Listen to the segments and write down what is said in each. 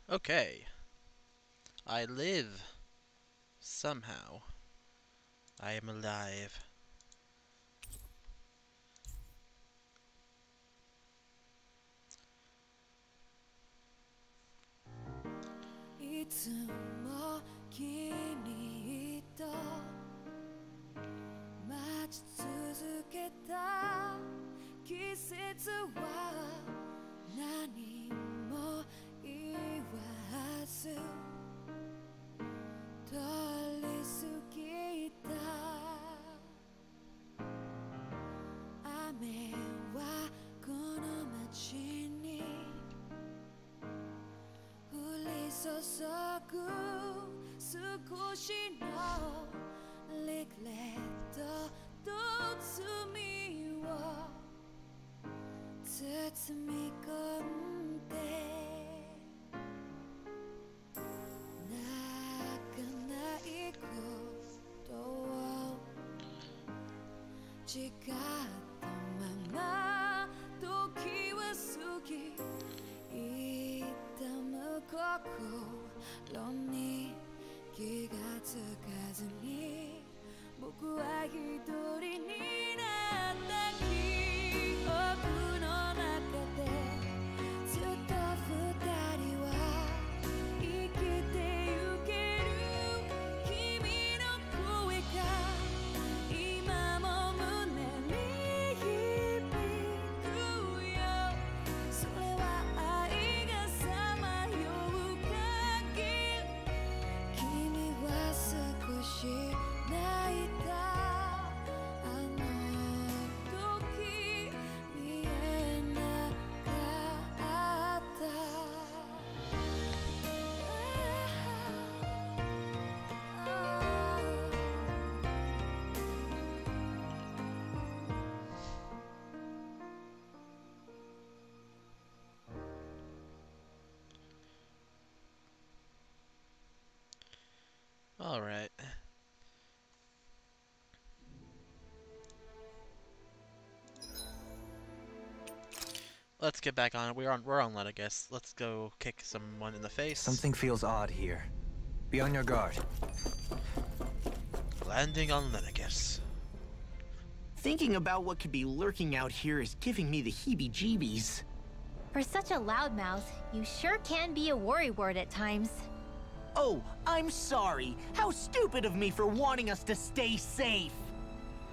Okay. I live. Somehow. I am alive. Alright. Let's get back on it. We're on let, I guess. Let's go kick someone in the face. Something feels odd here. Be on your guard. Landing on let, I guess. Thinking about what could be lurking out here is giving me the heebie-jeebies. For such a loudmouth, you sure can be a worrywart at times. Oh, I'm sorry. How stupid of me for wanting us to stay safe.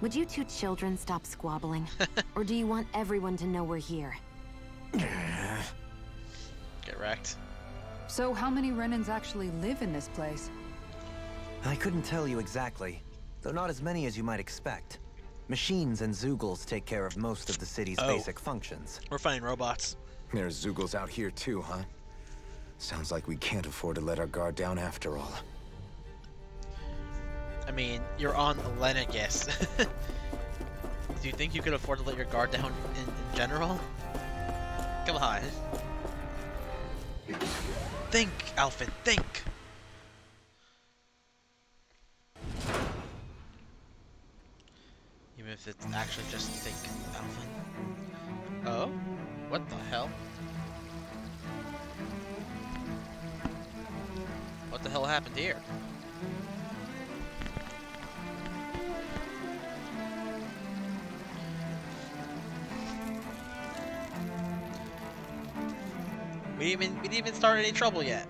Would you two children stop squabbling? Or do you want everyone to know we're here? Get wrecked. So how many Renans actually live in this place? I couldn't tell you exactly, though not as many as you might expect. Machines and Zoogles take care of most of the city's basic functions. We're fighting robots. There's Zoogles out here too, huh? Sounds like we can't afford to let our guard down after all. I mean, you're on Len, I guess. Do you think you could afford to let your guard down in general? Come on. Think, Alfred, think! Even if it's actually just think, Alfred. Oh? What the hell? What the hell happened here? We didn't even start any trouble yet.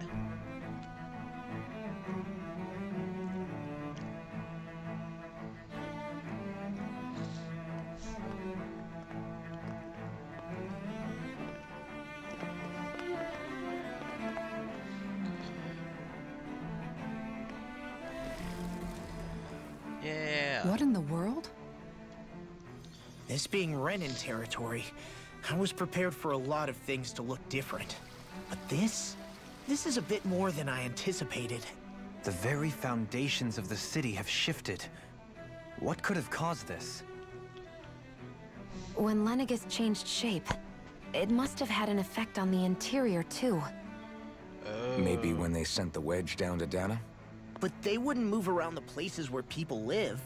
Yeah. What in the world? This being Renan territory, I was prepared for a lot of things to look different. But this is a bit more than I anticipated. The very foundations of the city have shifted. What could have caused this? When Lenegus changed shape, it must have had an effect on the interior too. Oh. Maybe when they sent the wedge down to Dana? But they wouldn't move around the places where people live.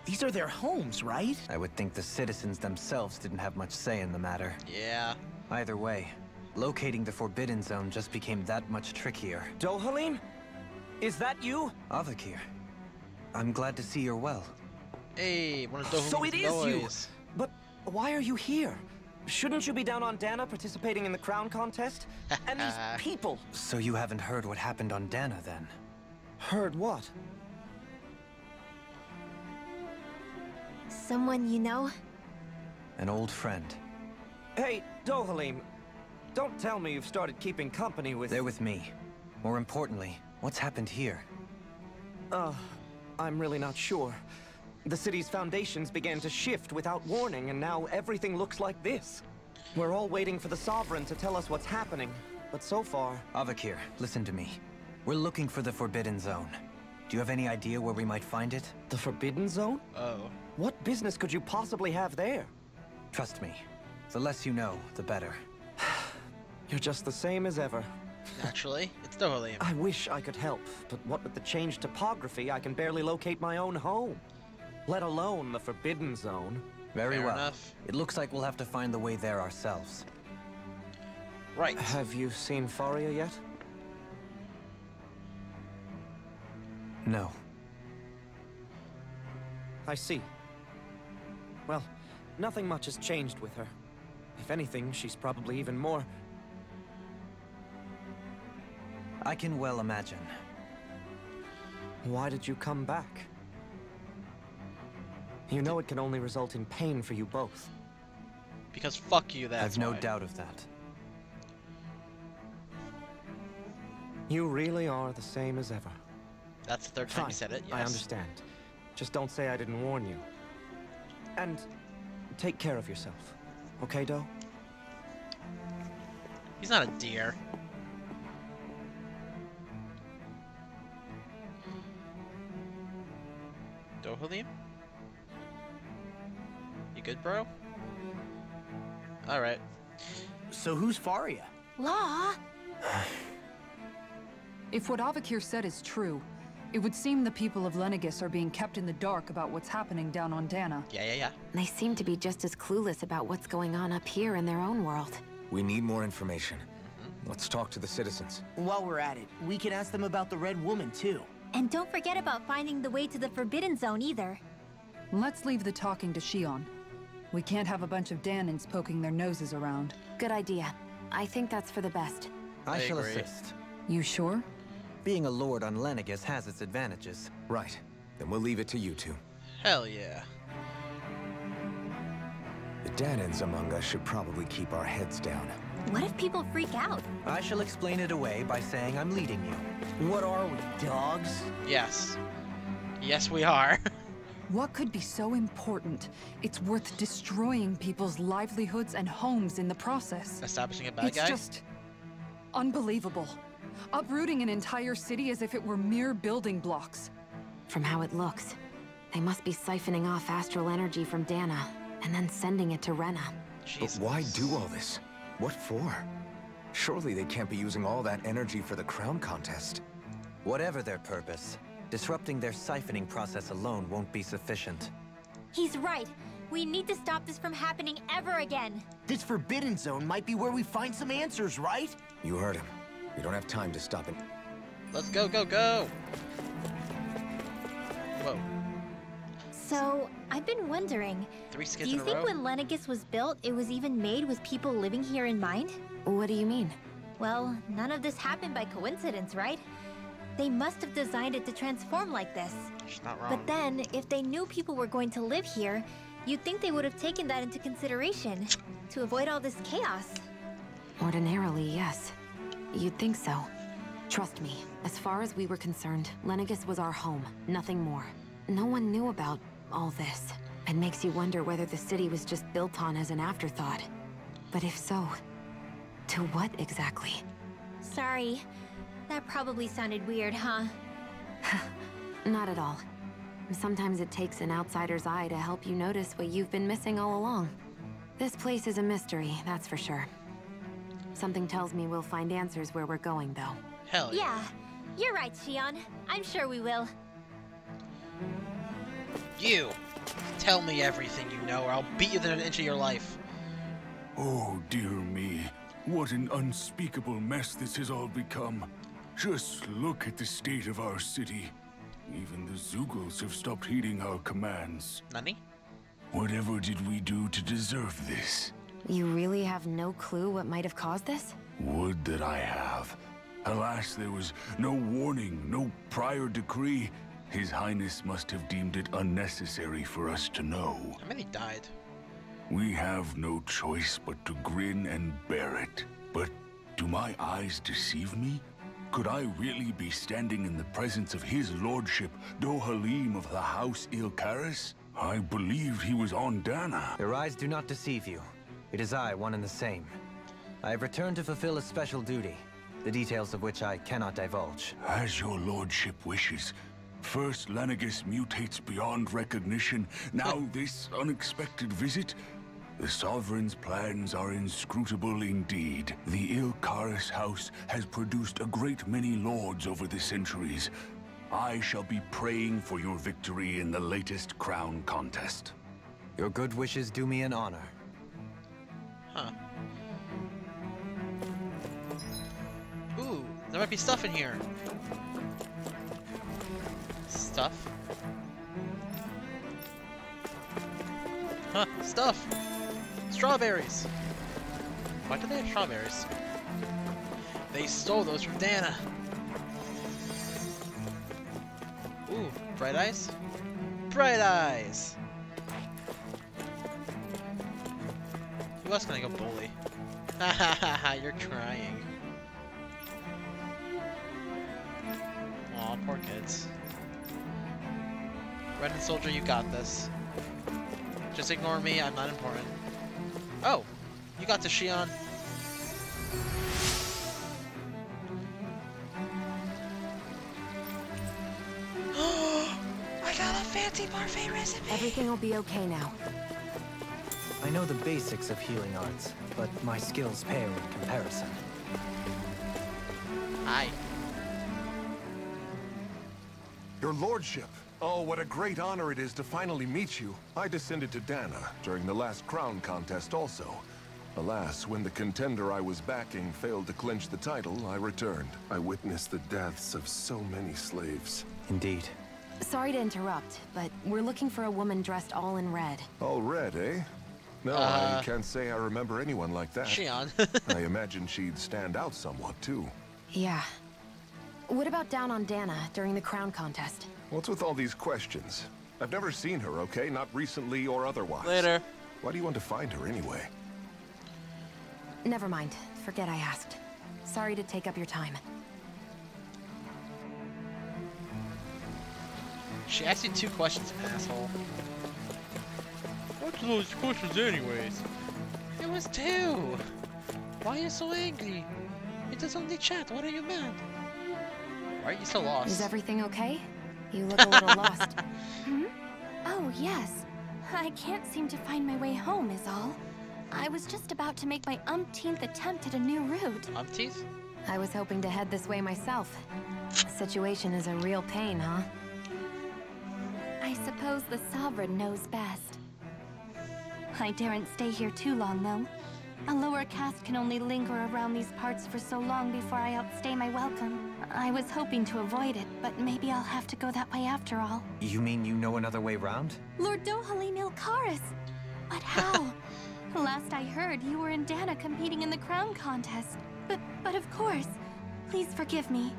These are their homes, right? I would think the citizens themselves didn't have much say in the matter. Yeah. Either way, Locating the Forbidden Zone just became that much trickier. Dohalim? Is that you? Avakir, I'm glad to see you're well. Hey, one of Dohalim's So it is you! boys. But why are you here? Shouldn't you be down on Dana participating in the crown contest? And these people! So you haven't heard what happened on Dana, then? Heard what? Someone you know? An old friend. Hey, Dohalim, don't tell me you've started keeping company with... They're with me. More importantly, what's happened here? I'm really not sure. The city's foundations began to shift without warning, and now everything looks like this. We're all waiting for the Sovereign to tell us what's happening, but so far... Avakir, listen to me. We're looking for the Forbidden Zone. Do you have any idea where we might find it? The Forbidden Zone? Oh. What business could you possibly have there? Trust me. The less you know, the better. You're just the same as ever. Naturally, it's Dohalim. I wish I could help, but what with the changed topography, I can barely locate my own home. Let alone the Forbidden Zone. Very Fair well. enough. It looks like we'll have to find the way there ourselves. Right. Have you seen Faria yet? No. I see. Well, nothing much has changed with her. If anything, she's probably even more... I can well imagine. Why did you come back? You know it can only result in pain for you both. Because fuck you, that's I've no why. doubt of that. You really are the same as ever. That's the third time Fine, you said it, yes. I understand. Just don't say I didn't warn you. And take care of yourself. Okay, Do? He's not a deer. Dohalim? You good, bro? Alright. So who's Faria? Law? If what Avakir said is true, it would seem the people of Lenegis are being kept in the dark about what's happening down on Dana. Yeah. They seem to be just as clueless about what's going on up here in their own world. We need more information. Let's talk to the citizens. While we're at it, we can ask them about the Red Woman, too. And don't forget about finding the way to the Forbidden Zone either. Let's leave the talking to Shion. We can't have a bunch of Danins poking their noses around. Good idea. I think that's for the best. I shall agree. assist. You sure? Being a lord on Lenegis has its advantages. Right. Then we'll leave it to you two. Hell yeah. The Danins among us should probably keep our heads down. What if people freak out? I shall explain it away by saying I'm leading you. What are we, dogs? Yes. Yes, we are. What could be so important? It's worth destroying people's livelihoods and homes in the process. Establishing a bad It's guy? just unbelievable. Uprooting an entire city as if it were mere building blocks. From how it looks, they must be siphoning off astral energy from Dana, and then sending it to Rena. Jesus. But why do all this? What for? Surely they can't be using all that energy for the crown contest. Whatever their purpose, disrupting their siphoning process alone won't be sufficient. He's right. We need to stop this from happening ever again. This Forbidden Zone might be where we find some answers, right? You heard him. We don't have time to stop it. Let's go, go, go! Whoa. So, I've been wondering, 3 do skids you in a think row? when Lenegis was built, it was even made with people living here in mind? What do you mean? Well, none of this happened by coincidence, right? They must have designed it to transform like this. She's not wrong. But then, if they knew people were going to live here, you'd think they would have taken that into consideration to avoid all this chaos. Ordinarily, yes. You'd think so. Trust me, as far as we were concerned, Lenegis was our home, nothing more. No one knew about all this. It makes you wonder whether the city was just built on as an afterthought. But if so, to what exactly? Sorry. That probably sounded weird, huh? Not at all. Sometimes it takes an outsider's eye to help you notice what you've been missing all along. This place is a mystery, that's for sure. Something tells me we'll find answers where we're going, though. Hell yeah. Yeah. You're right, Shion. I'm sure we will. You! Tell me everything you know, or I'll beat you within an inch of your life. Oh, dear me. What an unspeakable mess this has all become. Just look at the state of our city. Even the Zeugles have stopped heeding our commands. Nani? Whatever did we do to deserve this? You really have no clue what might have caused this? Would that I have. Alas, there was no warning, no prior decree. His Highness must have deemed it unnecessary for us to know. How many died? We have no choice but to grin and bear it. But do my eyes deceive me? Could I really be standing in the presence of his lordship, Dohalim of the House Ilkaris? I believed he was on Dana. Your eyes do not deceive you. It is I, one and the same. I have returned to fulfill a special duty, the details of which I cannot divulge. As your lordship wishes. First, Lenegis mutates beyond recognition. Now this unexpected visit. The Sovereign's plans are inscrutable indeed. The Ilkaris house has produced a great many lords over the centuries. I shall be praying for your victory in the latest crown contest. Your good wishes do me an honor. Huh. Ooh, there might be stuff in here. Stuff? Huh, stuff! Strawberries! Why do they have strawberries? They stole those from Dana! Ooh, bright eyes? Bright eyes! Who else can I go bully? Ha ha ha ha, you're crying. Aw, poor kids. Red Soldier, you got this. Just ignore me, I'm not important. Oh! You got to Shion. I got a fancy parfait recipe! Everything will be okay now. I know the basics of healing arts, but my skills pale in comparison. Hi. Your lordship. Oh, what a great honor it is to finally meet you. I descended to Dana during the last crown contest also. Alas, when the contender I was backing failed to clinch the title, I returned. I witnessed the deaths of so many slaves. Indeed. Sorry to interrupt, but we're looking for a woman dressed all in red. All red, eh? No, I can't say I remember anyone like that. Shion. I imagine she'd stand out somewhat, too. Yeah. What about down on Dana during the crown contest? What's with all these questions? I've never seen her, okay? Not recently or otherwise. Later. Why do you want to find her anyway? Never mind. Forget I asked. Sorry to take up your time. She asked you 2 questions, asshole. What's those questions anyways? It was 2! Why are you so angry? It is only chat, what are you mad? Why are you so lost? Is everything okay? You look a little lost. Hmm? Oh, yes. I can't seem to find my way home is all. I was just about to make my umpteenth attempt at a new route. Umpteenth? I was hoping to head this way myself. The situation is a real pain, huh? I suppose the Sovereign knows best. I daren't stay here too long, though. A lower caste can only linger around these parts for so long before I outstay my welcome. I was hoping to avoid it, but maybe I'll have to go that way after all. You mean you know another way round? Lord Dohalim Ilkaris! But how? Last I heard, you were in Dana competing in the crown contest. But of course. Please forgive me.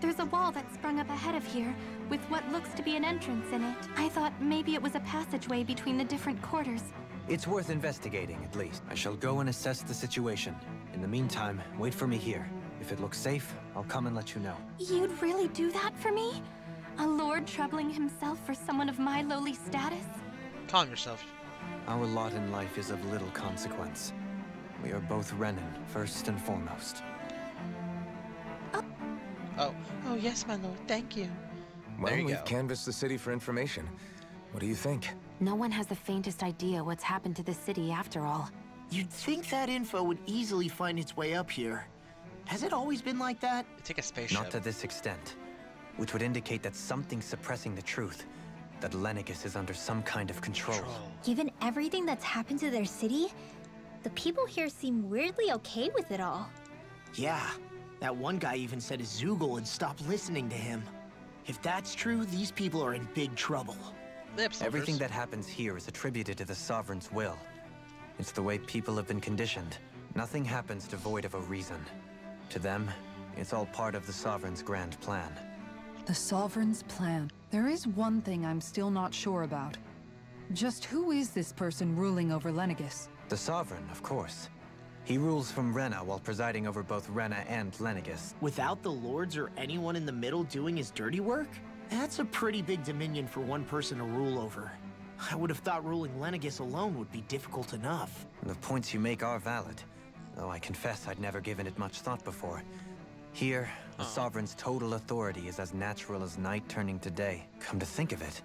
There's a wall that sprung up ahead of here, with what looks to be an entrance in it. I thought maybe it was a passageway between the different quarters. It's worth investigating, at least. I shall go and assess the situation. In the meantime, wait for me here. If it looks safe, I'll come and let you know. You'd really do that for me? A lord troubling himself for someone of my lowly status? Calm yourself. Our lot in life is of little consequence. We are both Renin, first and foremost. Oh yes, my lord, thank you. Well, you we've go. canvassed the city for information. What do you think? No one has the faintest idea what's happened to the city after all. You'd think that info would easily find its way up here. Has it always been like that? Take a spaceship. Not to this extent. Which would indicate that something's suppressing the truth. That Lenegis is under some kind of control. Given everything that's happened to their city, The people here seem weirdly okay with it all. Yeah, that one guy even said his Zoogle had stopped listening to him. If that's true, these people are in big trouble. Everything that happens here is attributed to the Sovereign's will. It's the way people have been conditioned. Nothing happens devoid of a reason. To them, it's all part of the Sovereign's grand plan. The Sovereign's plan. There is one thing I'm still not sure about. Just who is this person ruling over Lenegis? The Sovereign, of course. He rules from Rena while presiding over both Rena and Lenegis. Without the lords or anyone in the middle doing his dirty work? That's a pretty big dominion for one person to rule over. I would have thought ruling Lenegis alone would be difficult enough. The points you make are valid, though I confess I'd never given it much thought before. Here, the Sovereign's total authority is as natural as night turning to day. Come to think of it,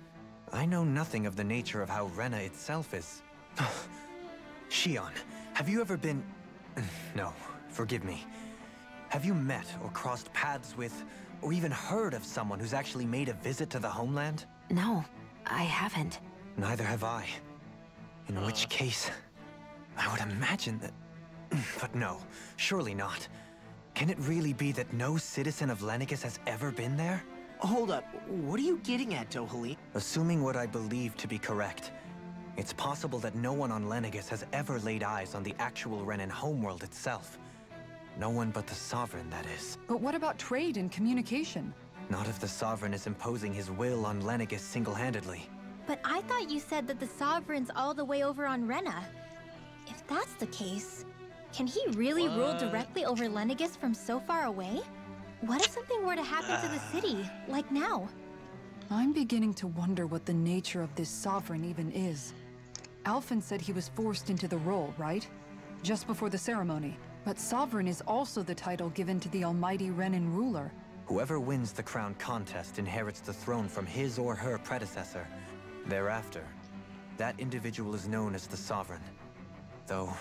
I know nothing of the nature of how Rena itself is. Shion, have you ever been... No, forgive me. Have you met or crossed paths with, or even heard of someone who's actually made a visit to the homeland? No, I haven't. Neither have I. In which case, I would imagine that... But no, surely not. Can it really be that no citizen of Lenegis has ever been there? Hold up, what are you getting at, Dohalim? Assuming what I believe to be correct, it's possible that no one on Lenegis has ever laid eyes on the actual Renan homeworld itself. No one but the Sovereign, that is. But what about trade and communication? Not if the Sovereign is imposing his will on Lenegis single-handedly. But I thought you said that the Sovereign's all the way over on Rena. If that's the case, can he really rule directly over Lenegis from so far away? What if something were to happen to the city, like now? I'm beginning to wonder what the nature of this Sovereign even is. Alphen said he was forced into the role, right? Just before the ceremony. But Sovereign is also the title given to the almighty Renan ruler. Whoever wins the crown contest inherits the throne from his or her predecessor. Thereafter, that individual is known as the Sovereign. Though,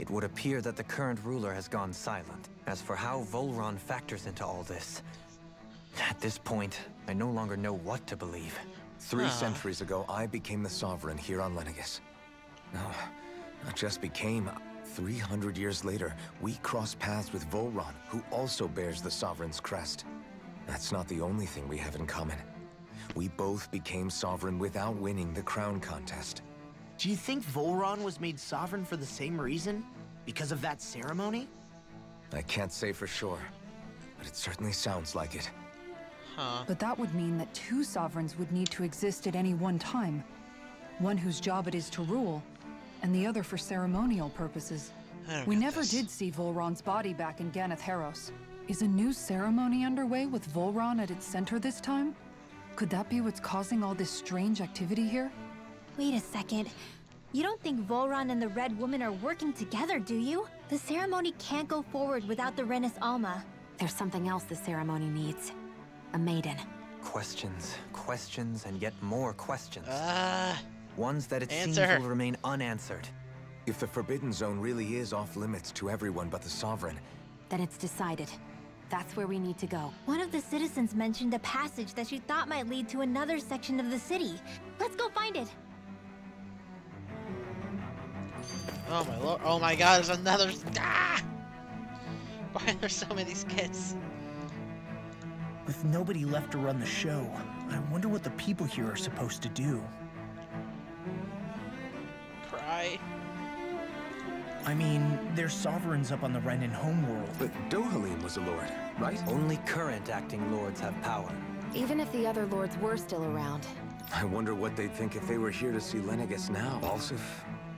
it would appear that the current ruler has gone silent. As for how Volron factors into all this, at this point, I no longer know what to believe. 3 centuries ago, I became the Sovereign here on Lenegis. No, not just became. 300 years later, we crossed paths with Volron, who also bears the Sovereign's crest. That's not the only thing we have in common. We both became Sovereign without winning the crown contest. Do you think Volron was made Sovereign for the same reason? Because of that ceremony? I can't say for sure, but it certainly sounds like it. But that would mean that 2 Sovereigns would need to exist at any one time. One whose job it is to rule, and the other for ceremonial purposes. We never did see Volron's body back in Ganeth Haros. Is a new ceremony underway with Volron at its center this time? Could that be what's causing all this strange activity here? Wait a second. You don't think Volron and the Red Woman are working together, do you? The ceremony can't go forward without the Renis Alma. There's something else the ceremony needs. A maiden. Questions, questions, and yet more questions. Ones that it seems Answer. will remain unanswered. If the Forbidden Zone really is off limits to everyone but the Sovereign, Then it's decided. That's where we need to go. One of the citizens mentioned a passage that she thought might lead to another section of the city. Let's go find it. Oh my lord! Oh my god! There's another. Ah! Why are there so many skits? With nobody left to run the show, I wonder what the people here are supposed to do. Cry. I mean, there's Sovereigns up on the Renan homeworld. but Dohalim was a lord, right? Only current acting lords have power. Even if the other lords were still around. I wonder what they'd think if they were here to see Lenegis now. Balsif,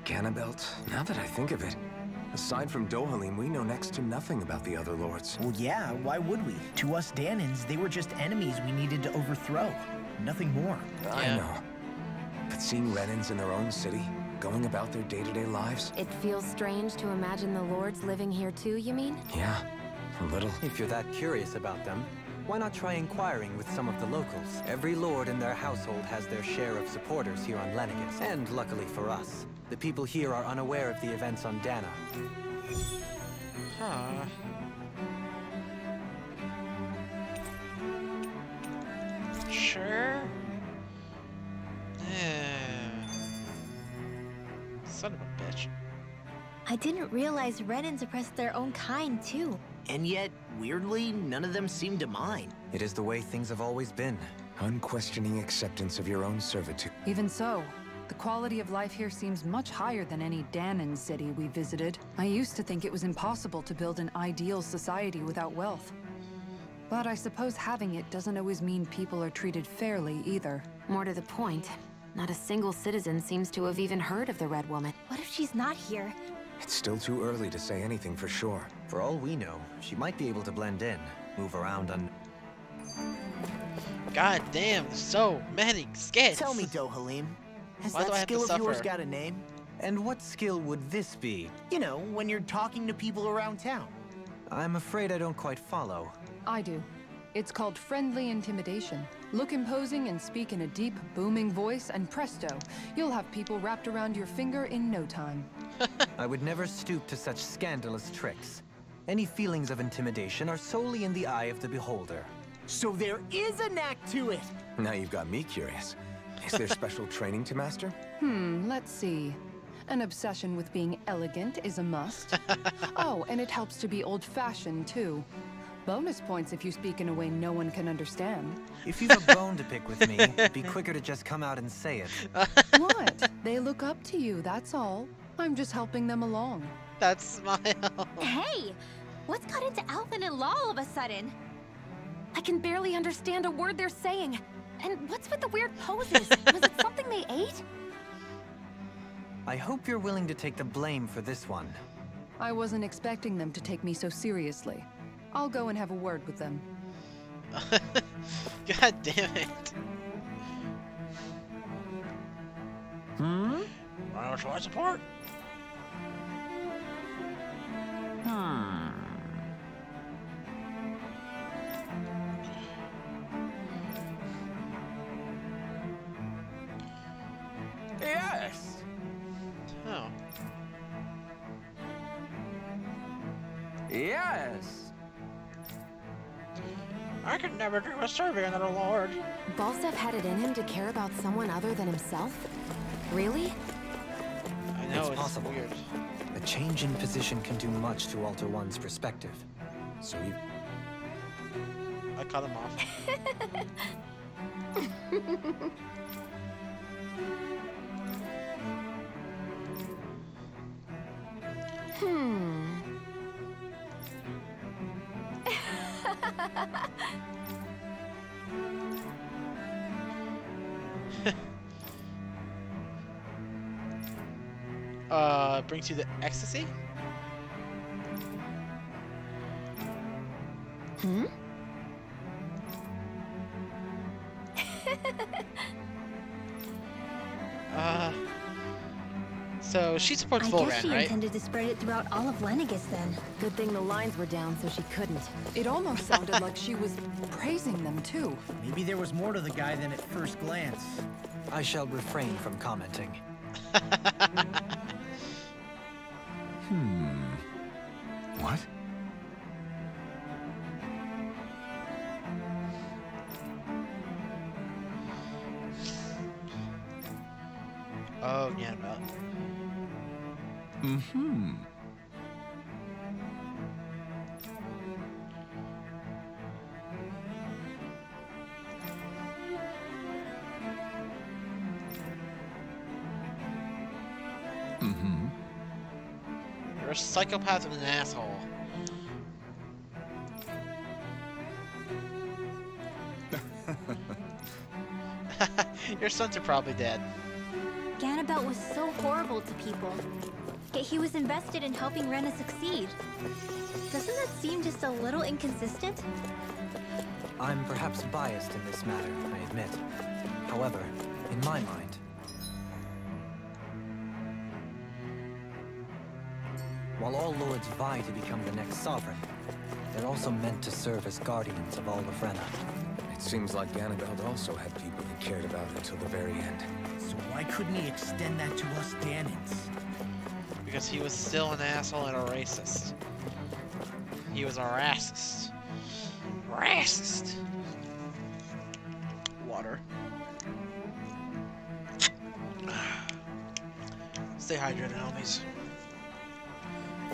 Ganabelt, now that I think of it. Aside from Dohalim, we know next to nothing about the other lords. Well, yeah, why would we? To us Danans, they were just enemies we needed to overthrow. Nothing more. I know. But seeing Renans in their own city, going about their day-to-day lives? It feels strange to imagine the lords living here too, you mean? Yeah, a little. If you're that curious about them, why not try inquiring with some of the locals? Every lord in their household has their share of supporters here on Lenegis. And luckily for us, the people here are unaware of the events on Dana. Huh. Sure. Son of a bitch. I didn't realize Renans oppressed their own kind, too. And yet, weirdly, none of them seem to mind. It is the way things have always been. Unquestioning acceptance of your own servitude. Even so, the quality of life here seems much higher than any Danon city we visited. I used to think it was impossible to build an ideal society without wealth. But I suppose having it doesn't always mean people are treated fairly either. More to the point, not a single citizen seems to have even heard of the Red Woman. What if she's not here? It's still too early to say anything for sure. For all we know, she might be able to blend in, move around God damn, there's so many skits. Tell me, Dohalim, has Why do I that have to skill of yours suffer? got a name? And what skill would this be? You know, when you're talking to people around town. I'm afraid I don't quite follow. I do. It's called friendly intimidation. Look imposing and speak in a deep, booming voice, and presto, you'll have people wrapped around your finger in no time. I would never stoop to such scandalous tricks. Any feelings of intimidation are solely in the eye of the beholder. So there is a knack to it! Now you've got me curious. Is there special training to master? Let's see. An obsession with being elegant is a must. Oh, and it helps to be old-fashioned, too. Bonus points if you speak in a way no one can understand. If you've a bone to pick with me, be quicker to just come out and say it. What? They look up to you, that's all. I'm just helping them along. That smile. Hey! What's got into Alvin and Law all of a sudden? I can barely understand a word they're saying. And what's with the weird poses? Was it something they ate? I hope you're willing to take the blame for this one. I wasn't expecting them to take me so seriously. I'll go and have a word with them. God damn it. Should support? Yes! Oh. Yes! I could never do a survey on another lord. Balsef had it in him to care about someone other than himself? Really? I know, It's it's possible. weird. A change in position can do much to alter one's perspective. So you... I cut him off. Brings you the ecstasy? So she supports I Volran, guess she right? intended to spread it throughout all of Lenegus then. Good thing the lines were down so she couldn't. It almost sounded like she was praising them, too. Maybe there was more to the guy than at first glance. I shall refrain from commenting. What? Oh, yeah, about. You're a psychopath and an asshole. Your sons are probably dead. Ganabelt was so horrible to people. Yet he was invested in helping Rena succeed. Doesn't that seem just a little inconsistent? I'm perhaps biased in this matter, I admit. However, in my mind, while all lords vie to become the next sovereign, they're also meant to serve as guardians of all of Rena. It seems like Ganabelt also had people he cared about until the very end. So why couldn't he extend that to us Danons? Because he was still an asshole and a racist. He was a racist. Racist! Water. Stay hydrated, homies.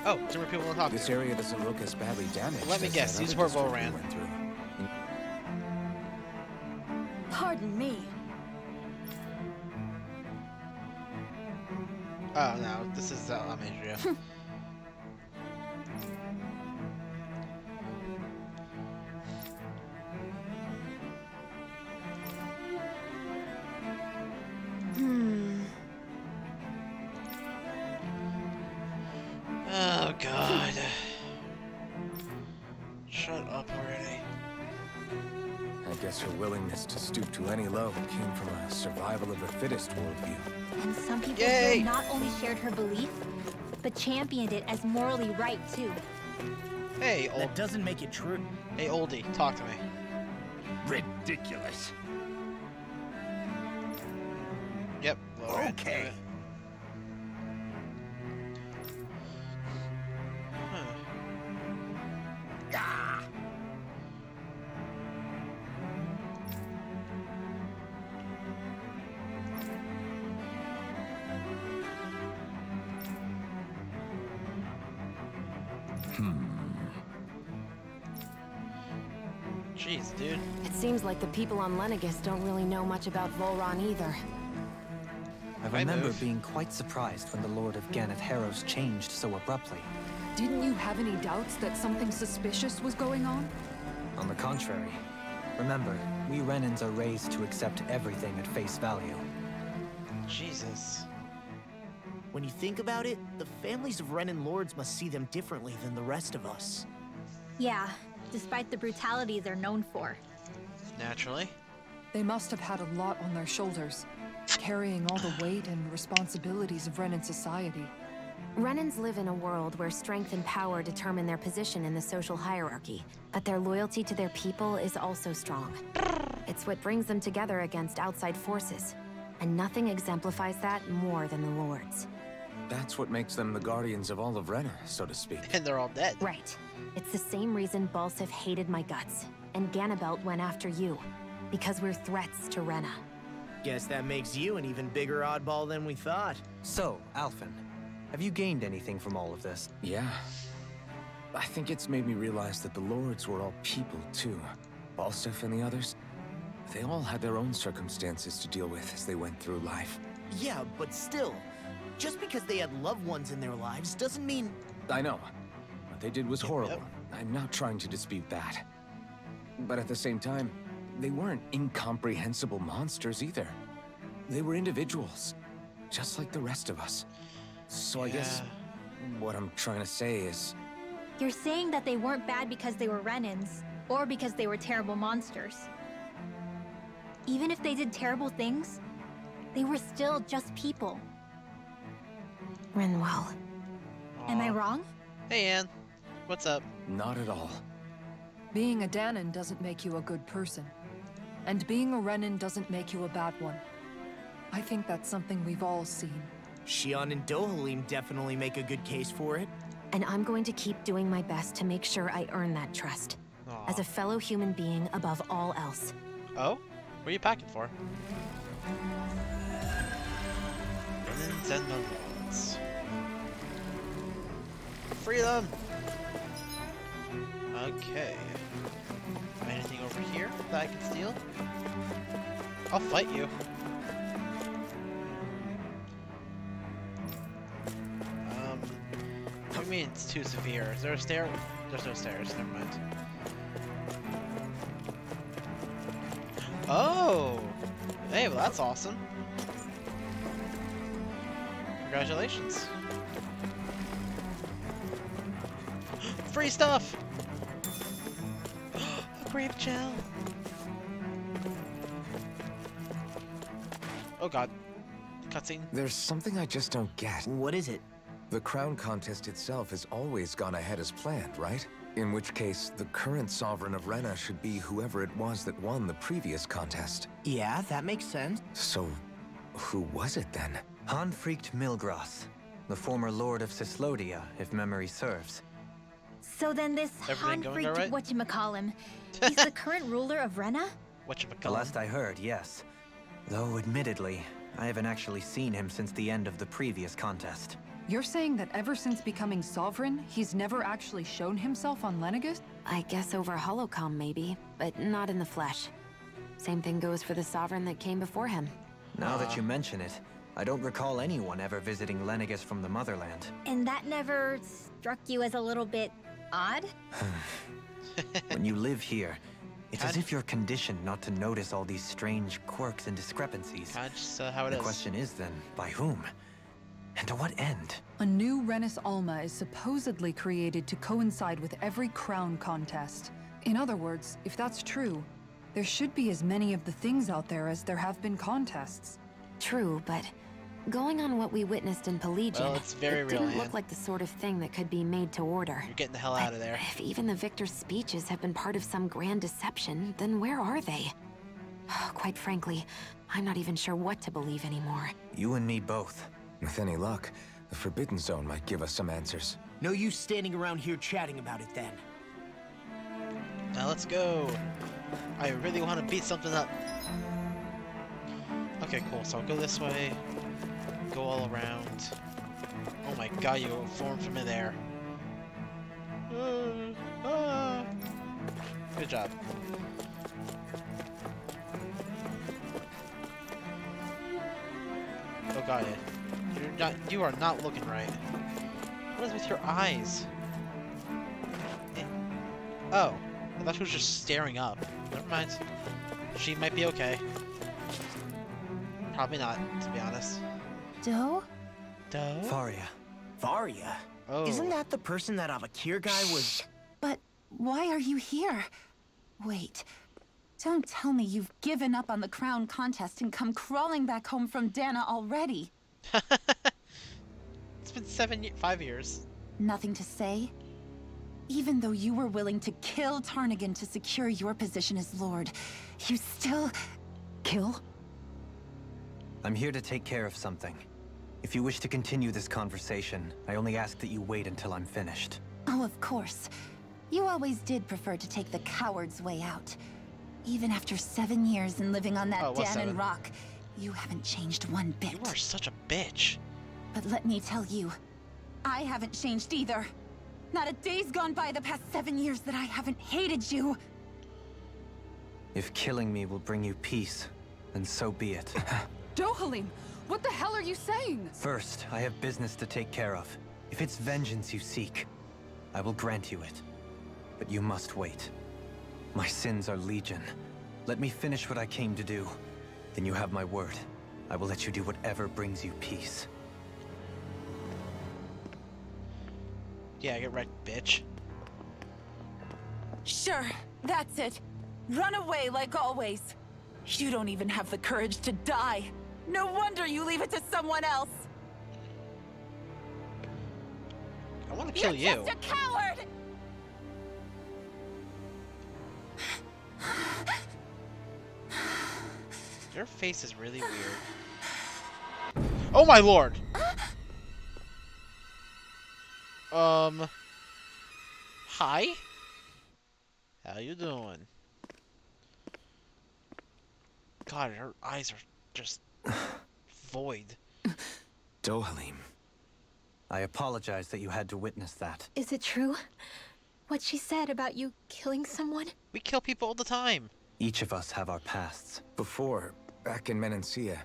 Oh, two more people to talk This to. area doesn't look as badly damaged. Let me as guess, that these other were district we Volran. went through. Pardon me. Oh no, this is Amadria. Oh god. Shut up already. I guess her willingness to stoop to any low came from a survival of the fittest worldview. And some people Yay! here not only shared her belief, but championed it as morally right too. Hey, old. That doesn't make it true. Hey, oldie, talk to me. Ridiculous. Yep. Okay. Jeez, dude. It seems like the people on Lenegis don't really know much about Volron either. I remember being quite surprised when the Lord of Gannett Harrows changed so abruptly. Didn't you have any doubts that something suspicious was going on? On the contrary. Remember, we Renans are raised to accept everything at face value. Jesus. When you think about it, the families of Renan lords must see them differently than the rest of us. Yeah, despite the brutality they're known for. Naturally. They must have had a lot on their shoulders, carrying all the weight and responsibilities of Renan society. Renans live in a world where strength and power determine their position in the social hierarchy, but their loyalty to their people is also strong. It's what brings them together against outside forces, and nothing exemplifies that more than the Lords. That's what makes them the guardians of all of Renna, so to speak. And they're all dead. Right. It's the same reason Balsif hated my guts, and Ganabelt went after you, because we're threats to Renna. Guess that makes you an even bigger oddball than we thought. So, Alphen, have you gained anything from all of this? Yeah. I think it's made me realize that the Lords were all people, too. Balsif and the others, they all had their own circumstances to deal with as they went through life. Yeah, but still, just because they had loved ones in their lives doesn't mean... I know. What they did was horrible. I'm not trying to dispute that. But at the same time, they weren't incomprehensible monsters either. They were individuals, just like the rest of us. So I guess what I'm trying to say is... You're saying that they weren't bad because they were Renans, or because they were terrible monsters. Even if they did terrible things, they were still just people. Renwell. Am I wrong? Hey, Anne. What's up? Not at all. Being a Danon doesn't make you a good person. And being a Renan doesn't make you a bad one. I think that's something we've all seen. Shion and Dohalim definitely make a good case for it. And I'm going to keep doing my best to make sure I earn that trust. As a fellow human being above all else. Oh? What are you packing for? Renans and the Lords. Freedom! Okay. Anything over here that I can steal? I'll fight you. What do you mean it's too severe? Is there a stair? There's no stairs, never mind. Oh! Hey, well that's awesome. Congratulations. Free stuff! A grape gel! Oh god. Cutscene. There's something I just don't get. What is it? The crown contest itself has always gone ahead as planned, right? In which case, the current sovereign of Renna should be whoever it was that won the previous contest. Yeah, that makes sense. So, who was it then? Hanfried Milgras, the former Lord of Cislodia, if memory serves. So then this Everything Hanfried whatchamacallem, he's the current ruler of Renna? The last I heard, yes. Though, admittedly, I haven't actually seen him since the end of the previous contest. You're saying that ever since becoming Sovereign, he's never actually shown himself on Lenegis? I guess over holocom maybe, but not in the flesh. Same thing goes for the Sovereign that came before him. Now that you mention it, I don't recall anyone ever visiting Lenegis from the motherland. And that never struck you as a little bit odd? When you live here, it's as if you're conditioned not to notice all these strange quirks and discrepancies. That's how it is. The question is then, by whom? And to what end? A new Renis Alma is supposedly created to coincide with every crown contest. In other words, if that's true, there should be as many of the things out there as there have been contests. True, but going on what we witnessed in Pelagian, Well, it's very it real, didn't Anne. look like the sort of thing that could be made to order. You're getting the hell out of there. If even the victor's speeches have been part of some grand deception, then where are they? Quite frankly, I'm not even sure what to believe anymore. You and me both. With any luck, the Forbidden Zone might give us some answers. No use standing around here chatting about it then. Now let's go. I really want to beat something up. Okay, cool. So I'll go this way. Go all around. Oh my god, you formed from in there. Good job. Oh god, you are not looking right. What is with your eyes? Oh, I thought she was just staring up. Never mind. She might be okay. Probably not, to be honest. Doe? Doe? Faria. Varia? Oh. Isn't that the person that Avakir guy was... But why are you here? Wait. Don't tell me you've given up on the crown contest and come crawling back home from Dana already. It's been 5 years. Nothing to say? Even though you were willing to kill Tarnigan to secure your position as Lord, you still... Kill? I'm here to take care of something. If you wish to continue this conversation, I only ask that you wait until I'm finished. Oh, of course. You always did prefer to take the coward's way out. Even after 7 years and living on that what's Danon 7? rock, you haven't changed one bit. You are such a bitch. But let me tell you, I haven't changed either. Not a day's gone by the past 7 years that I haven't hated you. If killing me will bring you peace, then so be it. Dohalim, what the hell are you saying? First, I have business to take care of. If it's vengeance you seek, I will grant you it. But you must wait. My sins are legion. Let me finish what I came to do. Then you have my word. I will let you do whatever brings you peace. Yeah, get right, bitch. Sure, that's it. Run away like always. You don't even have the courage to die. No wonder you leave it to someone else. I want to kill you. You're just a coward! Your face is really weird. Oh my lord! Hi? How you doing? God, her eyes are just void. Dohalim. I apologize that you had to witness that. Is it true? What she said about you killing someone? We kill people all the time. Each of us have our pasts. Before, back in Menancia,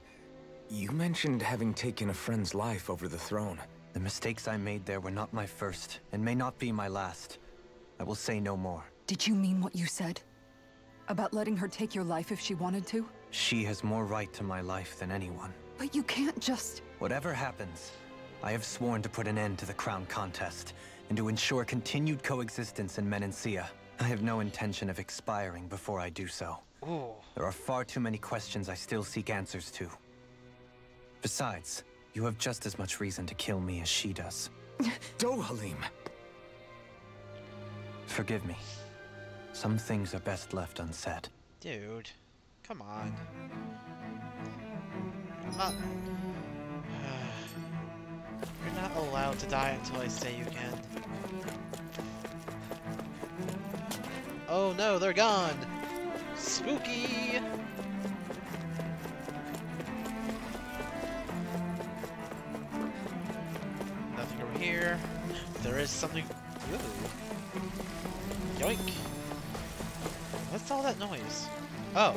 you mentioned having taken a friend's life over the throne. The mistakes I made there were not my first, and may not be my last. I will say no more. Did you mean what you said? About letting her take your life if she wanted to? She has more right to my life than anyone. But you can't just... Whatever happens, I have sworn to put an end to the crown contest, and to ensure continued coexistence in Menancia. I have no intention of expiring before I do so. Ooh. There are far too many questions I still seek answers to. Besides, you have just as much reason to kill me as she does. Dohalim! Forgive me. Some things are best left unsaid. Dude, come on. I'm not... You're not allowed to die until I say you can. Oh no, they're gone! Spooky! is something... Ooh. Yoink. What's all that noise? Oh.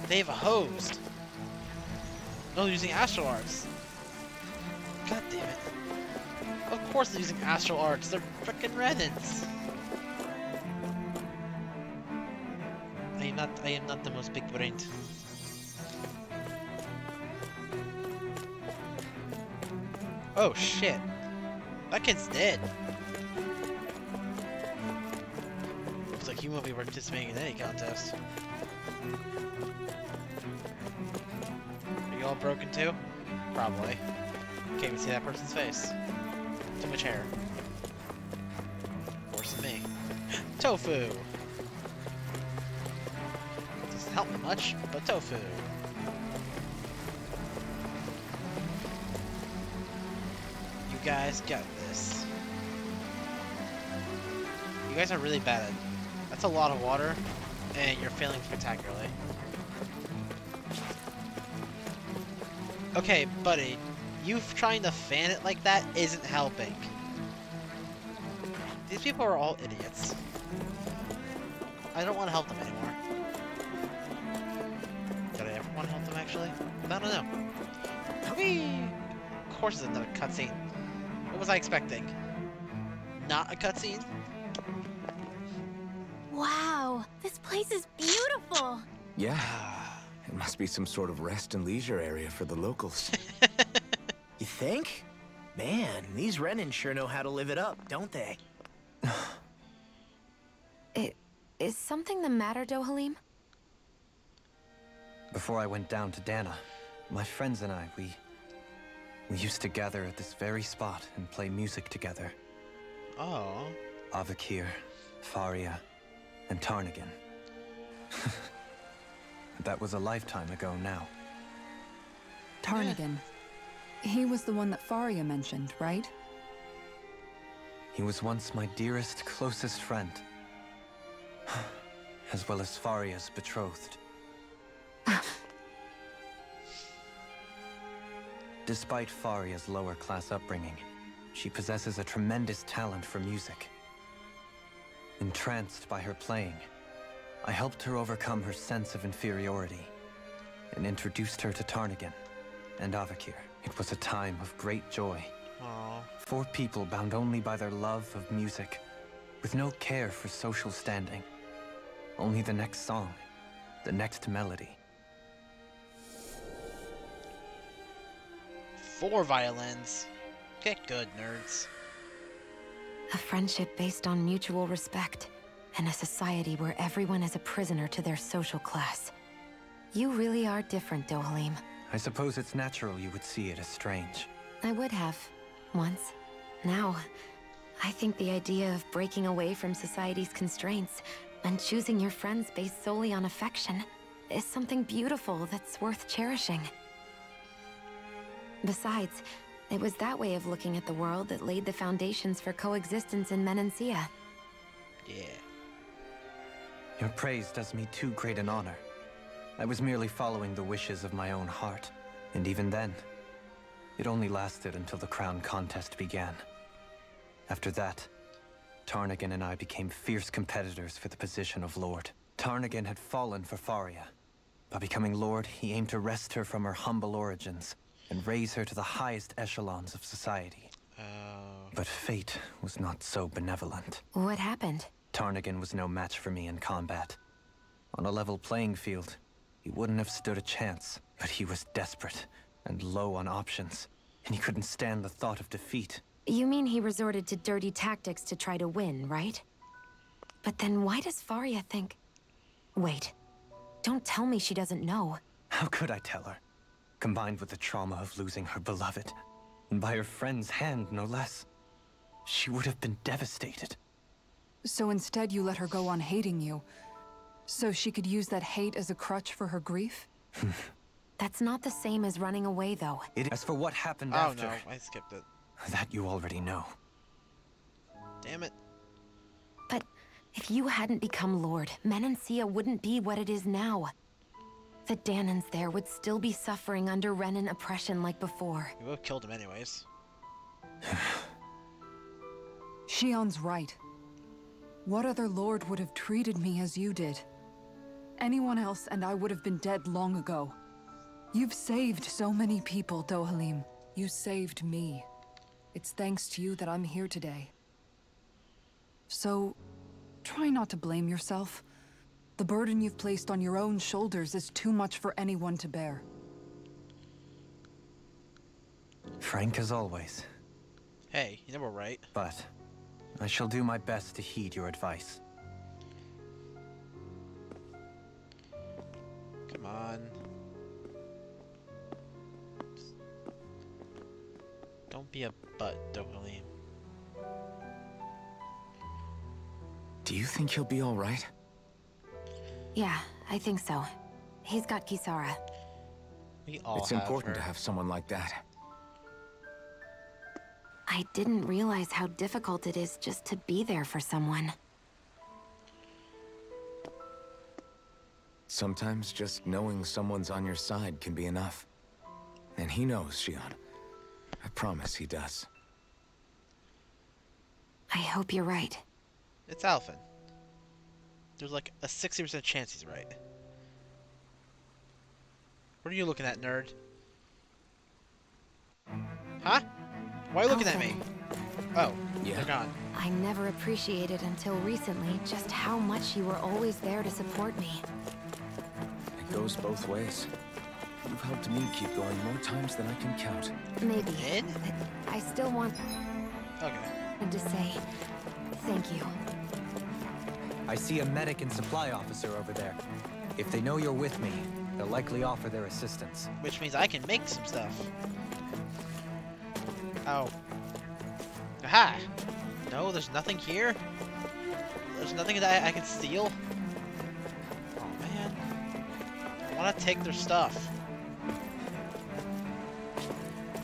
They've hosed. No, they're using astral arts. God damn it. Of course they're using astral arts. They're frickin' Renans. I am not the most big-brained. Oh shit. That kid's dead. Looks like he won't be participating in any contest. Are you all broken too? Probably. Can't even see that person's face. Too much hair. Worse than me. Tofu! Doesn't help me much, but tofu. You guys got this. You guys are really bad at it. That's a lot of water, and you're failing spectacularly. Okay, buddy. You trying to fan it like that isn't helping. These people are all idiots. I don't want to help them anymore. Did I ever want to help them, actually? I don't know. Whee! Of course it's another cutscene. What was I expecting? Not a cutscene? Wow, this place is beautiful. Yeah, it must be some sort of rest and leisure area for the locals. You think? Man, these Renan sure know how to live it up, don't they? Is something the matter, Dohalim? Before I went down to Dana, my friends and I, we used to gather at this very spot and play music together. Oh. Avakir, Faria, and Tarnagan. That was a lifetime ago now. Tarnagan. He was the one that Faria mentioned, right? He was once my dearest, closest friend. As well as Faria's betrothed. Despite Faria's lower-class upbringing, she possesses a tremendous talent for music. Entranced by her playing, I helped her overcome her sense of inferiority and introduced her to Tarnagan and Avakir. It was a time of great joy. Aww. 4 people bound only by their love of music, with no care for social standing. Only the next song, the next melody. 4 violins. Get good, nerds. A friendship based on mutual respect, and a society where everyone is a prisoner to their social class. You really are different, Dohalim. I suppose it's natural you would see it as strange. I would have, once. Now, I think the idea of breaking away from society's constraints and choosing your friends based solely on affection is something beautiful that's worth cherishing. Besides, it was that way of looking at the world that laid the foundations for coexistence in Menancia. Yeah. Your praise does me too great an honor. I was merely following the wishes of my own heart, and even then, it only lasted until the crown contest began. After that, Tarnagan and I became fierce competitors for the position of Lord. Tarnagan had fallen for Faria. By becoming Lord, he aimed to wrest her from her humble origins and raise her to the highest echelons of society. But fate was not so benevolent. What happened? Tarnagan was no match for me in combat. On a level playing field, he wouldn't have stood a chance, but he was desperate and low on options, and he couldn't stand the thought of defeat. You mean he resorted to dirty tactics to try to win, right? But then why does Faria think... Wait. Don't tell me she doesn't know. How could I tell her? Combined with the trauma of losing her beloved, and by her friend's hand, no less, she would have been devastated. So instead you let her go on hating you, so she could use that hate as a crutch for her grief? That's not the same as running away, though. As for what happened Oh after... no, I skipped it. That you already know. Damn it. But if you hadn't become Lord, Menancia wouldn't be what it is now. The Danans there would still be suffering under Renan oppression like before. You would have killed him anyways. Shion's right. What other lord would have treated me as you did? Anyone else and I would have been dead long ago. You've saved so many people, Dohalim. You saved me. It's thanks to you that I'm here today. So, try not to blame yourself. The burden you've placed on your own shoulders is too much for anyone to bear. Frank as always. Hey, you never right. But I shall do my best to heed your advice. Come on. Don't be a butt, Dohalim. Do you think he'll be all right? Yeah, I think so. He's got Kisara. We all It's have important her. to have someone like that. I didn't realize how difficult it is just to be there for someone. Sometimes just knowing someone's on your side can be enough. And he knows, Shion. I promise he does. I hope you're right. It's Alphen. There's like a 60% chance he's right. What are you looking at, nerd? Huh? Why are you looking at me? Oh, Yeah. they're gone. I never appreciated until recently just how much you were always there to support me. It goes both ways. You've helped me keep going more times than I can count. Maybe. Ed? But I still want Okay. to say thank you. I see a medic and supply officer over there. If they know you're with me, they'll likely offer their assistance. Which means I can make some stuff. Oh. Aha! No, there's nothing here? There's nothing that I can steal? Oh, man. I want to take their stuff.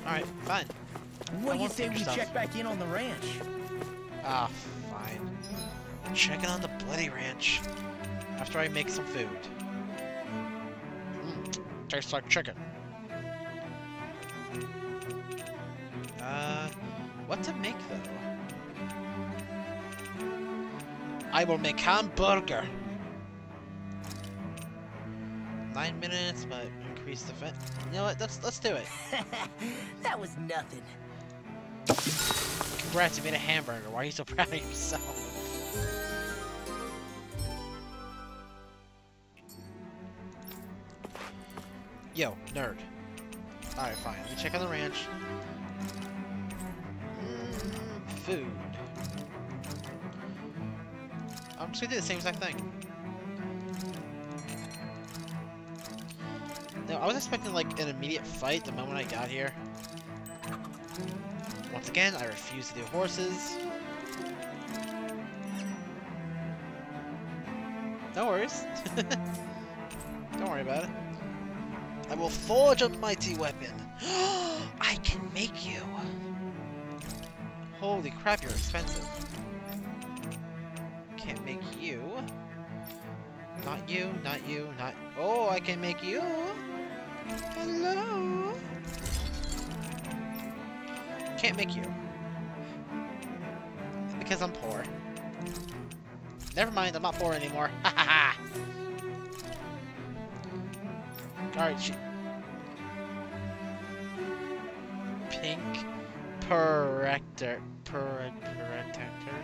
Alright, fine. What I do you won't say take we your stuff. check back in on the ranch? Ah, fine. Checking on the bloody ranch. After I make some food. Tastes like chicken. What to make though? I will make hamburger. 9 minutes, but increase the fat. You know what? Let's do it. That was nothing. Congrats, you made a hamburger. Why are you so proud of yourself? Yo, nerd. Alright, fine. Let me check on the ranch. Food. I'm just gonna do the same exact thing. No, I was expecting like an immediate fight the moment I got here. Once again, I refuse to do horses. No worries. Don't worry about it. I will forge a mighty weapon. I can make you. Holy crap, you're expensive. Can't make you. Not you, not you, not... Oh, I can make you. Hello. Can't make you. Because I'm poor. Never mind, I'm not poor anymore. Ha ha ha! Alright, Pink Protector. Protector.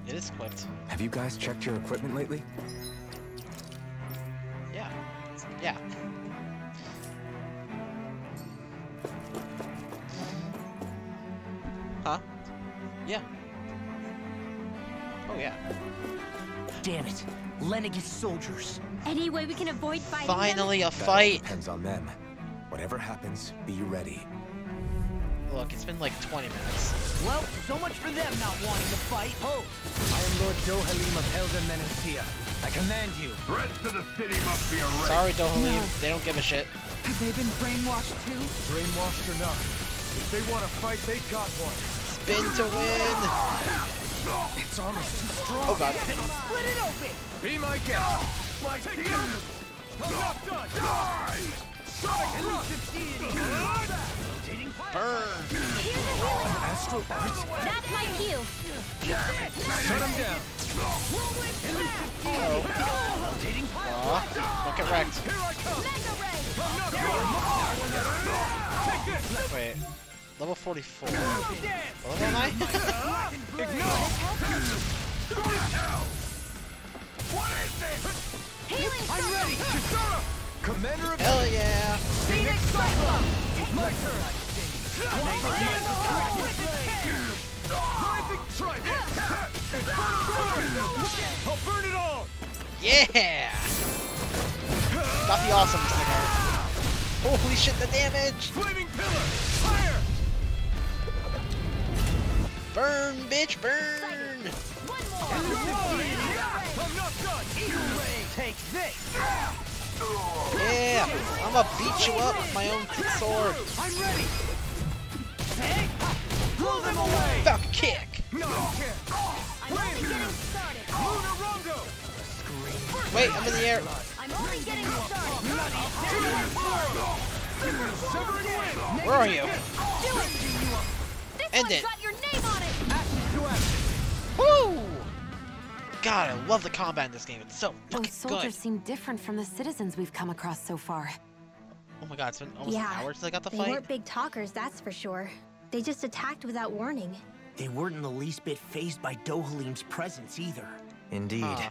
It is equipped. Have you guys checked your equipment lately? Yeah. Yeah. Huh? Yeah. Oh yeah. Damn it. Lenegis soldiers. Any way we can avoid fighting Finally a That fight! depends on them. Whatever happens, be ready. Look, it's been like 20 minutes. Well, so much for them not wanting to fight. Ho! I am Lord Dohalim of Helden Menencia. I command you. The rest of the city must be erased. Sorry, Dohalim. No. They don't give a shit. Have they been brainwashed too? Brainwashed or not, if they want to fight, they got one. Spin to win! It's almost too strong. Oh god. Split it open. Be my guest. My king! Burn! Astral Arts? That's my cue. Shut him down. Don't get wrecked. Wait. Level 44. What level am I? What is this? Healing I'm ready. Commander of Hell yeah! Phoenix Cyclone. My turn. Try this. I'll burn it all. Yeah! Got the awesome sticker. Holy shit, the damage! Flaming pillar. Fire. Burn, bitch, burn! One more. I'm not done. Eagle Ray. Take this. Yeah! I'ma beat you up with my own sword. I'm ready. Hey. Blow them away. Falcon kick! No care. I'm only getting started. Luna Rondo. Wait, I'm in the air. I'm only getting started. Where are you? Do it. This End one's it. got your name on it. Woo! God, I love the combat in this game. It's so fucking Those soldiers good. seem different from the citizens we've come across so far. Oh my god, it's been almost Yeah, an hour since I got the They fight. weren't big talkers, that's for sure. They just attacked without warning. They weren't in the least bit fazed by Dohalim's presence either. Indeed. Huh.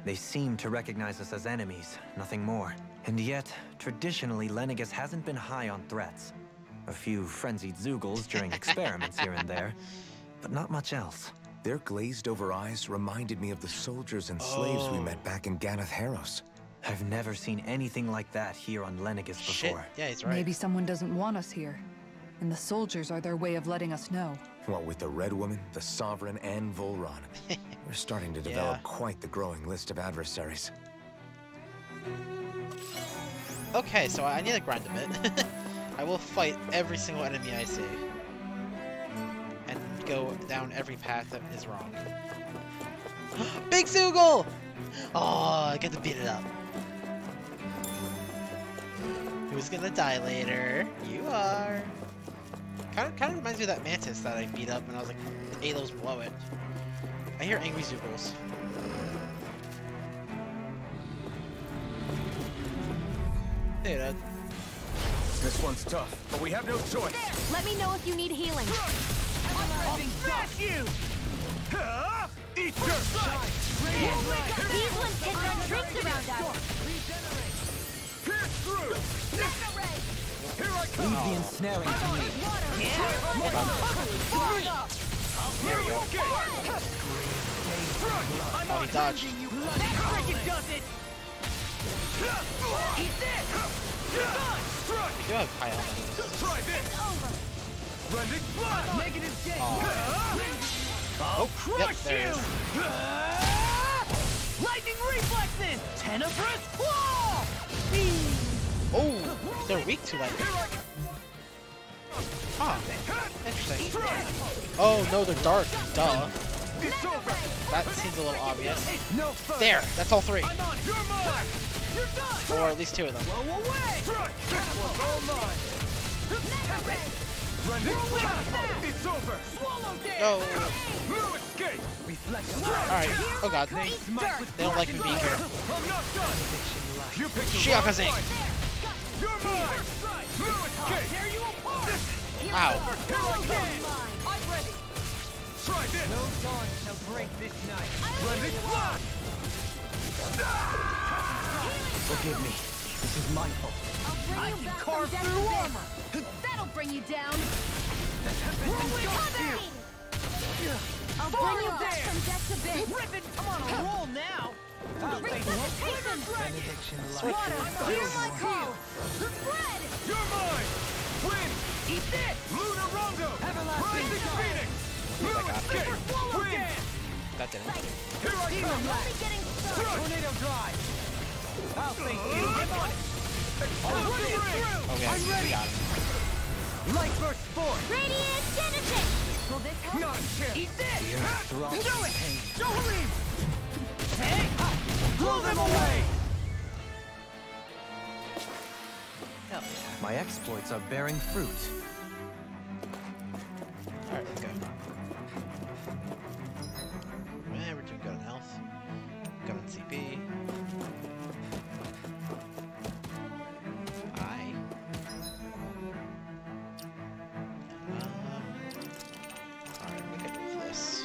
They seem to recognize us as enemies, nothing more. And yet, traditionally, Lenegis hasn't been high on threats. A few frenzied Zoogles during experiments here and there, but not much else. Their glazed-over eyes reminded me of the soldiers and slaves we met back in Ganath Haros. I've never seen anything like that here on Lenegis Shit. before. Yeah, he's right. Maybe someone doesn't want us here. And the soldiers are their way of letting us know. What with the Red Woman, the Sovereign, and Volron, we're starting to develop quite the growing list of adversaries. Okay, so I need to grind a bit. I will fight every single enemy I see. And go down every path that is wrong. Big Zoogle! Oh, I get to beat it up. Who's gonna die later? You are. Kind of reminds me of that mantis that I beat up when I was like 8 levels below it. I hear angry Zoogles. Hey, Dad. This one's tough, but we have no choice. There! Let me know if you need healing. I'll smash you! Eat dirt! These ones can run tricks around us. Pierce through! Here I come! Leave the ensnaring to me. Here you go! Oh, he dodged. Eat this! You do have high health. Try this! Rending blood! Negative J! I'll Yep, crush there it you! is. Lightning reflexes! Tenebrous claw! Oh, they're weak to lightning. Huh. Interesting. Oh no, they're dark. Duh. It's over! That seems a little obvious. No further. There, that's all 3. I'm on your mark! You're done! Or at least 2 of them. Blow away! This one's all mine! Rending blood! It's over! Swallow down! No. No escape! Alright. Oh god. They don't like me being here. I'm not done! You picked the Shiaka wrong Zing. fight. You're mine! No escape! Tear you apart! Ow. Here I come! I'm ready! Try this! No dawn shall break this night! Rending blood! Forgive me. This is my fault. I'll bring you back carve from through death armor. That'll bring you down. Recovery! I'll bring you back from death to bit. Ribbon, I'm on a roll now! Resuscitation! Water, hear my call! Spread! You're mine! Win! Eat this! Luna Rondo! Rising Phoenix! No escape! Win! That didn't. Here I come! Only getting started. Tornado Drive! I'll face you! Get on it! Explosive ring! Okay, I'm ready! we got it. Light burst forth! Radiant Genesis! Will this help? Not a chance! Eat this! throb Do it! Dohalim! Hey! Blow them away! Hell yeah. My exploits are bearing fruit. Alright, let's go. Yeah, we're doing good on health. Good on CP. Hi. Alright, we can move this.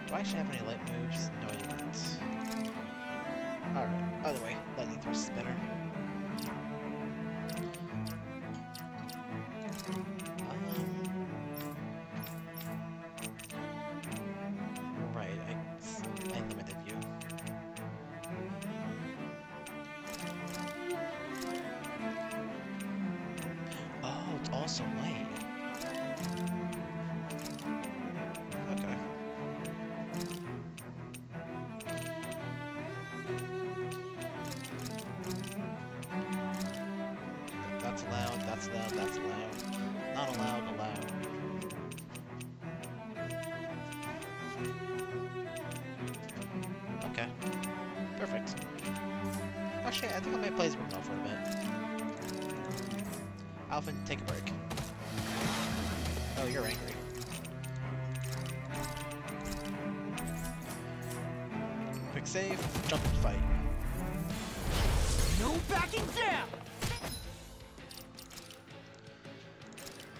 Do I actually have any light moves? No, I do not. Alright, by the way, lightning thrust is better. Right, I limited you. Oh, it's also light. Okay. That's allowed, that's allowed, that's allowed. Not allowed, allowed. Okay. Perfect. Actually, I think I might play as Bruno for a bit. Alvin, take a break. Oh, you're angry. Quick save, jump and fight. No backing down!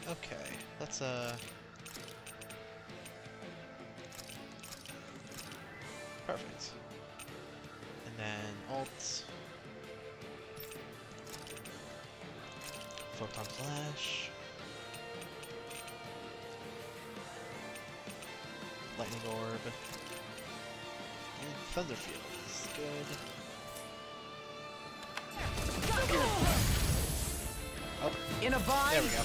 Okay, let's perfect. And then alt. Photon flash. Lightning orb. And thunder field is good. Oh, In a bind! there we go.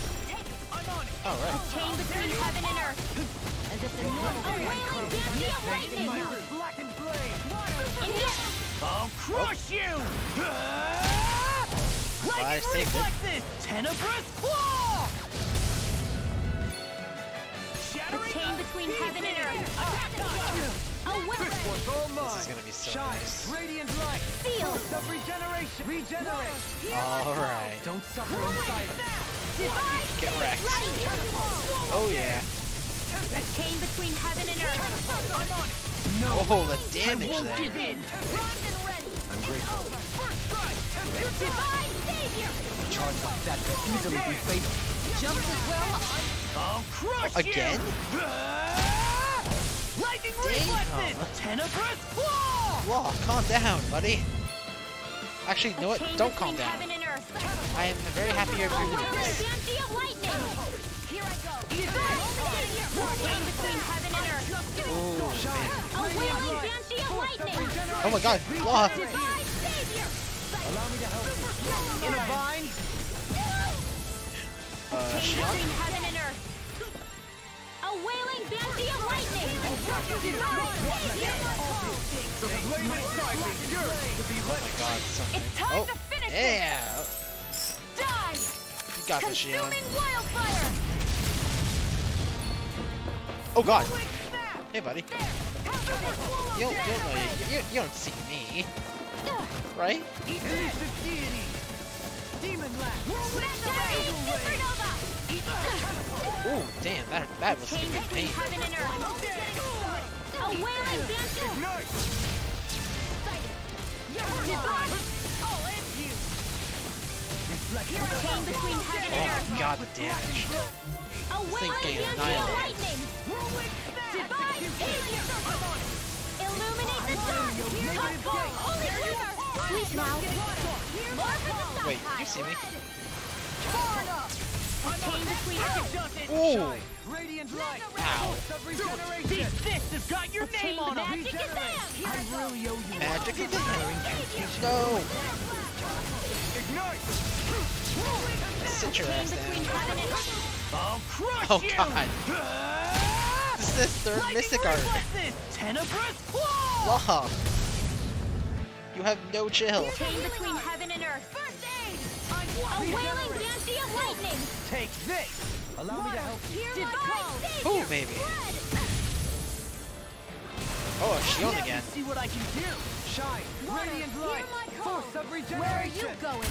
Alright. Chain between heaven and earth. As if the wailing banshee of lightning. Black and flame! And yet, I'll crush you! Flash saved it. This tenebrous claw! the chain between heaven and earth. Oh, well. This is gonna be so nice. Radiant light! Seal. Of regeneration! Regenerate! Alright. Don't suffer in silence. Get wrecked. Oh yeah. The chain between heaven and earth. Oh, the damage there. I'm grateful. Divine savior. A charge like that could easily be fatal. Jump as well. I'll crush Again? Lightning reflexes! Tenebrous claw! Whoa, calm down, buddy. Actually, you know what? Chain Don't calm between down. heaven and earth. I am very happy you're doing Wailing this. banshee of lightning. Here I go. Divine savior. Chain between heaven and earth. Ooh, A wailing banshee of lightning. oh my god, Law. Divine savior. Allow me to help you. In a bind? Shion? Between heaven and earth. A wailing banshee of lightning. Divine savior. The flame inside me yearns to be lit. Oh my god, something. It's time to finish yeah. Die. You got this, Shion. Consuming wildfire. Oh god. Hey, buddy. You don't see me, right? Elusive deity. Demon lash. Supernova. Ooh, damn, that was Chain giving me between pain. heaven and earth. A wailing banshee. Ignite. Divine. I'll end you. Chain between heaven and Oh earth. my god, the damage. A wailing getting banshee of annihilated. lightning. Divine savior. Illuminate the sun. Holy river. Sleep now. More for the sun. Wait, you see me? Chain between Ooh. Radiant light. Ow. Of regeneration. These fists have got your name on them. magic is them. I really owe you. Magic is in No. Ignite. Sit your ass Between down. heaven and earth. I'll crush Oh you. god. This is this third Mystic art. Tenebrous claw. Law. You have no chill. Chain between heaven and earth. First aid. A wailing banshee of lightning. Take this. Allow me to help you. Divine savior. Ooh, maybe. Oh, Shion again. See what I can do. Shine. Radiant light. Force of regeneration. Where are you going?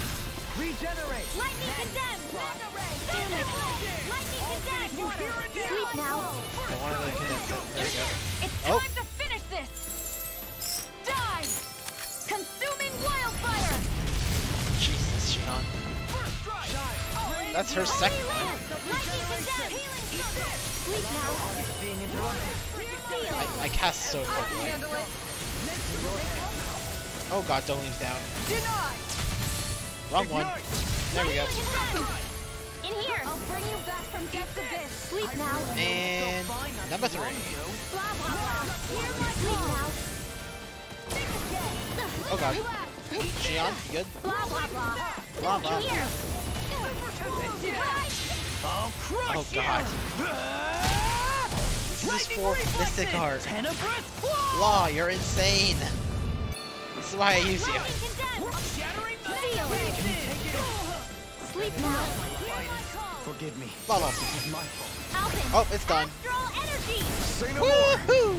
Regenerate! Lightning condemned! Damn it! Lightning condemned! Sleep now! I wanted to condense it. There we go. It's Oh. time to finish this! Die! Consuming wildfire! Jesus, Shion. That's her second one. Lightning condemned! Sleep now! I cast so quickly. Oh god, don't leave down. Wrong one. There we go. In here! I'll bring you back from depths abyss! Sleep now! And number 3. Blah blah blah! Sleep now! Oh god. Shion, you good? Blah blah blah! Blah blah. In here! Oh god. This is for Mystic Heart. Law, you're insane. This is why I use you. Sleep now! Forgive me. Follow. This is my fault. Alvin! Oh, it's done. Astral energy! Say no more! Woohoo!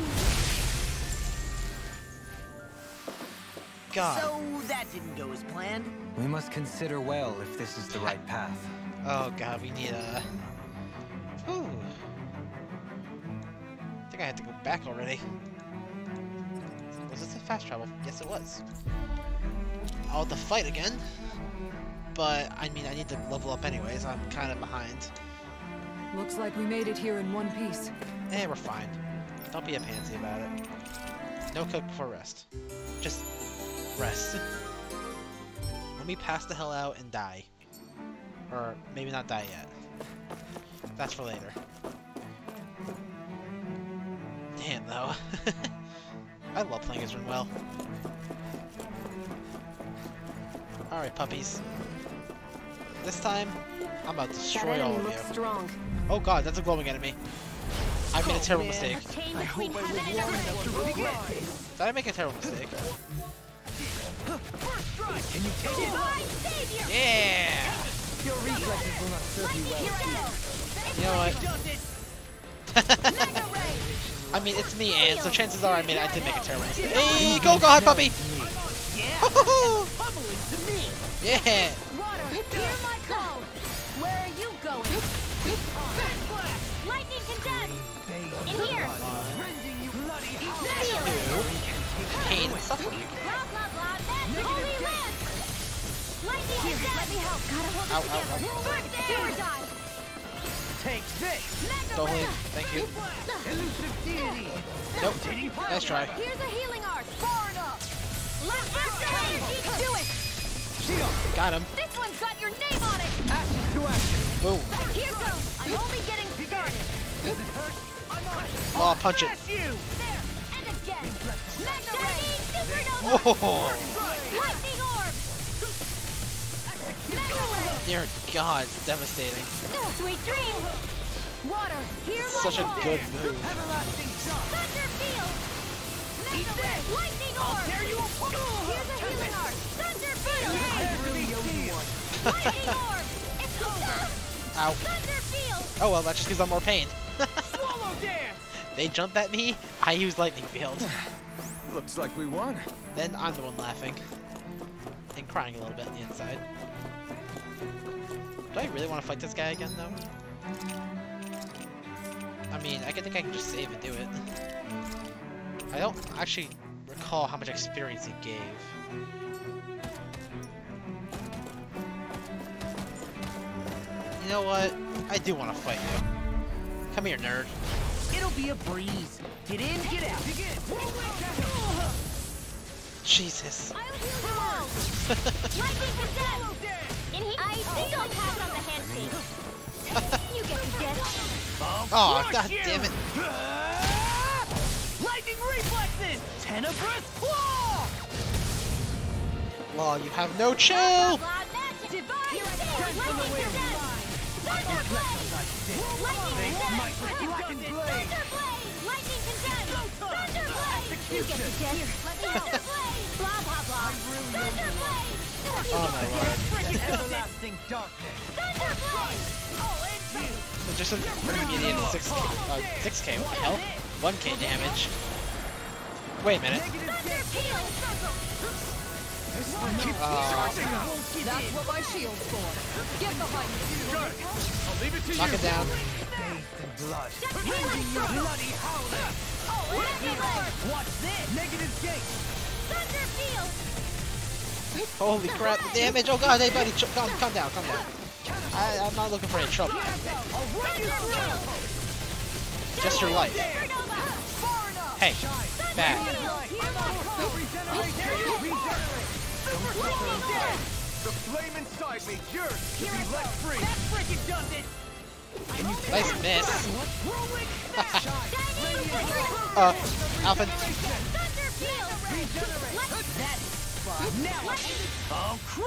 God. So that didn't go as planned. We must consider well if this is the right path. Oh god, we need a... Whew. I think I had to go back already. Was this a fast travel? Yes, it was. I'll have to fight again. But, I mean, I need to level up anyways. I'm kind of behind. Looks like we made it here in one piece. Eh, we're fine. Don't be a pansy about it. No cook before rest. Just rest. Let me pass the hell out and die. Or maybe not die yet. That's for later. Damn, though. I love playing as Rinwell. Alright, puppies. This time, I'm about to destroy all of you. Strong. Oh god, that's a glowing enemy. I made a terrible mistake. I hope I live long enough to regret this. Did I make a terrible mistake? Can you take it? Yeah! Your reflexes will not serve you well. You know what? I mean, it's me, Anne, so chances are I did make a terrible mistake. Hey, go, God, puppy! Yeah! Hear my call! Where are you going? Lightning condemned! In here! Pain and suffering. Blah blah blah! That's holy land! Lightning condemned! Let me help! Gotta hold Ow, it ow, together! ow. Do or die! Take this! Don't leave. Thank you. Elusive deity! Nope. Nice try. Here's a healing art! Far enough! Let's energy! Do it! Got him. This one's got your name on it! Ashes to ashes! Boom. Here goes! I'm only getting started! Does it hurt? I'm on it! Oh, punch it. Bless you! There! And again! Mega Ray! Supernova! Whoa! Lightning orb! Mega Ray! Dear God, it's devastating. Sweet dream! Water! Here Such a good move. Everlasting shock! Thunder field! Mega Ray! Lightning orb! There you are! Here's a healing art! Thunder field! Lightning orb! It's over! Ow. Thunder field! Oh well, that's just because I'm more pain. Swallow dance! They jump at me, I use lightning field. Looks like we won. Then I'm the one laughing. And crying a little bit on the inside. Do I really want to fight this guy again, though? I mean, I think I can just save and do it. I don't actually recall how much experience he gave. You know what? I do want to fight you. Come here, nerd. It'll be a breeze. Get in, get out. Jesus. I'll heal them all! Lightning condemned! I think I'll pass on the handshake. You get to get Oh, god damn it. Lightning reflexes! Tenebrous claw! Law, you have no chill! Blah, blah, magic! Divine Lightning condemned! Thunder blade! Lightning condemned! Thunder blade! Lightning condemned! Thunder blade! You get to get Thunder blade! Blah blah blah! Thunder blade! Oh my lord. Everlasting darkness! Thunder blade! So just an immediate 6k, what the hell? 1k damage. Wait a minute. Thunder peel! That's what my shield's for. Get behind me. I'll leave it to Knock you. it down. Blood. Bloody howler! Oh, MediLive! Watch this! Negative gate! Thunder field! Holy crap, the damage! Oh god, hey buddy, calm down, calm down. I'm not looking for any trouble. Just your life. Hey, bad. The flame inside me yearns to be let free. That freaking does it! Nice miss. Alpha.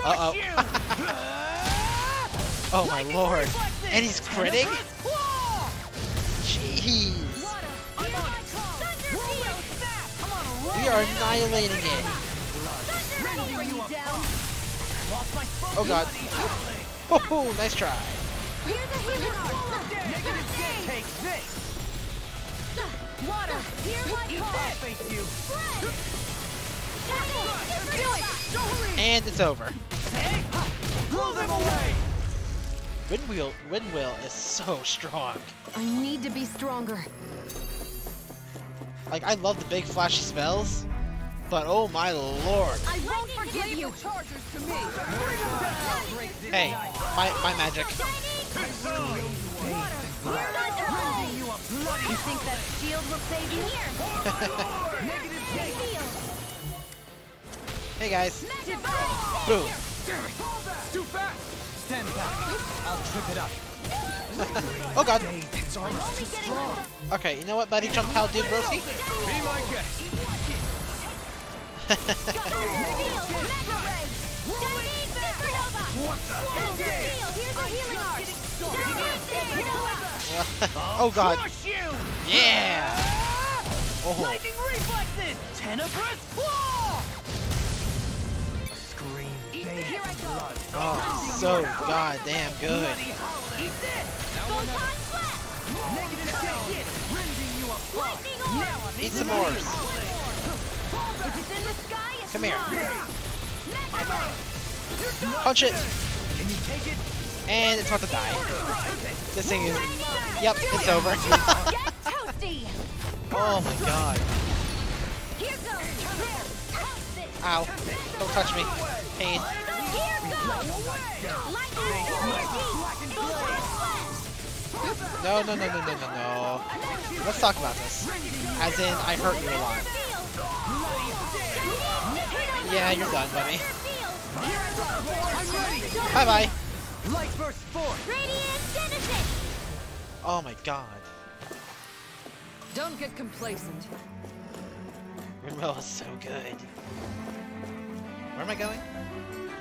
Uh-oh. Oh my lord. And he's critting? Jeez. We are annihilating it. Oh god. Oh, nice try. Take this! Water! Here I come! Face you! And it's over. Blow them away! Windwheel is so strong. I need to be stronger. Like, I love the big flashy spells, but oh my lord. I won't forgive you! Hey, my magic. You think that shield will save you? Hey guys. Boom. Too fast. Stand back. I'll trip it up. Oh god. Okay, you know what, buddy? Jump pal dude broski? Be my guest. Oh god. Yeah! Oh. Lightning reflexes! Tenebrous claw! Scream bathed blood. Oh, so goddamn good. Eat some more. Come here. Punch it. And it's about to die. This thing is... Yep, it's over. Oh my god. Ow. Don't touch me. Pain. No. Let's talk about this. As in, I hurt you a lot. Yeah, you're done, buddy. Bye-bye. Light burst forth! Oh my god. Don't get complacent. Rinwell is so good. Where am I going?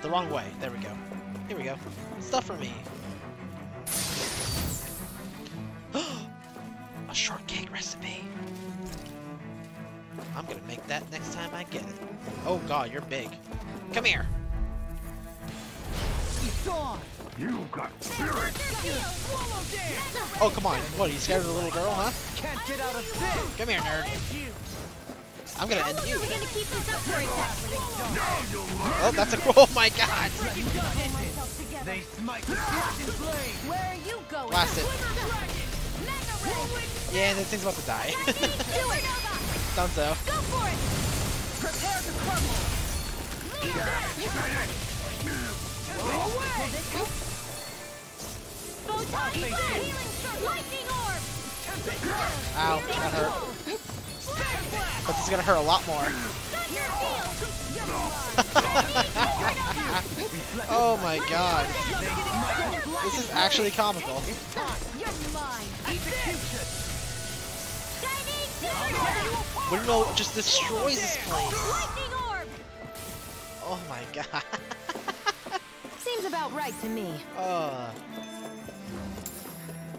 The wrong way. There we go. Here we go. Stuff for me. A shortcake recipe. I'm gonna make that next time I get it. Oh god, you're big. Come here. You got spirit. Oh come on. What, are you scared of the little girl, huh? Can't get out of this! Come here, nerd. I'm gonna end you. Oh, that's a... Oh my god! They smite the flashing blade! Where are you going? Blast it. Yeah, this thing's about to die. Done so. Go for it! Prepare to crumble! Lightning orb! Ow, that hurt. But this is gonna hurt a lot more. Oh my god. This is actually comical. Windmill just destroys this place. Oh my god. Seems about right to me.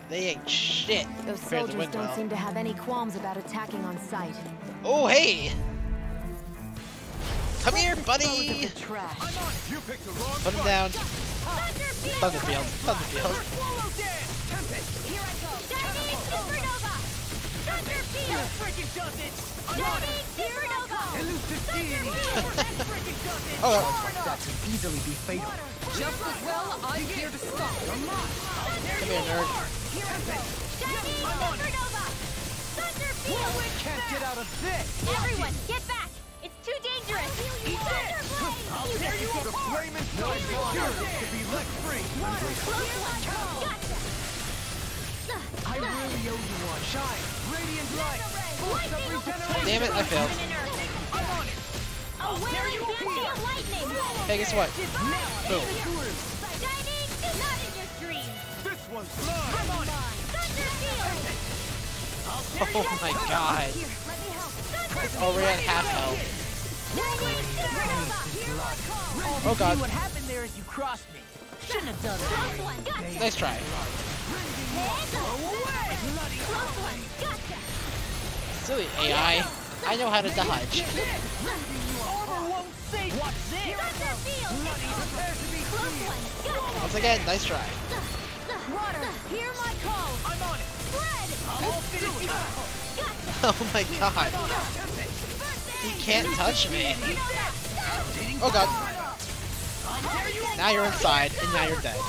They ain't shit. Those compared to soldiers don't Windmill. seem to have any qualms about attacking on sight. Oh hey! Come here, buddy! Trash. Put him down. Thunderfield. Oh, That could easily be fatal. Just as well, I'm here to stop. come here, nerd. Can't get out of this! Everyone, get back! It's too dangerous! I'll tear you apart! The flame inside me yearns to be let free! I really owe you one. Shine! Radiant light! Force of regeneration! Damn it, I failed. I'm on it! A wailing fancy of lightning! Hey, guess what? Boom. Shining, not in your dreams! This one's mine! I'm on it! Oh my god. It's already at half health. Oh god. What happened there is you crossed me. Shouldn't have done that. Nice try. Silly AI. I know how to dodge. Once again, nice try. Water, hear my call! I'm on it! Oh my god. He can't touch me. Oh god. Now you're inside, and now you're dead.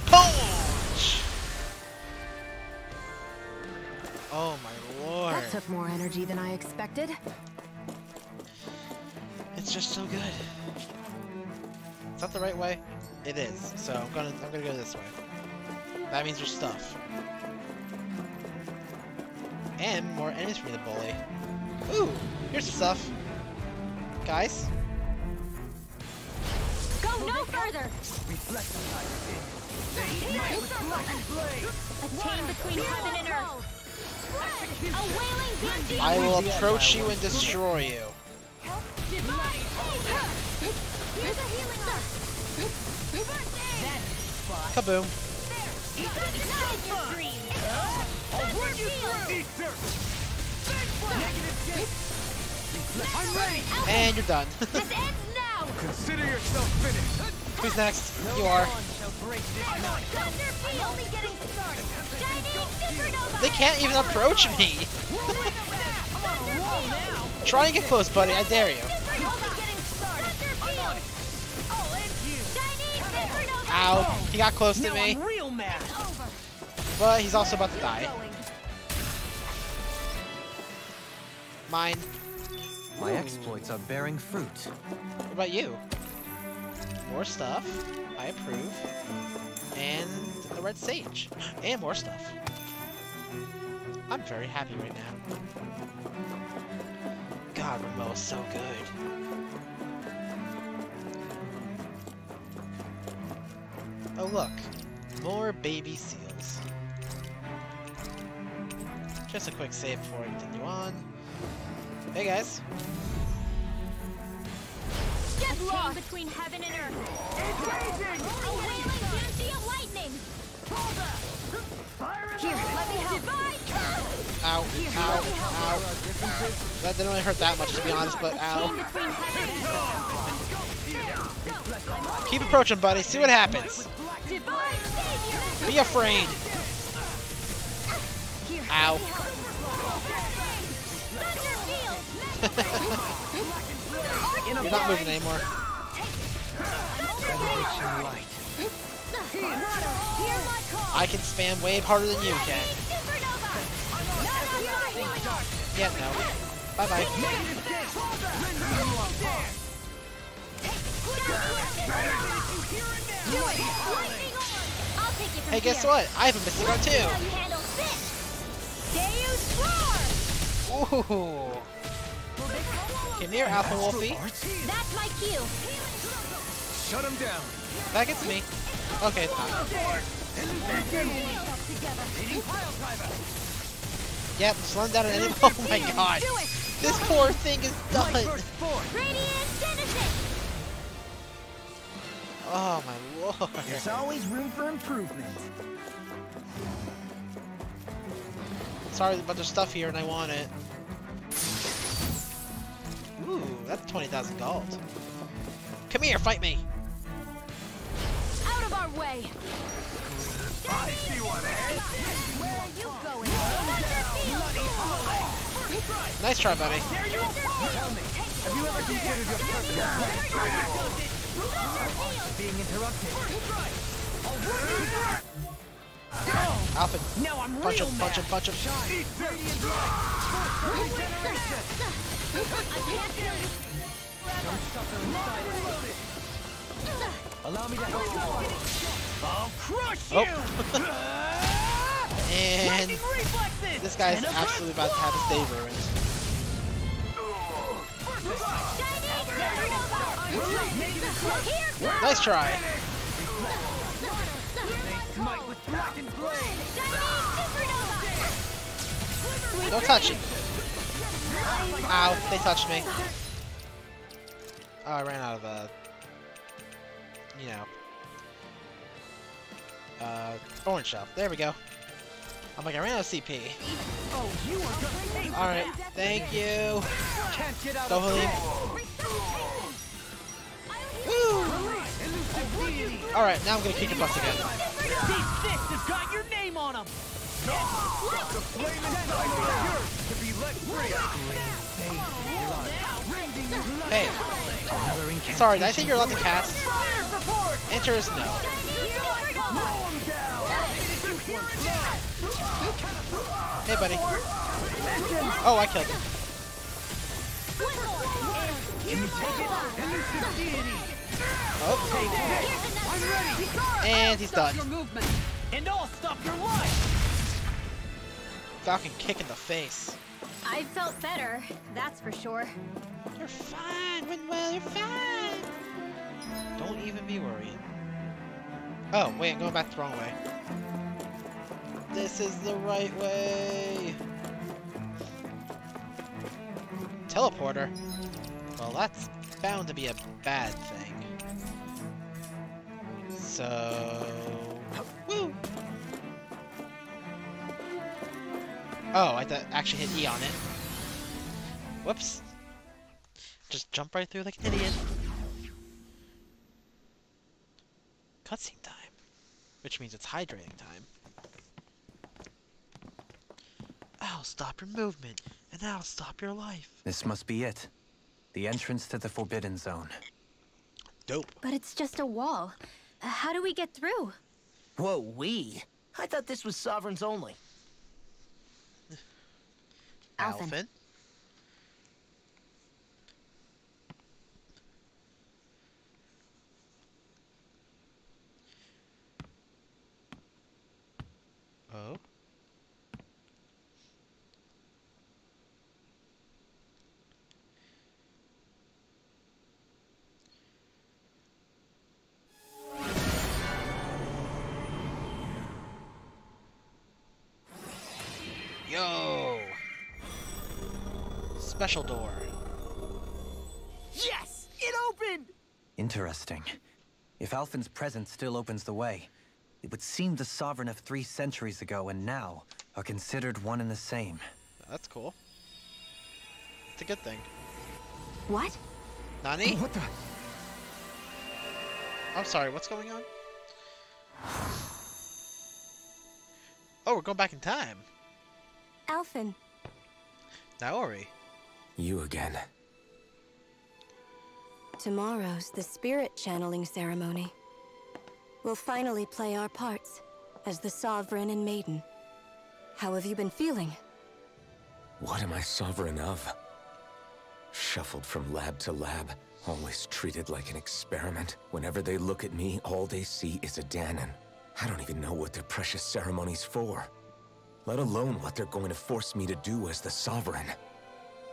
Punch! Oh my lord. That took more energy than I expected. It's just so good. Is that the right way? It is. So I'm gonna go this way. That means there's stuff. And more enemies for me to bully. Ooh, here's some stuff. Guys. Go no further! A chain between heaven and earth! A wailing banshee! I will approach you and destroy you. Here's a healing arm! Kaboom. And you're done. This ends now! Consider yourself finished. Who's next? You are. They can't even approach me. Try and get close, buddy. I dare you. Ow. He got close to me. But he's also about to die. Mine. My exploits are bearing fruit. What about you? More stuff. I approve. And the red sage. And more stuff. I'm very happy right now. God, Remo is so good. Oh look, more baby seals. Just a quick save before I continue on. Hey guys. Get lost between heaven and earth. It's raging! A wailing banshee of lightning! Here, let me help. Ow, ow, ow. That didn't really hurt that much to be honest, but ow. Keep approaching, buddy. See what happens. Be afraid. Ow. You're not moving anymore. I can spam way harder than you can. Yeah, no. Bye-bye. Hey, guess what? I have a missing arm too. Ooh. Come here, Alpha Wolfie. That's my cue. Shut him down. That gets me. Okay, it's fine. Yep, slow down at any. Oh my god. This poor thing is done. Oh my lord. There's always room for improvement. Sorry, there's a bunch of stuff here and I want it. Ooh, that's 20,000 gold. Come here, fight me. Out of our way! I see one, eh? Where are you going? Nice try, buddy. Tell me, have you ever considered your purpose? Being interrupted. Alpha. Now I'm Punch real him, punch him, mad. punch him. Allow me to help you. I'll crush Oh. you! And Lightning reflexes! this guy's And a absolutely about to have his day ruined. Nice try. Smite with blackened blade. Don't touch it. Ow, they touched me. Oh, I ran out of, you know, orange shell. There we go. I'm like, I ran out of CP. Oh, you are gonna take Alright, thank you. Can't get out Go of Helene. Woo! Alright, now I'm gonna kick your butts again. These fists have got your name on them! The flame inside you is yours to be let free. Hey. Sorry, did I think you're allowed to cast? Enter is no. Hey, buddy. Oh, I killed him. Oh. And he's done. And I'll stop your life! Falcon kick in the face. I felt better, that's for sure. You're fine, Winwell, you're fine. Don't even be worried. Oh, wait, I'm going back the wrong way. This is the right way. Teleporter? Well, that's bound to be a bad thing. So... Woo! Oh, I actually hit E on it. Whoops. Just jump right through like an idiot. Cutscene time. Which means it's hydrating time. I'll stop your movement, and I'll stop your life. This must be it. The entrance to the Forbidden Zone. Dope. But it's just a wall. How do we get through? Whoa, we? I thought this was Sovereigns only. Alphen. Oh. Yo! Special door. Yes! It opened! Interesting. If Alphen's presence still opens the way, it would seem the Sovereign of 3 centuries ago and now are considered one and the same. That's cool. It's a good thing. What? Nani? What the? I'm sorry, what's going on? Oh, we're going back in time. Alphen. Naori. You again. Tomorrow's the spirit channeling ceremony. We'll finally play our parts as the Sovereign and Maiden. How have you been feeling? What am I sovereign of? Shuffled from lab to lab, always treated like an experiment. Whenever they look at me, all they see is a Danon. I don't even know what their precious ceremony's for. Let alone what they're going to force me to do as the Sovereign.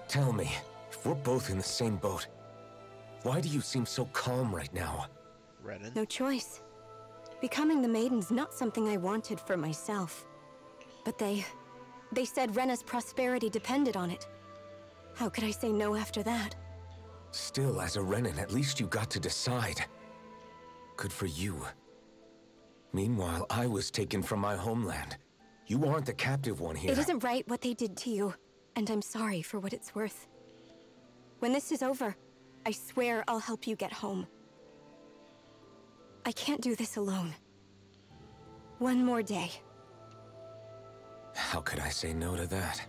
Tell me, if we're both in the same boat, why do you seem so calm right now? Renan. No choice. Becoming the Maiden's not something I wanted for myself. But they said Rena's prosperity depended on it. How could I say no after that? Still, as a Renan, at least you got to decide. Good for you. Meanwhile, I was taken from my homeland. You aren't the captive one here. It isn't right what they did to you, and I'm sorry for what it's worth. When this is over, I swear I'll help you get home. I can't do this alone. One more day. How could I say no to that?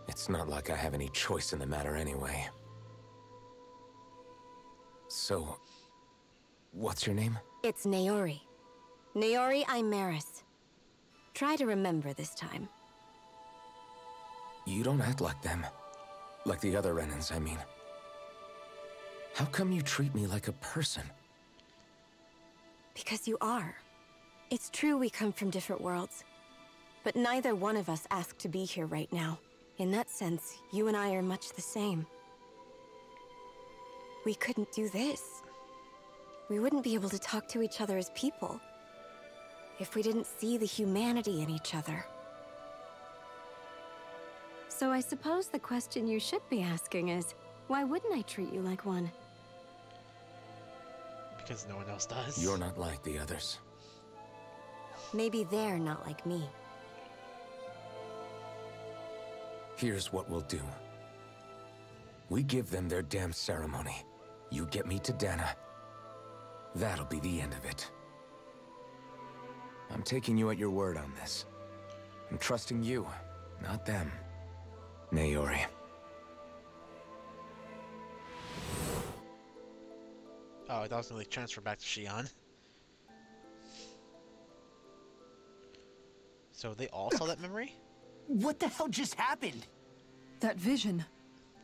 It's not like I have any choice in the matter anyway. So, what's your name? It's Naori. Naori Imaris. Try to remember this time. You don't act like them. Like the other Renans, I mean. How come you treat me like a person? Because you are. It's true we come from different worlds. But neither one of us asked to be here right now. In that sense, you and I are much the same. We couldn't do this. We wouldn't be able to talk to each other as people if we didn't see the humanity in each other. So I suppose the question you should be asking is, why wouldn't I treat you like one? Because no one else does. You're not like the others. Maybe they're not like me. Here's what we'll do. We give them their damn ceremony. You get me to Dana. That'll be the end of it. I'm taking you at your word on this. I'm trusting you, not them. Naori. Oh, I thought it was going to transfer back to Shion. So they all saw that memory? What the hell just happened? That vision.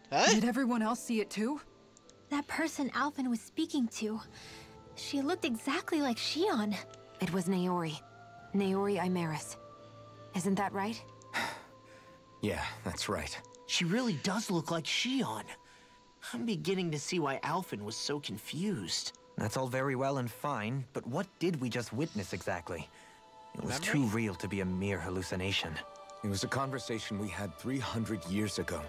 Huh? Did everyone else see it too? That person Alphen was speaking to. She looked exactly like Shion. It was Naori. Naori Imaris. Isn't that right? Yeah, that's right. She really does look like Shion. I'm beginning to see why Alphen was so confused. That's all very well and fine, but what did we just witness exactly? It was too real to be a mere hallucination. It was a conversation we had 300 years ago.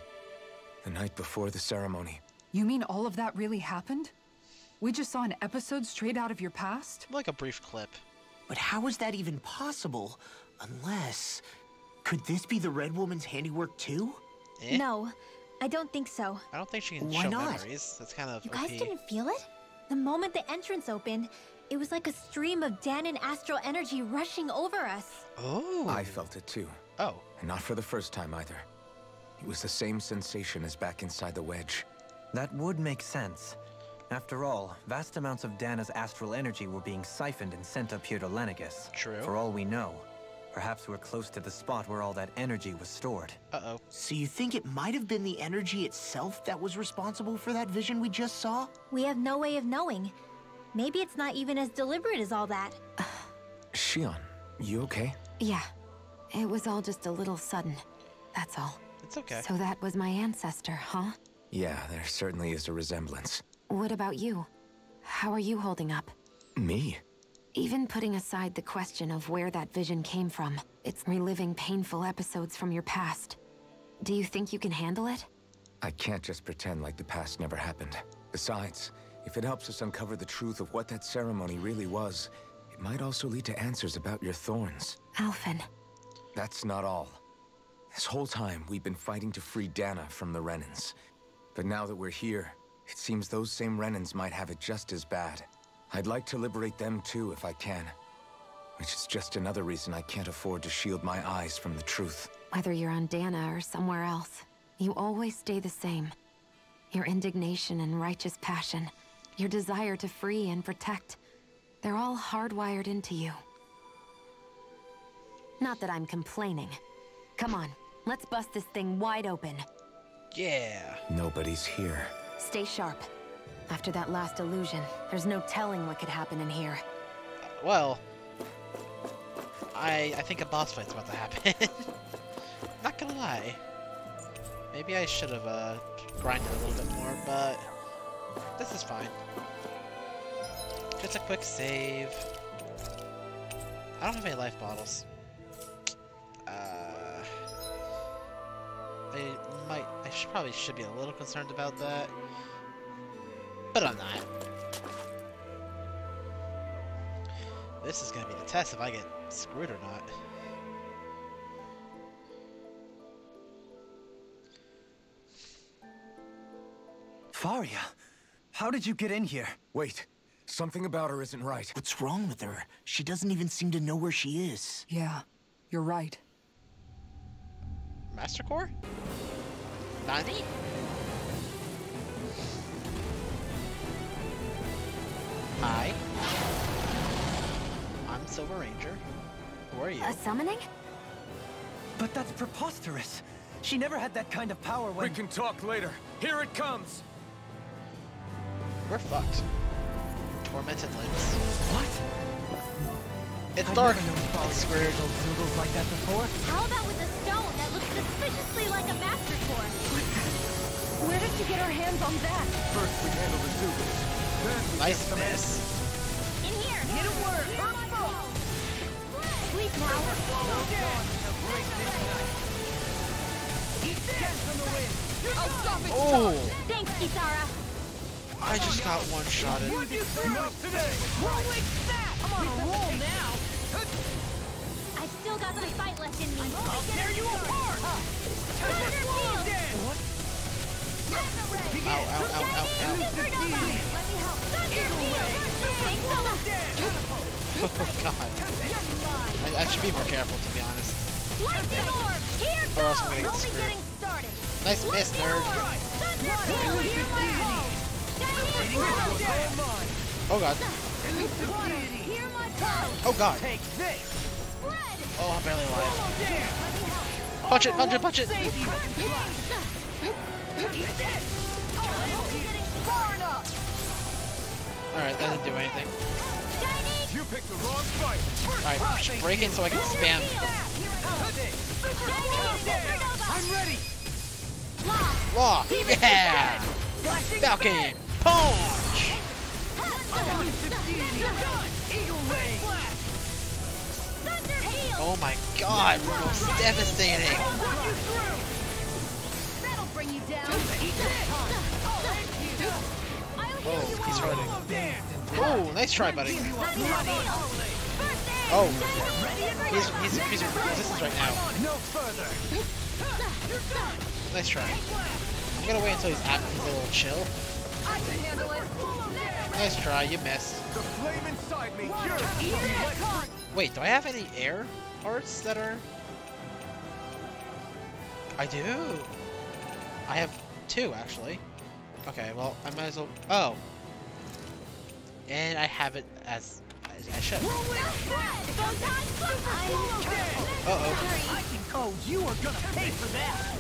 The night before the ceremony. You mean all of that really happened? We just saw an episode straight out of your past? Like a brief clip. But how is that even possible? Unless... Could this be the Red Woman's handiwork too? Eh? No, I don't think so. I don't think she can Why show not? memories. That's kind of You OP. guys didn't feel it? The moment the entrance opened, it was like a stream of Danon astral energy rushing over us. Oh. I felt it too. Oh. And not for the first time either. It was the same sensation as back inside the wedge. That would make sense. After all, vast amounts of Dana's astral energy were being siphoned and sent up here to Lenegus. True. For all we know, perhaps we're close to the spot where all that energy was stored. Uh-oh. So you think it might have been the energy itself that was responsible for that vision we just saw? We have no way of knowing. Maybe it's not even as deliberate as all that. Shion, you okay? Yeah. It was all just a little sudden. That's all. It's okay. So that was my ancestor, huh? Yeah, there certainly is a resemblance. What about you? How are you holding up? Me? Even putting aside the question of where that vision came from, it's reliving painful episodes from your past. Do you think you can handle it? I can't just pretend like the past never happened. Besides, if it helps us uncover the truth of what that ceremony really was, it might also lead to answers about your thorns. Alphen. That's not all. This whole time, we've been fighting to free Dana from the Renans. But now that we're here, it seems those same Renans might have it just as bad. I'd like to liberate them too if I can. Which is just another reason I can't afford to shield my eyes from the truth. Whether you're on Dana or somewhere else, you always stay the same. Your indignation and righteous passion, your desire to free and protect, they're all hardwired into you. Not that I'm complaining. Come on, let's bust this thing wide open. Yeah. Nobody's here. Stay sharp. After that last illusion, there's no telling what could happen in here. Well, I think a boss fight's about to happen. Not gonna lie. Maybe I should have grinded a little bit more, but this is fine. Just a quick save. I don't have any life bottles. I probably should be a little concerned about that, but I'm not. This is gonna be the test if I get screwed or not. Faria, how did you get in here? Wait, Something about her isn't right. What's wrong with her? She doesn't even seem to know where she is. Yeah, you're right. Master Core? Nani? Hi. I'm Silver Ranger. Who are you? A summoning? But that's preposterous. She never had that kind of power when... We can talk later. Here it comes! We're fucked. Tormented limbs. What? It's I've dark. never known Folly It's to squared. handle noodles like that before. How about with a stone that looks suspiciously like a master core? Where did you get our hands on that? First we handle the Zugos. Then we Nice get some miss. In here. Get a word. Sleep now. Oh! Thanks, Kisara. I just got one-shotted. I've still got some fight left in me. I'll tear you apart! Ow, ow, ow, ow, ow. Oh god. I should be more careful, to be honest. Or else I'm gonna get screwed. Nice miss, nerd. Oh god. Oh god. Oh, I'm barely alive. Punch it, punch it, punch it! Alright, that didn't do anything. You picked the wrong fight. Alright, break in so I can spam. I'm ready! Lock! Yeah! Falcon! Punch! Oh my god, almost devastating! That'll bring you down. Oh, he's running. Oh, nice try, buddy. Oh, he's increasing resistance right now. No further! Nice try. I'm gonna wait until he's a little chill. I can handle it. Nice try, you missed. The flame inside me yearns. Wait, do I have any air parts that are... I do. I have 2, actually. Okay, well, I might as well... Oh. And I have it as I should. I can go. You are gonna pay for that.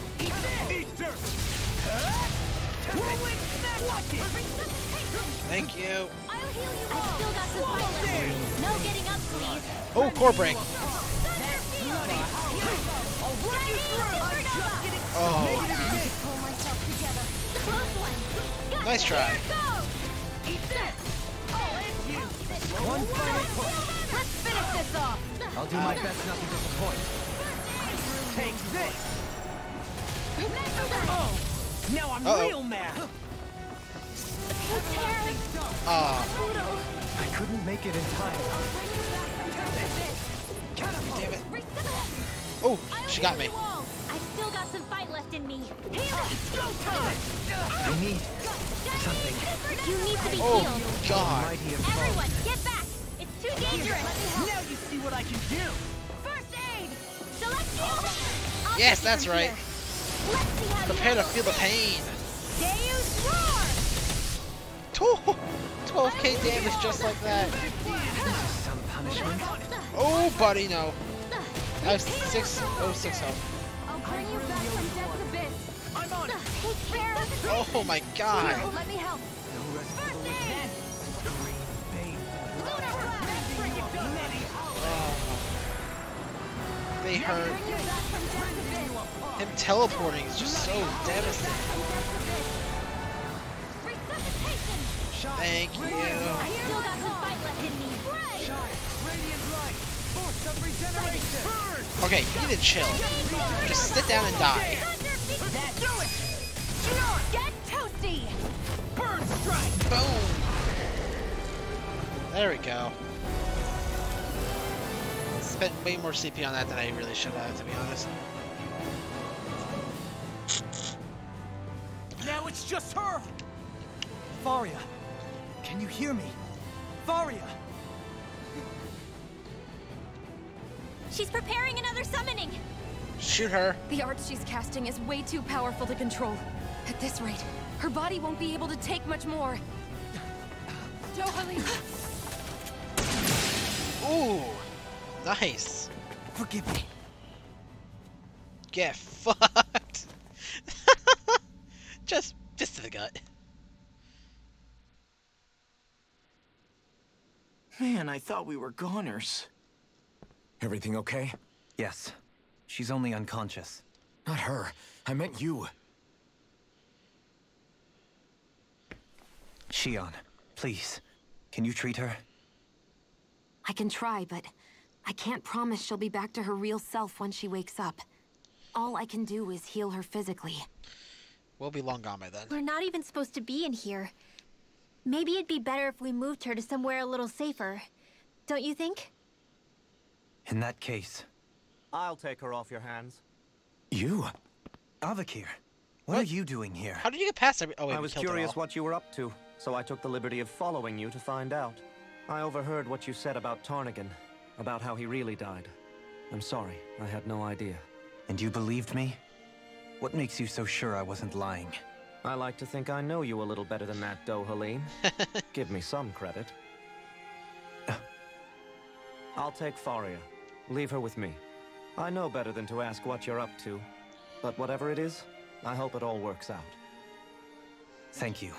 Thank you. I'll heal you all. I've still got some fight left. No getting up, please. Oh, core break. Oh. Pull myself together. Nice try. One final push. Let's finish this off. I'll do my best not to disappoint. Take this. Oh, now I'm real mad. I couldn't make it in time. Damn it. Oh, she got me. I've still got some fight left in me. I need something. You need to be Oh, healed. God. Everyone, get back. It's too dangerous. Now you see what I can do. First aid. Select Yes, that's right. Prepare to feel the pain. Deus roar. 12k damage just like that. Some punishment. Oh, buddy, no. I have 606 health. I'll bring you back from death's abyss. I'm on it. Take care. Oh my god. Let me help. No rest for the wicked. They hurt. Him teleporting is just so devastating. Thank you. I still got some fight left in me. Okay, you need to chill. Just sit down and die. Get toasty. Burn strike. Boom. There we go. Spent way more CP on that than I really should have, to be honest. Now it's just her. Faria, can you hear me? Faria! She's preparing another summoning! Shoot her. The art she's casting is way too powerful to control. At this rate, her body won't be able to take much more. Dohalim! Ooh, nice. Forgive me. Get fucked. Just fist to the gut. Man, I thought we were goners. Everything okay? Yes. She's only unconscious. Not her. I meant you. Shion, please. Can you treat her? I can try, but I can't promise she'll be back to her real self when she wakes up. All I can do is heal her physically. We'll be long gone by then. We're not even supposed to be in here. Maybe it'd be better if we moved her to somewhere a little safer. Don't you think? In that case... I'll take her off your hands. You? Avakir, what are you doing here? How did you get past every... Oh, wait, I was curious what you were up to, so I took the liberty of following you to find out. I overheard what you said about Tarnigan, about how he really died. I'm sorry, I had no idea. And you believed me? What makes you so sure I wasn't lying? I like to think I know you a little better than that, Dohalim. Give me some credit. I'll take Faria. Leave her with me. I know better than to ask what you're up to. But whatever it is, I hope it all works out. Thank you.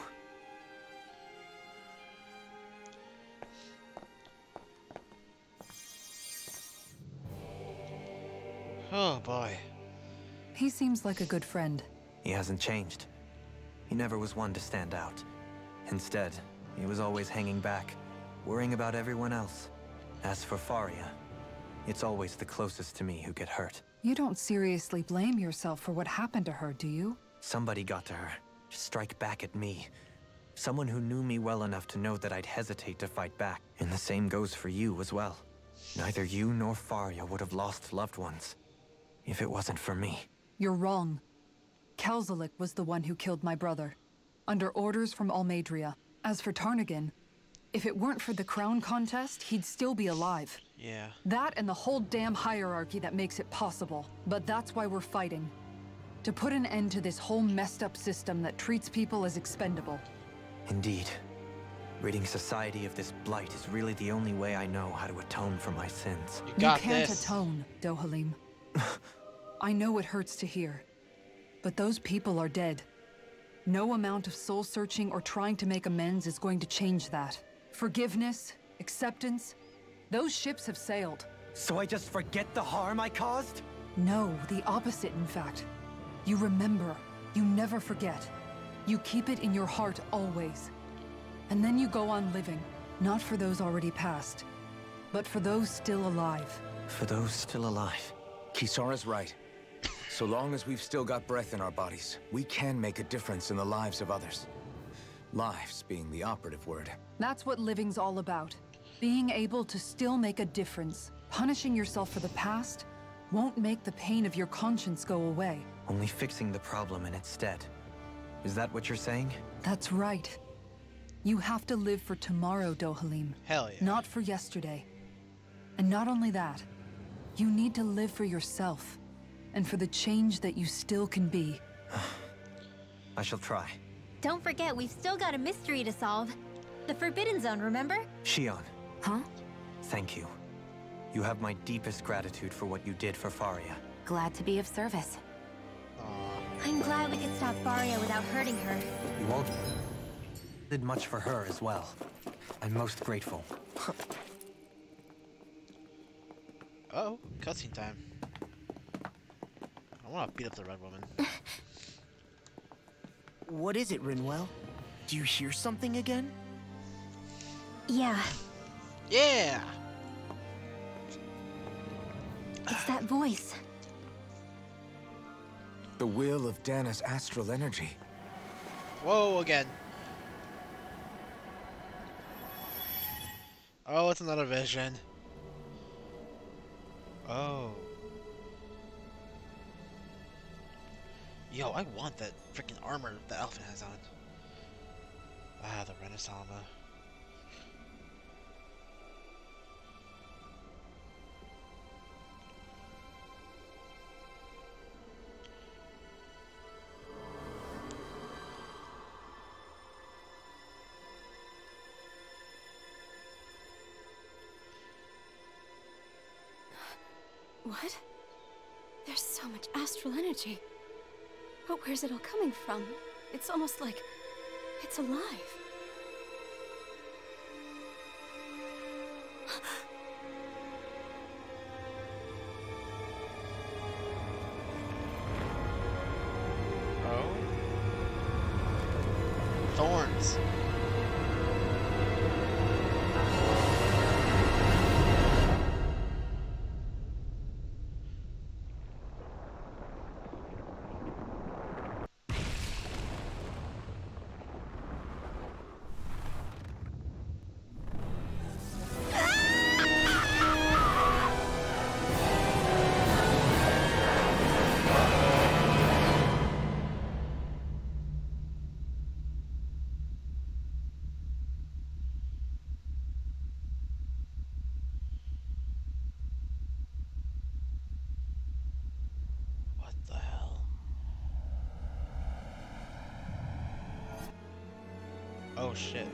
Oh, boy. He seems like a good friend. He hasn't changed. He never was one to stand out. Instead, he was always hanging back, worrying about everyone else. As for Faria, it's always the closest to me who get hurt. You don't seriously blame yourself for what happened to her, do you? Somebody got to her, to strike back at me. Someone who knew me well enough to know that I'd hesitate to fight back. And the same goes for you as well. Neither you nor Faria would have lost loved ones, if it wasn't for me. You're wrong. Kelzelik was the one who killed my brother, under orders from Almadria. As for Tarnigan, if it weren't for the crown contest, he'd still be alive. Yeah. That and the whole damn hierarchy that makes it possible. But that's why we're fighting. To put an end to this whole messed up system that treats people as expendable. Indeed. Ridding society of this blight is really the only way I know how to atone for my sins. You can't atone, Dohalim. I know it hurts to hear, but those people are dead. No amount of soul-searching or trying to make amends is going to change that. Forgiveness, acceptance, those ships have sailed. So I just forget the harm I caused? No, the opposite, in fact. You remember. You never forget. You keep it in your heart always. And then you go on living, not for those already past, but for those still alive. For those still alive. Kisara's right. So long as we've still got breath in our bodies, we can make a difference in the lives of others. Lives being the operative word. That's what living's all about. Being able to still make a difference. Punishing yourself for the past won't make the pain of your conscience go away. Only fixing the problem in its stead. Is that what you're saying? That's right. You have to live for tomorrow, Dohalim. Hell yeah. Not for yesterday. And not only that, you need to live for yourself. And for the change that you still can be. I shall try. Don't forget, we've still got a mystery to solve. The Forbidden Zone, remember? Shion. Huh? Thank you. You have my deepest gratitude for what you did for Faria. Glad to be of service. I'm glad we could stop Faria without hurting her. You won't... did much for her as well. I'm most grateful. Oh, cutscene time. I want to beat up the red woman. What is it, Rinwell? Do you hear something again? Yeah. Yeah! It's that voice. The will of Dana's astral energy. Whoa, again. Oh, it's another vision. Oh. Yo, I want that freaking armor the elephant has on. Ah, the Renaissance. What? There's so much astral energy. But where's it all coming from? It's almost like it's alive. Oh? Thorns. Oh shit.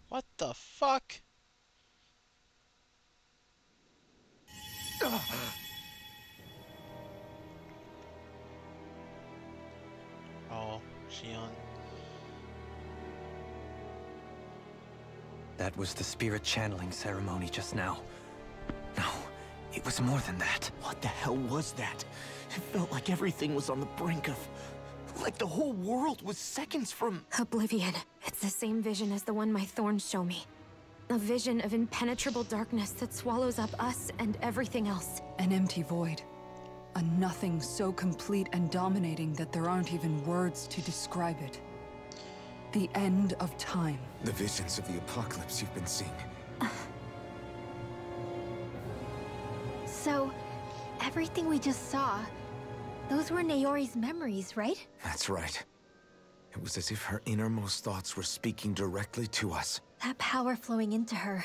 What the fuck? Oh, Xion. That was the spirit channeling ceremony just now. No, it was more than that. What the hell was that? It felt like everything was on the brink of... like the whole world was seconds from... Oblivion. It's the same vision as the one my thorns show me. A vision of impenetrable darkness that swallows up us and everything else. An empty void. A nothing so complete and dominating that there aren't even words to describe it. The end of time. The visions of the apocalypse you've been seeing. So, everything we just saw, those were Naori's memories, right? That's right. It was as if her innermost thoughts were speaking directly to us. That power flowing into her.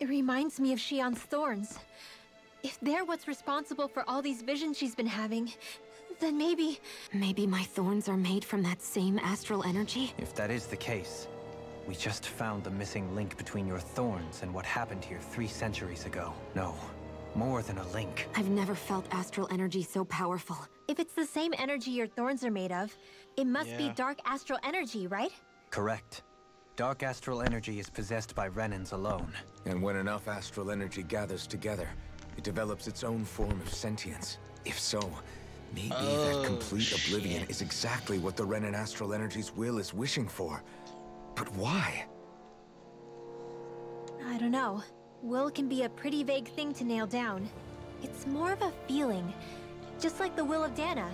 It reminds me of Xion's thorns. If they're what's responsible for all these visions she's been having, then maybe... Maybe my thorns are made from that same astral energy? If that is the case, we just found the missing link between your thorns and what happened here 3 centuries ago. No, more than a link. I've never felt astral energy so powerful. If it's the same energy your thorns are made of, it must be dark astral energy, right? Correct. Dark astral energy is possessed by Renans alone. And when enough astral energy gathers together, it develops its own form of sentience. If so, maybe that complete oblivion is exactly what the Renan astral energy's will is wishing for. But why? I don't know. Will can be a pretty vague thing to nail down. It's more of a feeling, just like the will of Dana.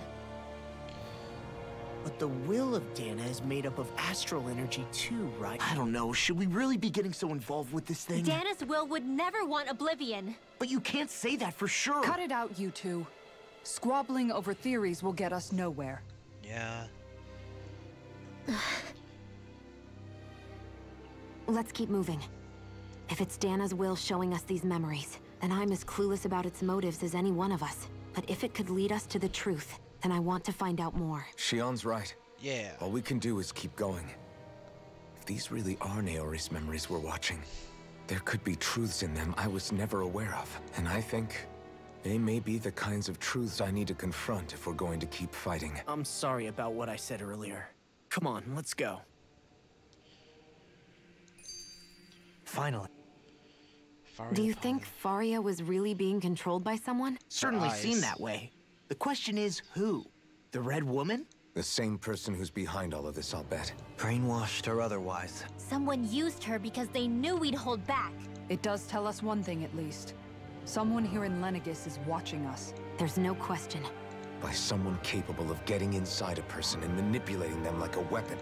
But the will of Dana is made up of astral energy too, right? I don't know, should we really be getting so involved with this thing? Dana's will would never want oblivion. But you can't say that for sure. Cut it out, you two. Squabbling over theories will get us nowhere. Yeah. Let's keep moving. If it's Dana's will showing us these memories, then I'm as clueless about its motives as any one of us. But if it could lead us to the truth, then I want to find out more. Xion's right. Yeah. All we can do is keep going. If these really are Naori's memories we're watching, there could be truths in them I was never aware of. And I think they may be the kinds of truths I need to confront if we're going to keep fighting. I'm sorry about what I said earlier. Come on, let's go. Finally. Do you think Faria was really being controlled by someone? Certainly seemed that way. The question is, who? The Red Woman? The same person who's behind all of this, I'll bet. Brainwashed or otherwise. Someone used her because they knew we'd hold back. It does tell us one thing at least. Someone here in Lenegis is watching us. There's no question. By someone capable of getting inside a person and manipulating them like a weapon.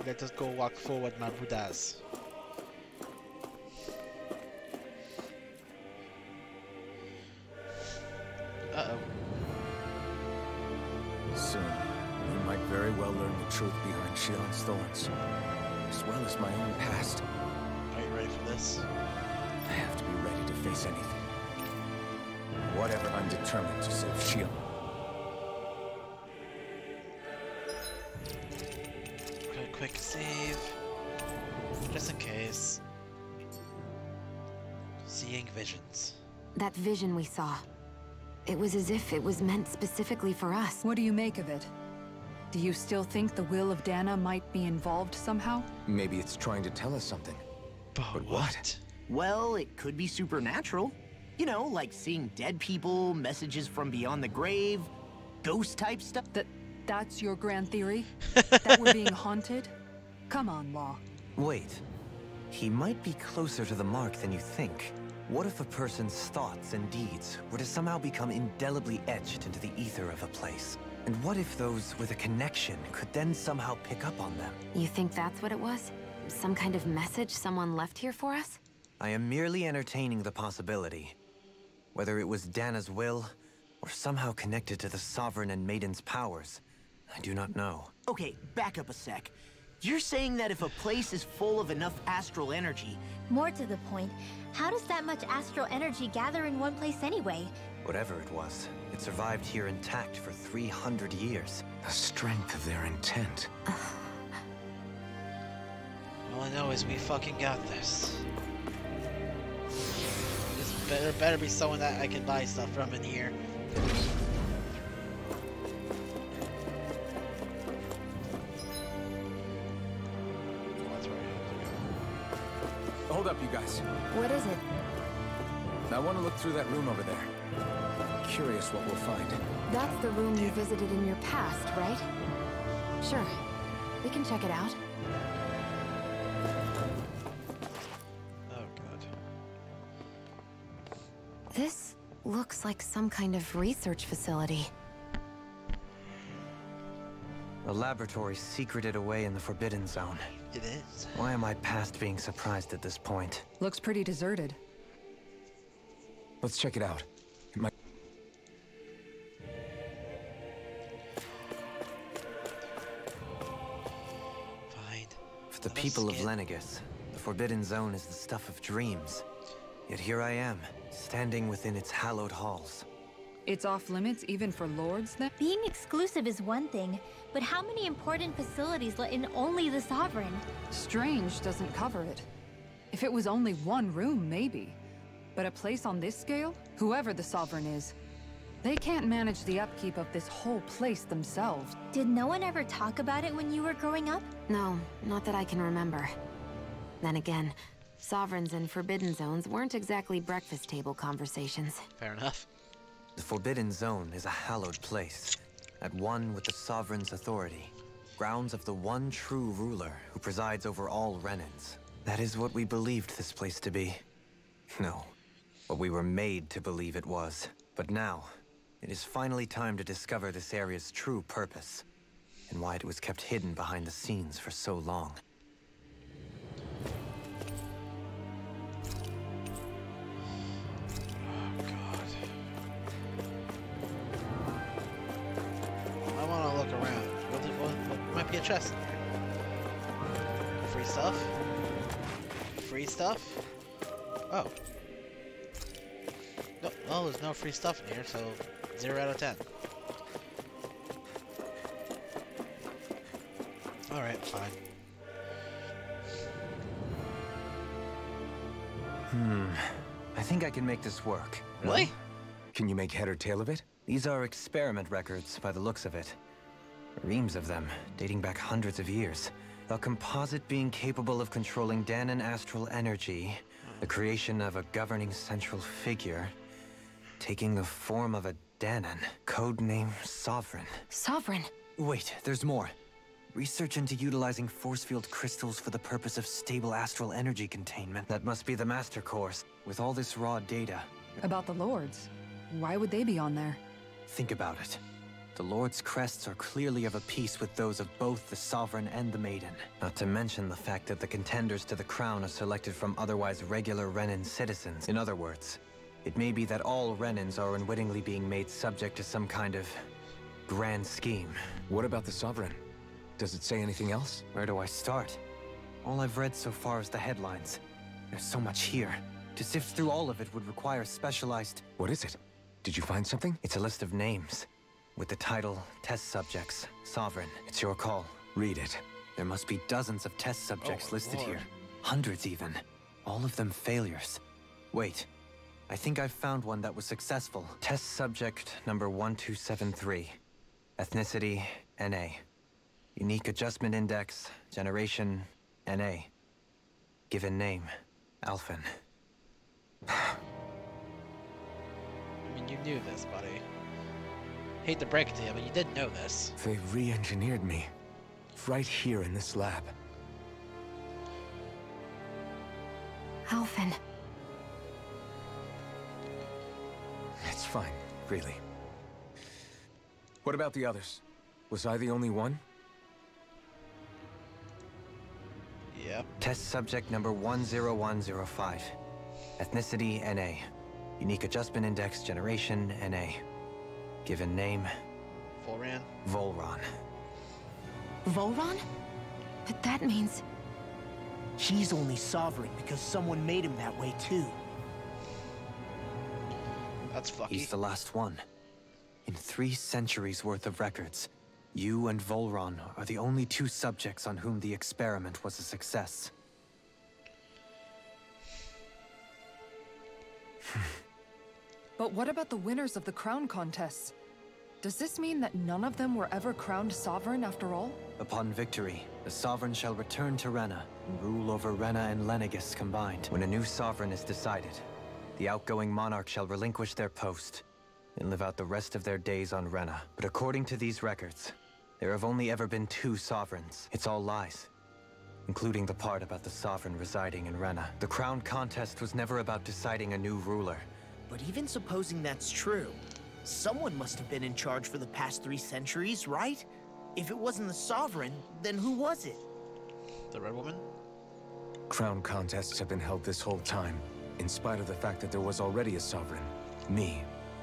Let us go walk forward, my Buddhas. Uh-oh. Soon, we might very well learn the truth behind Xion's thorns, as well as my own past. for this. I have to be ready to face anything. Whatever, I'm determined to save Shield. Got a quick save. Just in case. Seeing visions. That vision we saw. It was as if it was meant specifically for us. What do you make of it? Do you still think the will of Dana might be involved somehow? Maybe it's trying to tell us something. But what? Well, it could be supernatural. You know, like seeing dead people, messages from beyond the grave, ghost-type stuff. That's your grand theory? That we're being haunted? Come on, Law. Wait. He might be closer to the mark than you think. What if a person's thoughts and deeds were to somehow become indelibly etched into the ether of a place? And what if those with a connection could then somehow pick up on them? You think that's what it was? Some kind of message someone left here for us? I am merely entertaining the possibility. Whether it was Dana's will, or somehow connected to the Sovereign and Maiden's powers, I do not know. Okay, back up a sec. You're saying that if a place is full of enough astral energy... More to the point, how does that much astral energy gather in one place anyway? Whatever it was, it survived here intact for 300 years. The strength of their intent. All I know is we fucking got this. There better be someone that I can buy stuff from in here. Hold up, you guys. What is it? I want to look through that room over there. Curious what we'll find. That's the room you visited in your past, right? Sure. We can check it out. Oh, God. This looks like some kind of research facility. A laboratory secreted away in the Forbidden Zone. It is. Why am I past being surprised at this point? Looks pretty deserted. Let's check it out. It might... Fine. For the people of Lenegis, the Forbidden Zone is the stuff of dreams. Yet here I am, standing within its hallowed halls. It's off limits even for lords, then? Being exclusive is one thing, but how many important facilities let in only the Sovereign? Strange doesn't cover it. If it was only one room, maybe. But a place on this scale? Whoever the Sovereign is, they can't manage the upkeep of this whole place themselves. Did no one ever talk about it when you were growing up? No, not that I can remember. Then again, Sovereigns and Forbidden Zones weren't exactly breakfast table conversations. Fair enough. The Forbidden Zone is a hallowed place, at one with the Sovereign's authority. Grounds of the one true ruler who presides over all Renans. That is what we believed this place to be. No, what we were made to believe it was. But now, it is finally time to discover this area's true purpose, and why it was kept hidden behind the scenes for so long. I want to look around. What might be a chest in here? Free stuff? Free stuff? Oh. No, oh, there's no free stuff in here, so 0 out of 10. Alright, fine. I think I can make this work. Really? Can you make head or tail of it? These are experiment records, by the looks of it. Reams of them, dating back hundreds of years. A composite being capable of controlling Danan astral energy, the creation of a governing central figure, taking the form of a Danan, codename Sovereign. Sovereign? Wait, there's more. Research into utilizing force field crystals for the purpose of stable astral energy containment. That must be the master course, with all this raw data. About the lords. Why would they be on there? Think about it. The Lord's crests are clearly of a piece with those of both the Sovereign and the Maiden. Not to mention the fact that the contenders to the crown are selected from otherwise regular Renan citizens. In other words, it may be that all Renans are unwittingly being made subject to some kind of grand scheme. What about the Sovereign? Does it say anything else? Where do I start? All I've read so far is the headlines. There's so much here. To sift through all of it would require specialized... What is it? Did you find something? It's a list of names. With the title, Test Subjects, Sovereign. It's your call. Read it. There must be dozens of test subjects listed Lord. here. Hundreds even. All of them failures. Wait. I think I've found one that was successful. Test subject number 1273. Ethnicity, NA. Unique adjustment index, generation, NA. Given name, Alphen. I mean, you knew this, buddy. Hate to break it to you, but you did know this. They re-engineered me. Right here in this lab. Alphen. It's fine, really. What about the others? Was I the only one? Yep. Test subject number 10105. Ethnicity, NA. Unique adjustment index, generation, NA. Given name, Volran. Volron. Volron? But that means... He's only sovereign because someone made him that way too. That's fucky. He's the last one. In 3 centuries worth of records, you and Volron are the only 2 subjects on whom the experiment was a success. But what about the winners of the crown contests? Does this mean that none of them were ever crowned sovereign after all? Upon victory, the sovereign shall return to Rena and rule over Rena and Lenegis combined. When a new sovereign is decided, the outgoing monarch shall relinquish their post and live out the rest of their days on Rena. But according to these records, there have only ever been 2 sovereigns. It's all lies, including the part about the sovereign residing in Rena. The crown contest was never about deciding a new ruler. But even supposing that's true, someone must have been in charge for the past 3 centuries, right? If it wasn't the sovereign, then who was it? The Red Woman? Crown contests have been held this whole time, in spite of the fact that there was already a sovereign. Me.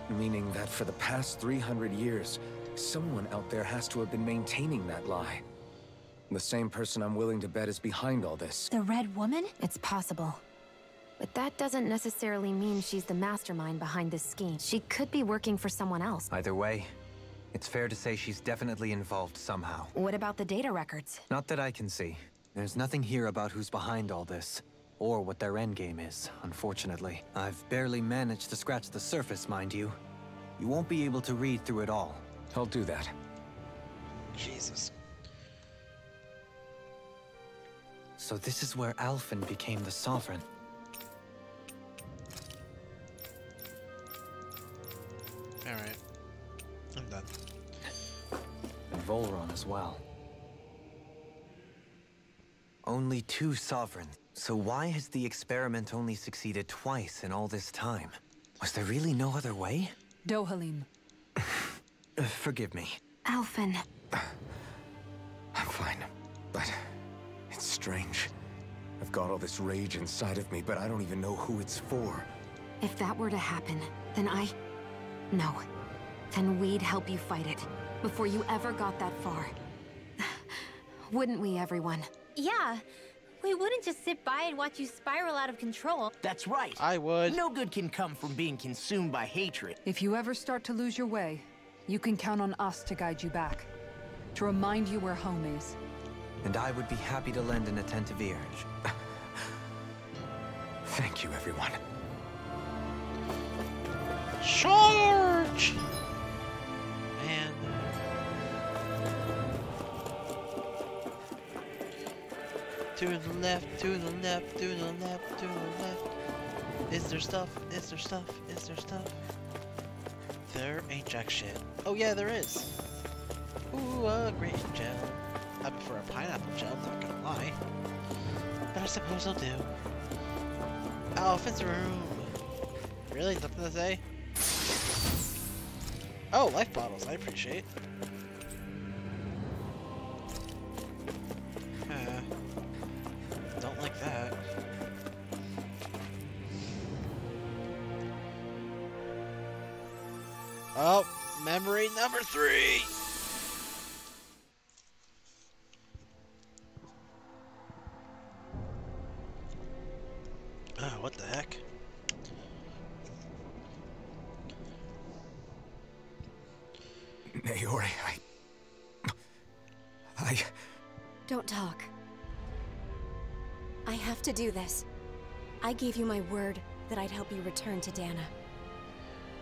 Meaning that for the past 300 years, someone out there has to have been maintaining that lie. The same person I'm willing to bet is behind all this. The Red Woman? It's possible. But that doesn't necessarily mean she's the mastermind behind this scheme. She could be working for someone else. Either way, it's fair to say she's definitely involved somehow. What about the data records? Not that I can see. There's nothing here about who's behind all this, or what their endgame is, unfortunately. I've barely managed to scratch the surface, mind you. You won't be able to read through it all. I'll do that. Jesus. So this is where Alphen became the sovereign. Alright. I'm done. And Volron as well. Only 2 sovereigns. So why has the experiment only succeeded twice in all this time? Was there really no other way? Dohalim. Forgive me. Alphen. I'm fine, but it's strange. I've got all this rage inside of me, but I don't even know who it's for. If that were to happen, then No. Then we'd help you fight it, before you ever got that far. Wouldn't we, everyone? Yeah. We wouldn't just sit by and watch you spiral out of control. That's right. I would. No good can come from being consumed by hatred. If you ever start to lose your way, you can count on us to guide you back. To remind you where home is. And I would be happy to lend an attentive ear. Thank you, everyone. Charge! Man. To the left, to the left, to the left, to the left. Is there stuff? Is there stuff? Is there stuff? There ain't jack shit. Oh yeah, there is. Ooh, a green gel. I prefer a pineapple gel, not gonna lie. But I suppose I'll do. Elephant's room. Really? Nothing to say? Oh, life bottles. I appreciate. Don't like that. Oh, memory number 3. what the heck? Naori, I... Don't talk. I have to do this. I gave you my word that I'd help you return to Dana.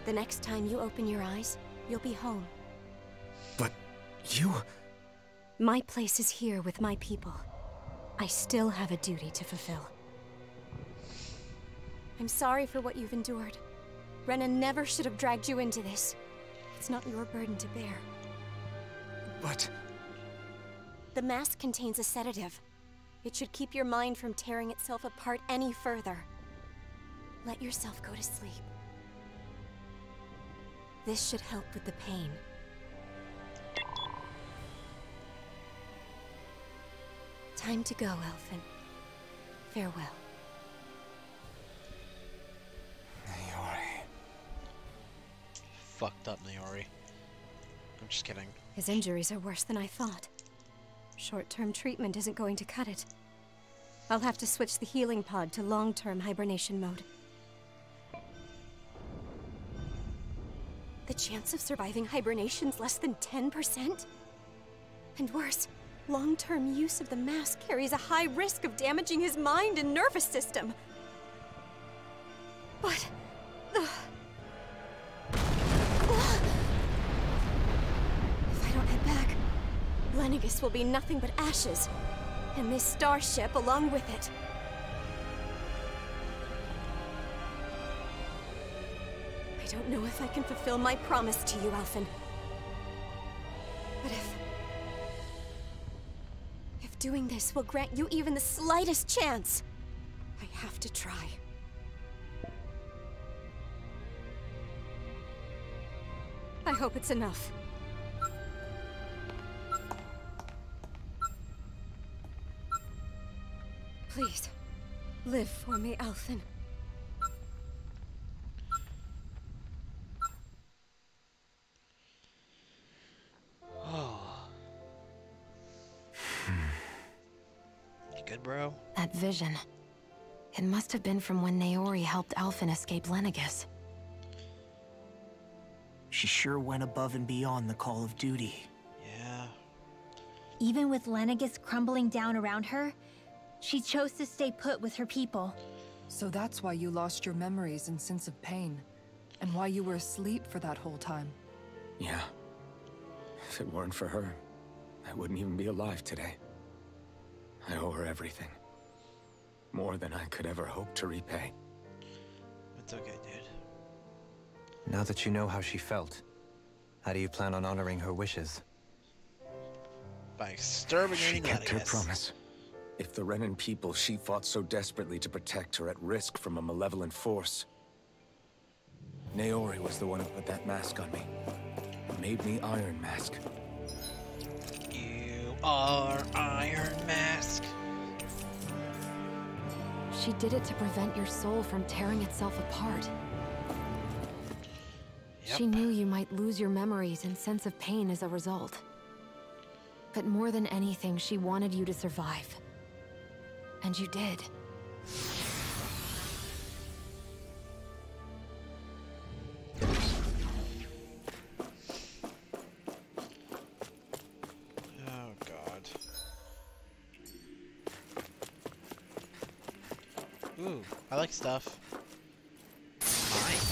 The next time you open your eyes, you'll be home. But you... My place is here with my people. I still have a duty to fulfill. I'm sorry for what you've endured. Rena never should have dragged you into this. It's not your burden to bear. But... The mask contains a sedative. It should keep your mind from tearing itself apart any further. Let yourself go to sleep. This should help with the pain. Time to go, Elfin. Farewell. Naori. Fucked up, Naori. I'm just kidding. His injuries are worse than I thought. Short-term treatment isn't going to cut it. I'll have to switch the healing pod to long-term hibernation mode. The chance of surviving hibernation's less than 10%? And worse, long-term use of the mask carries a high risk of damaging his mind and nervous system. But... If I don't head back, Lenegis will be nothing but ashes, and this starship along with it. I don't know if I can fulfill my promise to you, Elfin. But if doing this will grant you even the slightest chance, I have to try. I hope it's enough. Please, live for me, Elfin. Oh. You good, bro? That vision. It must have been from when Naori helped Alphen escape Lenegis. She sure went above and beyond the call of duty. Yeah. Even with Lenegis crumbling down around her, she chose to stay put with her people. So that's why you lost your memories and sense of pain, and why you were asleep for that whole time. Yeah. If it weren't for her, I wouldn't even be alive today. I owe her everything. More than I could ever hope to repay. It's okay, dude. Now that you know how she felt, how do you plan on honoring her wishes? By exterminating She kept her Lenegis. promise. If the Renan people she fought so desperately to protect are at risk from a malevolent force. Naori was the one who put that mask on me. Made me Iron Mask. You are Iron Mask. She did it to prevent your soul from tearing itself apart. Yep. She knew you might lose your memories and sense of pain as a result. But more than anything, she wanted you to survive. And you did. Oh, God. Ooh, I like stuff. Mine.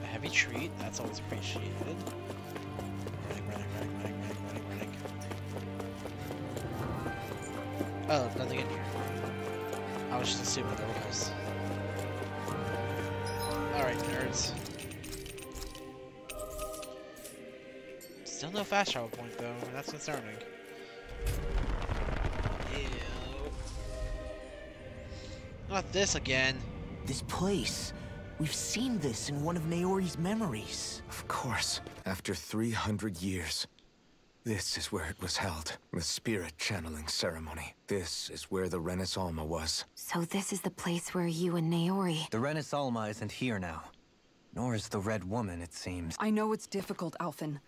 A heavy treat, that's always appreciated. Running. Oh, nothing in here. I was just assuming there was. Alright, nerds. Still no fast travel point, though. That's concerning. Ew. Not this again. This place. We've seen this in one of Naori's memories. Of course. After 300 years. This is where it was held. The spirit channeling ceremony. This is where the Renis Alma was. So this is the place where you and Naori... The Renis Alma isn't here now. Nor is the Red Woman, it seems. I know it's difficult, Alphen,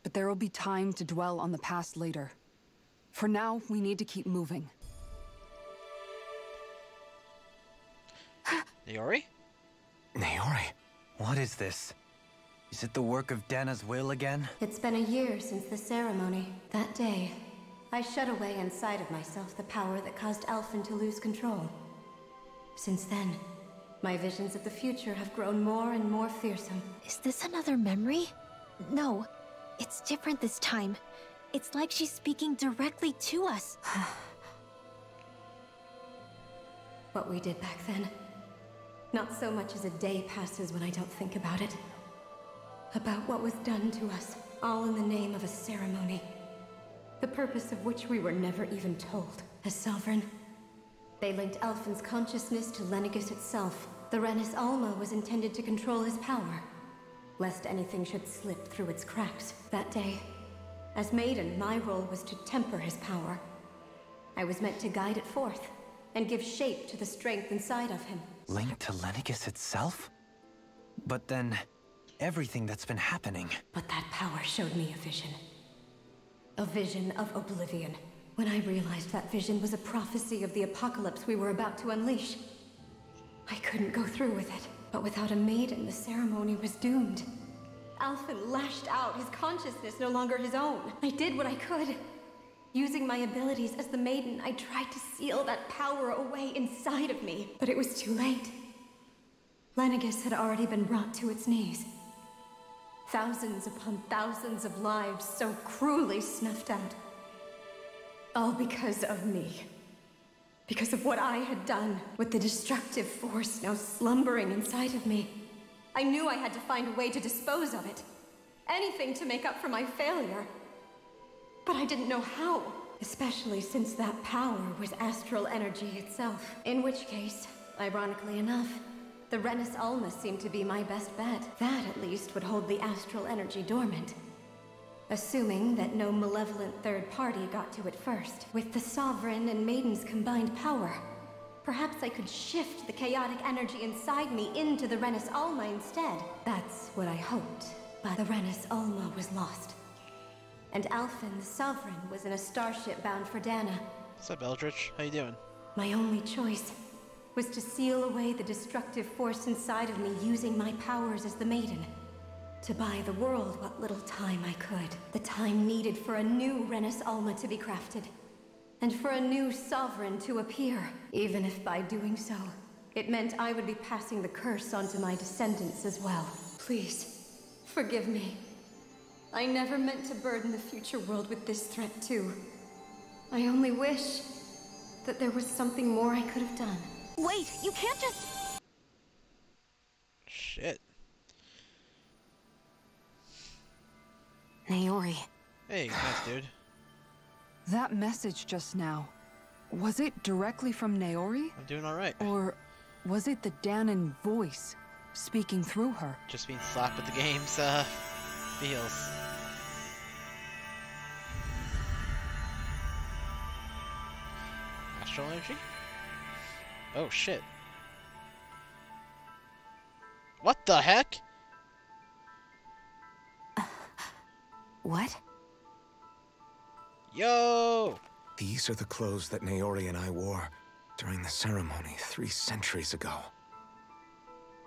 but there will be time to dwell on the past later. For now, we need to keep moving. Naori? Naori, what is this? Is it the work of Dana's will again? It's been a year since the ceremony. That day, I shut away inside of myself the power that caused Alphen to lose control. Since then, my visions of the future have grown more and more fearsome. Is this another memory? No, it's different this time. It's like she's speaking directly to us. What we did back then. Not so much as a day passes when I don't think about it. About what was done to us, all in the name of a ceremony. The purpose of which we were never even told. As Sovereign, they linked Alphen's consciousness to Lenegis itself. The Renis Alma was intended to control his power, lest anything should slip through its cracks. That day, as Maiden, my role was to temper his power. I was meant to guide it forth, and give shape to the strength inside of him. Linked to Lenegis itself? But then, everything that's been happening... But that power showed me a vision. A vision of oblivion. When I realized that vision was a prophecy of the apocalypse we were about to unleash, I couldn't go through with it. But without a maiden, the ceremony was doomed. Alphen lashed out, his consciousness no longer his own. I did what I could. Using my abilities as the maiden, I tried to seal that power away inside of me. But it was too late. Lenegis had already been brought to its knees. Thousands upon thousands of lives so cruelly snuffed out. All because of me. Because of what I had done, with the destructive force now slumbering inside of me. I knew I had to find a way to dispose of it. Anything to make up for my failure. But I didn't know how. Especially since that power was astral energy itself. In which case, ironically enough, the Renis Alma seemed to be my best bet. That, at least, would hold the astral energy dormant. Assuming that no malevolent third party got to it first. With the Sovereign and Maiden's combined power, perhaps I could shift the chaotic energy inside me into the Renis Alma instead. That's what I hoped. But the Renis Alma was lost. And Alphen, the Sovereign, was in a starship bound for Dana. What's up, Eldritch? How you doing? My only choice was to seal away the destructive force inside of me using my powers as the Maiden. To buy the world what little time I could. The time needed for a new Renis Alma to be crafted. And for a new Sovereign to appear. Even if by doing so, it meant I would be passing the curse onto my descendants as well. Please, forgive me. I never meant to burden the future world with this threat too. I only wish that there was something more I could have done. Wait, you can't just... Shit. Naori. Hey, nice dude. That message just now, was it directly from Naori? I'm doing alright. Or was it the Danan voice speaking through her? Just being slapped with the game's feels. Astral energy? Oh shit. What the heck? What? Yo! These are the clothes that Naori and I wore during the ceremony 3 centuries ago.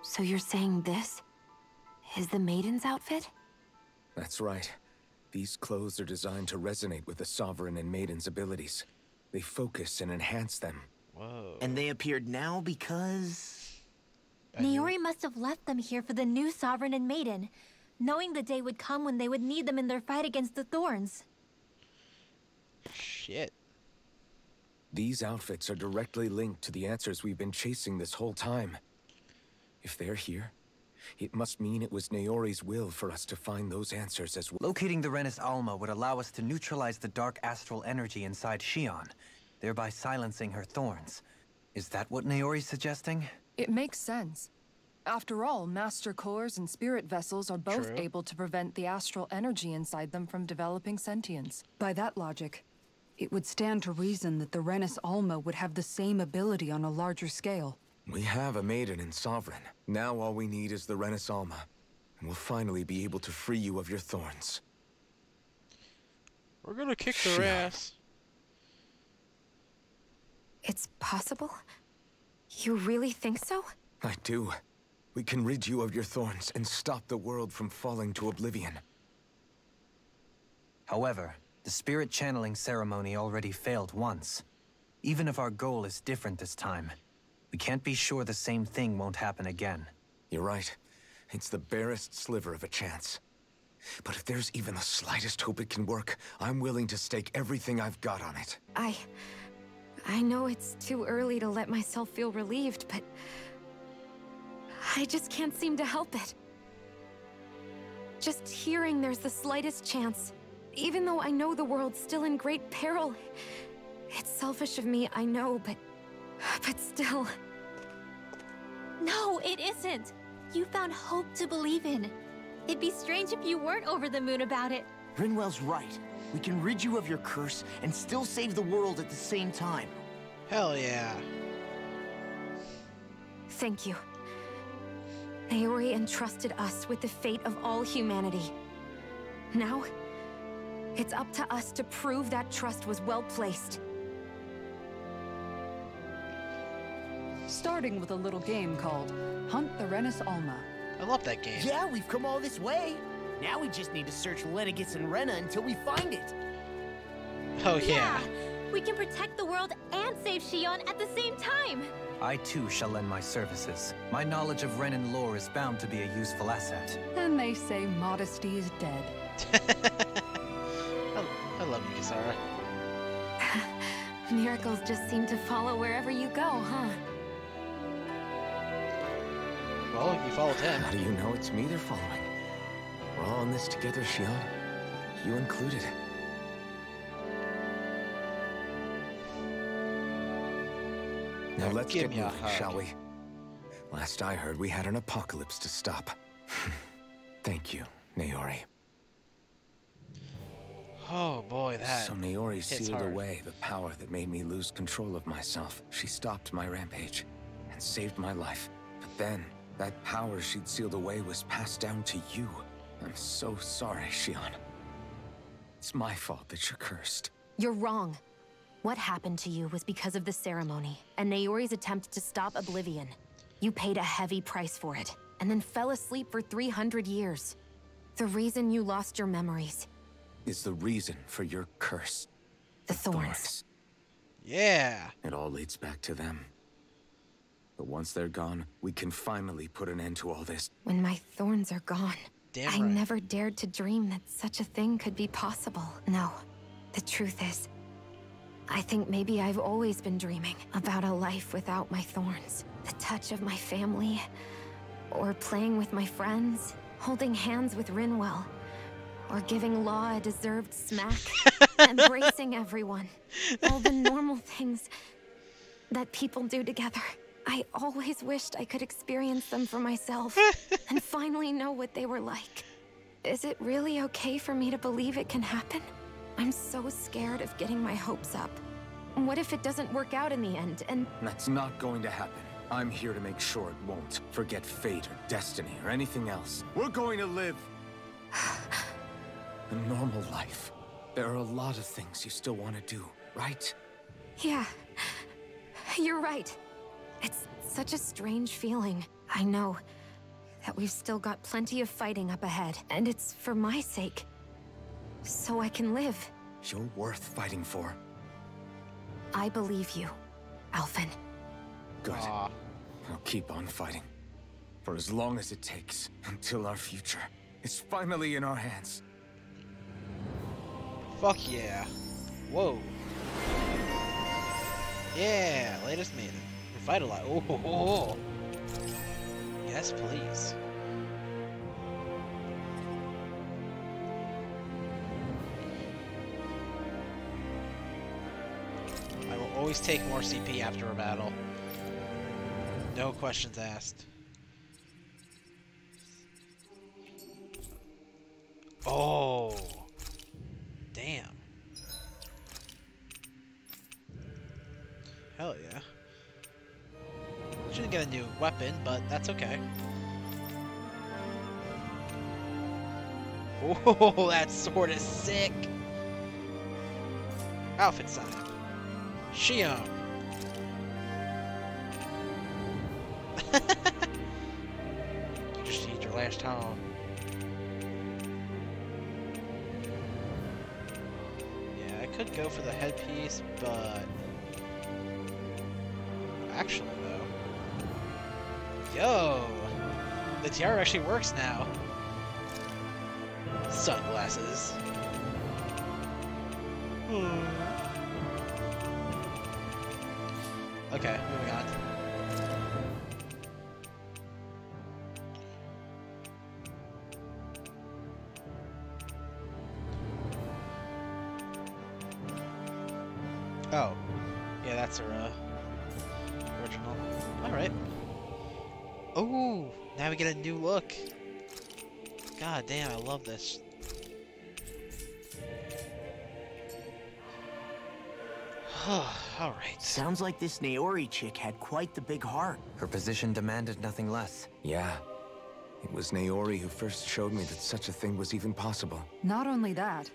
So you're saying this is the Maiden's outfit? That's right. These clothes are designed to resonate with the Sovereign and Maiden's abilities. They focus and enhance them. Whoa. And they appeared now because... Naori must have left them here for the new Sovereign and Maiden, knowing the day would come when they would need them in their fight against the Thorns. Shit. These outfits are directly linked to the answers we've been chasing this whole time. If they're here, it must mean it was Naori's will for us to find those answers as well. Locating the Renis Alma would allow us to neutralize the dark astral energy inside Shion, thereby silencing her thorns. Is that what Naori's suggesting? It makes sense. After all, Master Cores and Spirit Vessels are both able to prevent the astral energy inside them from developing sentience. By that logic, it would stand to reason that the Renis Alma would have the same ability on a larger scale. We have a Maiden and Sovereign. Now all we need is the Renis Alma, and we'll finally be able to free you of your thorns. We're gonna kick their ass. It's possible? You really think so? I do. We can rid you of your thorns and stop the world from falling to oblivion. However, the spirit channeling ceremony already failed once. Even if our goal is different this time, we can't be sure the same thing won't happen again. You're right. It's the barest sliver of a chance. But if there's even the slightest hope it can work, I'm willing to stake everything I've got on it. I know it's too early to let myself feel relieved, but I just can't seem to help it. Just hearing there's the slightest chance, even though I know the world's still in great peril. It's selfish of me, I know, but still. No, it isn't. You found hope to believe in. It'd be strange if you weren't over the moon about it. Rinwell's right. We can rid you of your curse and still save the world at the same time. Hell yeah. Thank you. Naori entrusted us with the fate of all humanity. Now, it's up to us to prove that trust was well placed. Starting with a little game called Hunt the Renis Alma. I love that game. Yeah, we've come all this way. Now we just need to search Lenegis and Rena until we find it. Oh yeah. We can protect the world and save Shion at the same time. I too shall lend my services. My knowledge of Renan lore is bound to be a useful asset. And they say modesty is dead. I love you, Kisara. Miracles just seem to follow wherever you go, huh? Well, you followed him. How do you know it's me they're following? We're all in this together, Shion. You included. Now let's get moving, shall we? Last I heard, we had an apocalypse to stop. Thank you, Naori. Oh boy, that So Naori sealed hard. away the power that made me lose control of myself. She stopped my rampage and saved my life. But then, that power she'd sealed away was passed down to you. I'm so sorry, Shion. It's my fault that you're cursed. You're wrong. What happened to you was because of the ceremony, and Naori's attempt to stop Oblivion. You paid a heavy price for it, and then fell asleep for 300 years. The reason you lost your memories is the reason for your curse. The thorns. Yeah. It all leads back to them. But once they're gone, we can finally put an end to all this. When my thorns are gone, Damn I right. never dared to dream that such a thing could be possible. No, the truth is, I think maybe I've always been dreaming about a life without my thorns. The touch of my family, or playing with my friends, holding hands with Rinwell, or giving Law a deserved smack, embracing everyone. All the normal things that people do together. I always wished I could experience them for myself, and finally know what they were like. Is it really okay for me to believe it can happen? I'm so scared of getting my hopes up. What if it doesn't work out in the end, and... That's not going to happen. I'm here to make sure it won't. Forget fate or destiny or anything else. We're going to live a normal life. There are a lot of things you still want to do, right? Yeah, you're right. It's such a strange feeling. I know that we've still got plenty of fighting up ahead, and it's for my sake. So I can live. You're worth fighting for. I believe you, Alphen. Good. I'll keep on fighting. For as long as it takes, until our future is finally in our hands. Fuck yeah. Whoa. Yeah, latest maiden. Revitalize. Oh. Yes, please. I will always take more CP after a battle. No questions asked. Oh. Damn. Hell yeah. Shouldn't get a new weapon, but that's okay. Oh, that sword is sick. Outfit sign. Shion. Trash talk. Yeah, I could go for the headpiece, but actually though, yo, the tiara actually works now. Sunglasses. Okay, moving on. Oh, yeah, that's her original. All right. Oh, now we get a new look. God damn, I love this. All right. Sounds like this Naori chick had quite the big heart. Her position demanded nothing less. Yeah. It was Naori who first showed me that such a thing was even possible. Not only that,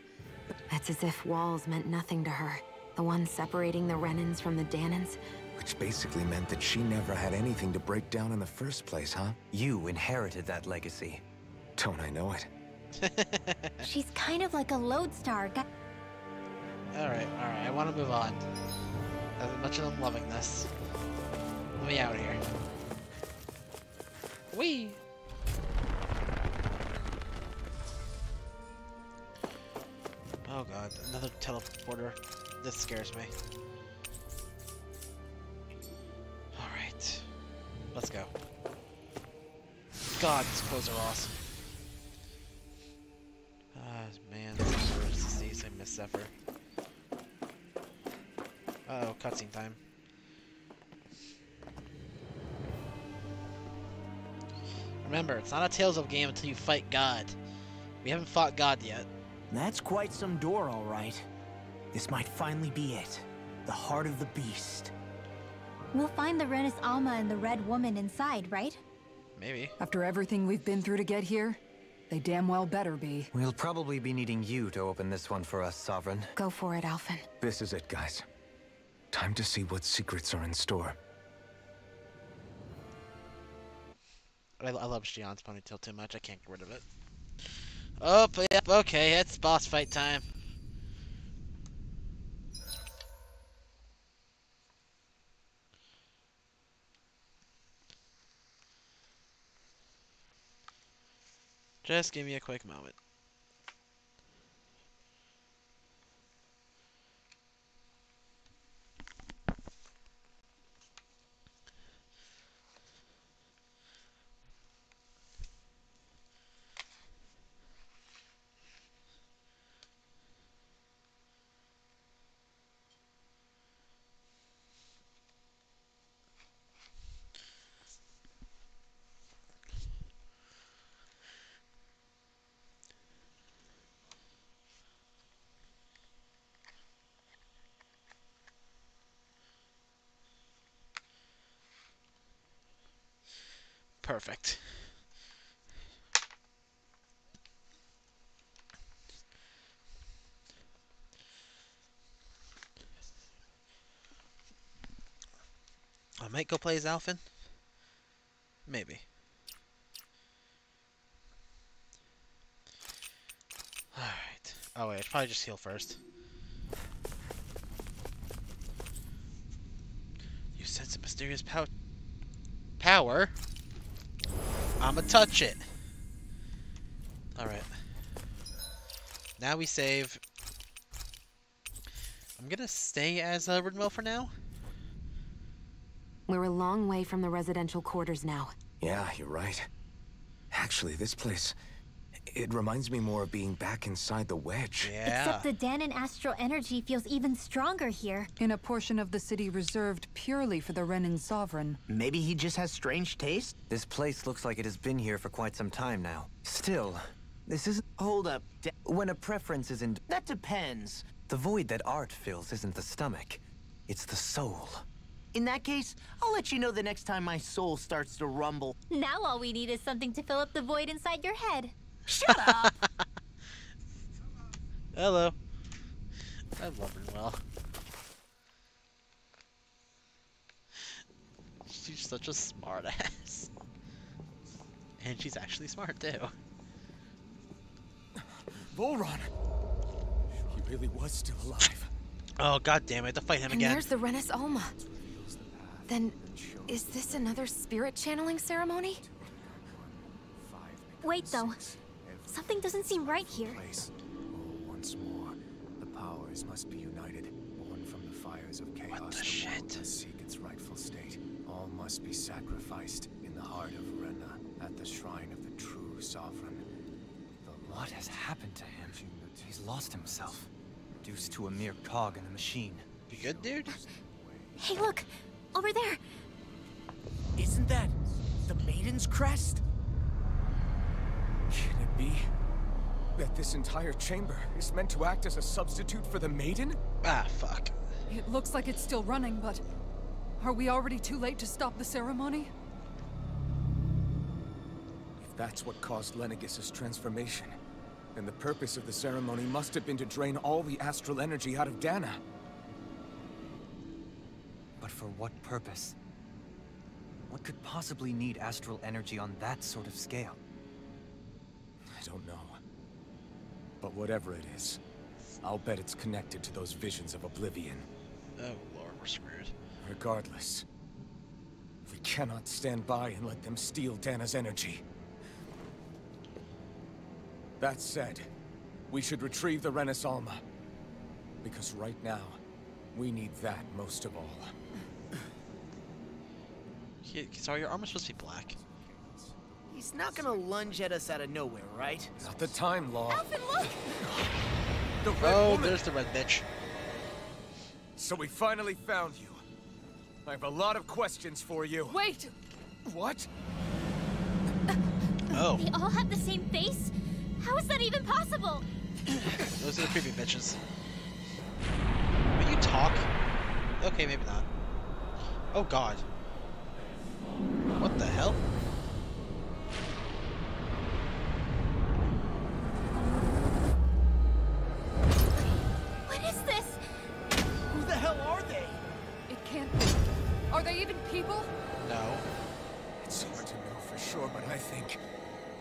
It's as if walls meant nothing to her. The ones separating the Renans from the Danans. Which basically meant that she never had anything to break down in the first place, huh? You inherited that legacy. Don't I know it? She's kind of like a lodestar. Alright, I want to move on. As much as I'm loving this. Let me out of here. Whee! Oh god, another teleporter. This scares me. Alright. Let's go. God, these clothes are awesome. Man, this is disease. I miss Zephyr. Uh-oh, cutscene time. Remember, it's not a Tales of game until you fight God. We haven't fought God yet. That's quite some door, all right. This might finally be it. The heart of the beast. We'll find the Renis Alma and the Red Woman inside, right? Maybe. after everything we've been through to get here, they damn well better be. We'll probably be needing you to open this one for us, Sovereign. Go for it, Alphen. This is it, guys. Time to see what secrets are in store. I love Shion's ponytail too much. I can't get rid of it. Oh, yep, okay, it's boss fight time. Just give me a quick moment. Perfect. I might go play as Alphen. Maybe. Alright. Oh wait, I should probably just heal first. You sense a mysterious power? I'ma touch it. Alright. Now we save. I'm gonna stay as Ridwell for now. We're a long way from the residential quarters now. Yeah, you're right. Actually, this place, it reminds me more of being back inside the wedge. Yeah. Except the Danon astral energy feels even stronger here. In a portion of the city reserved purely for the Renin Sovereign. Maybe he just has strange taste? This place looks like it has been here for quite some time now. Still, this isn't... Hold up. When a preference isn't... That depends. The void that art fills isn't the stomach. It's the soul. In that case, I'll let you know the next time my soul starts to rumble. Now all we need is something to fill up the void inside your head. Shut up! Hello. I love Ridwell. She's such a smart ass. And she's actually smart too. Volron! He really was still alive. Oh god damn it, to fight him and again. there's the Renis Alma. Then, is this another spirit channeling ceremony? Wait though. Something doesn't seem right here. Once more, the powers must be united, born from the fires of chaos. What the shit? To seek its rightful state. All must be sacrificed in the heart of Rena, at the shrine of the true sovereign. What has happened to him? He's lost himself, reduced to a mere cog in the machine. You good, dude? Hey, look! Over there! Isn't that the Maiden's crest? Can it be that this entire chamber is meant to act as a substitute for the Maiden? Ah, fuck. It looks like it's still running, but are we already too late to stop the ceremony? If that's what caused Lenegis' transformation, then the purpose of the ceremony must have been to drain all the astral energy out of Dana. But for what purpose? What could possibly need astral energy on that sort of scale? I don't know. But whatever it is, I'll bet it's connected to those visions of oblivion. Oh lord, we're screwed. Regardless, we cannot stand by and let them steal Dana's energy. That said, we should retrieve the Renis Alma. Because right now, we need that most of all. Sorry, your armor's supposed to be black. He's not gonna lunge at us out of nowhere, right? Not the time, Law. Alvin, look! The red Oh, woman. there's the red bitch. So we finally found you. I have a lot of questions for you. Wait! What? Oh. They all have the same face? How is that even possible? Those are the creepy bitches. Will you talk? Okay, maybe not. Oh god. What the hell? What is this? Who the hell are they? It can't be. Are they even people? No. It's hard to know for sure, but I think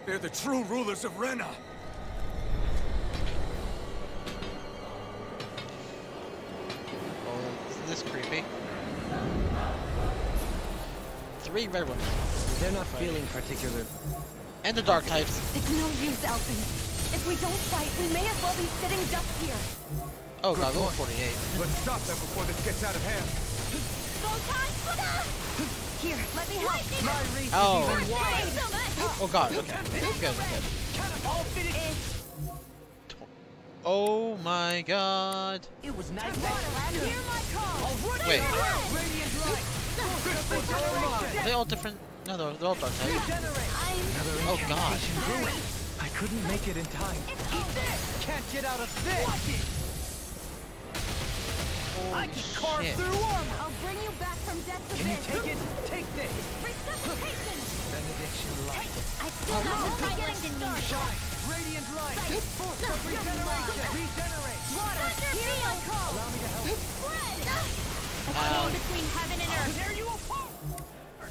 they're the true rulers of Rena. Oh, isn't this creepy? 3 red ones. They're not feeling particular. And the dark types. It's no use, Elfin. If we don't fight, we may as well be sitting ducks here. Oh god, level 48. Let's stop them before this gets out of hand. Here, let me help. My reach Oh. is even wider. Oh god, okay. We're good, we're good. Oh my god. It was nice. Wait. Radiant light. Are they all different? No, they're all dark types. Oh god. I couldn't make it in time. Can't get out of this. I can carve shit. through armor. I'll bring you back from death to Can you this. take it? Take this. Resuscitation! Benediction light. I still have the feeling to need. Shine. Radiant light. Force of regeneration. Regenerate. Water. Hear my call. Allow me to help. A chain between heaven and earth. There you are.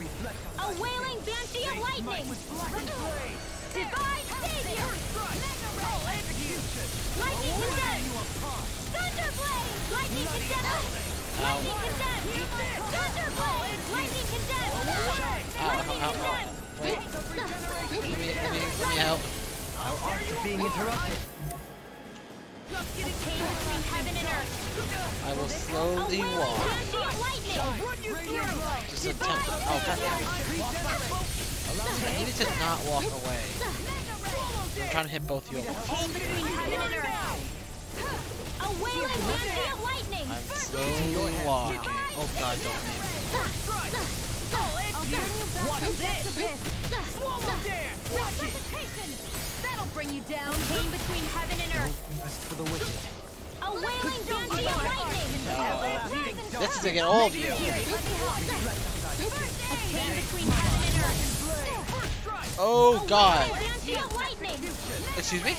Reflect on A wailing banshee of lightning. blade. Divine savior. All execution. Lightning condemned. Thunderblade. Lightning condemned. Lightning condemned. Thunderblade. Lightning condemned. Lightning condemned. Wait. Let me help. Our arts are being interrupted. A chain between heaven and earth. I will slowly A walk. wailing banshee of lightning. Run you through. Just attempt. Oh god damn it. I needed to not walk away. I'm trying to hit both you. Chain between heaven and earth. A wailing banshee of lightning. I'm slowly walking. Oh god, don't leave. Watch this. Swallow dare. Watch it. That'll bring you down. Chain between heaven and earth. Rest for the wicked. A wailing banshee of lightning. This is to get all of you. A chain between heaven and earth. Oh god. Banshee of lightning. Excuse me?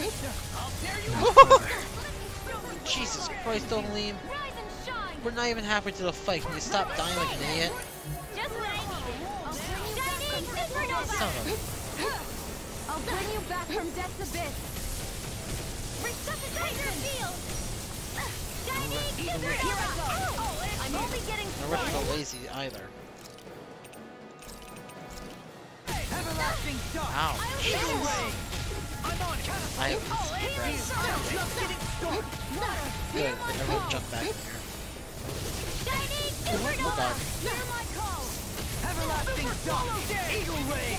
Jesus Christ, don't leave. Rise and shine. We're not even halfway to the fight. Can you stop dying like an idiot? Just what I needed. Shining supernova. Son of a... I'll bring you back from death's abyss. Resuscitation field. Here I go. I'm only getting I don't feel lazy either. Everlasting shock. Ow. Eagle ray. I'm on it. I have Just getting started. good. Everyone jump back in here. Oh god. Hear my call. Everlasting shock. Eagle ray.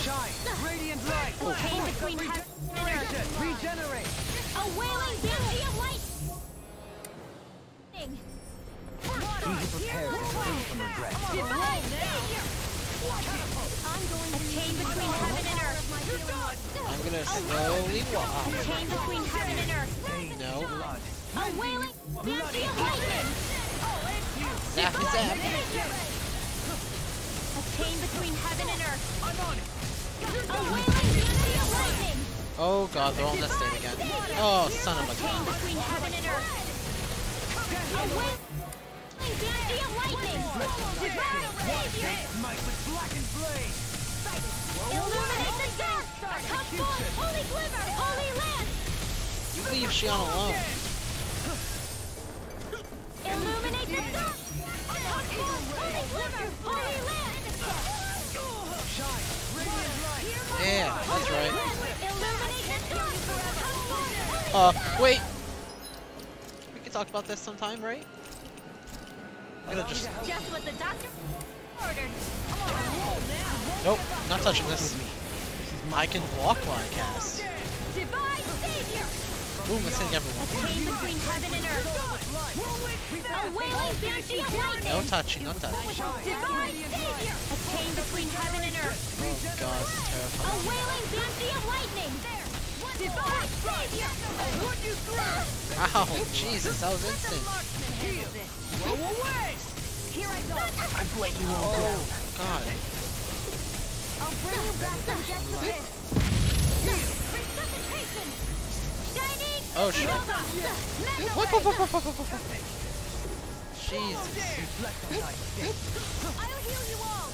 Shine. Radiant light. Pain between heaven and earth. Regenerate. A wailing banshee of light. He who prepares is free from regret. Divine savior. A chain between heaven and earth. I'm gonna slowly walk. A chain between heaven and earth. No. A wailing banshee of lightning. Zap it, zap. A chain between heaven and earth. A wailing banshee of lightning. Oh god, they're all in that state again. Oh, son of a Chain gun. between heaven and earth. A wailing banshee of lightning. Divine savior. Might with blackened blade. Illuminate the dark. Come forth, holy glimmer, holy land. You leave Shion alone. Illuminate the dark. Come forth, holy glimmer, holy land. Shine. Radiant light. Yeah, that's right. Illuminate the dark. Come forth, holy Wait. We can talk about this sometime, right? I'm gonna just... Just what the doctor ordered. Nope, not touching this. I can walk while I cast. Divine savior. Boom, let's hit A everyone. chain between heaven and earth. A wailing banshee of lightning. No touching, no touching. Divine savior. A chain between heaven and earth. Oh god, this is A terrifying. wailing banshee of lightning. Divine savior. Put you through. Ow, Jesus, that was instant. Go away. Here I go. I've let you all down. God. I'll bring you back from death's abyss. Resuscitation. Shining. Oh shit. What? Jesus. I'll heal you all.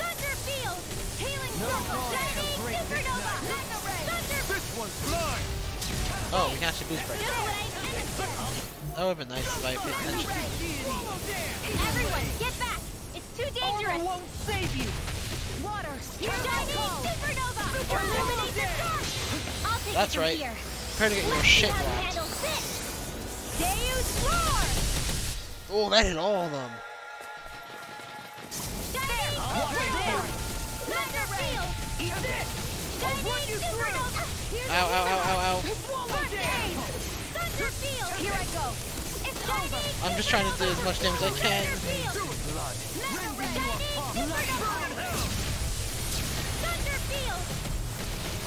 Thunder field. Healing circle. Shining. Supernova. Mega ray. Thunder. This one's blind! Oh, we can actually boost break. That would have been nice if I paid attention. Everyone, get back. It's too dangerous. Won't save you. Water. Shining. Supernova. Illuminate the dark. I'll take That's it from right. here. Prepare to get your shit Have rocked. handle this. Deus roar. Oh, that hit all of them. Shining. Supernova. Thunder field. Eat this. Shining. Supernova. Ow, ow, ow, ow, ow. Thunder field. Here I go. It's shining. I'm just trying to do as much damage as I can.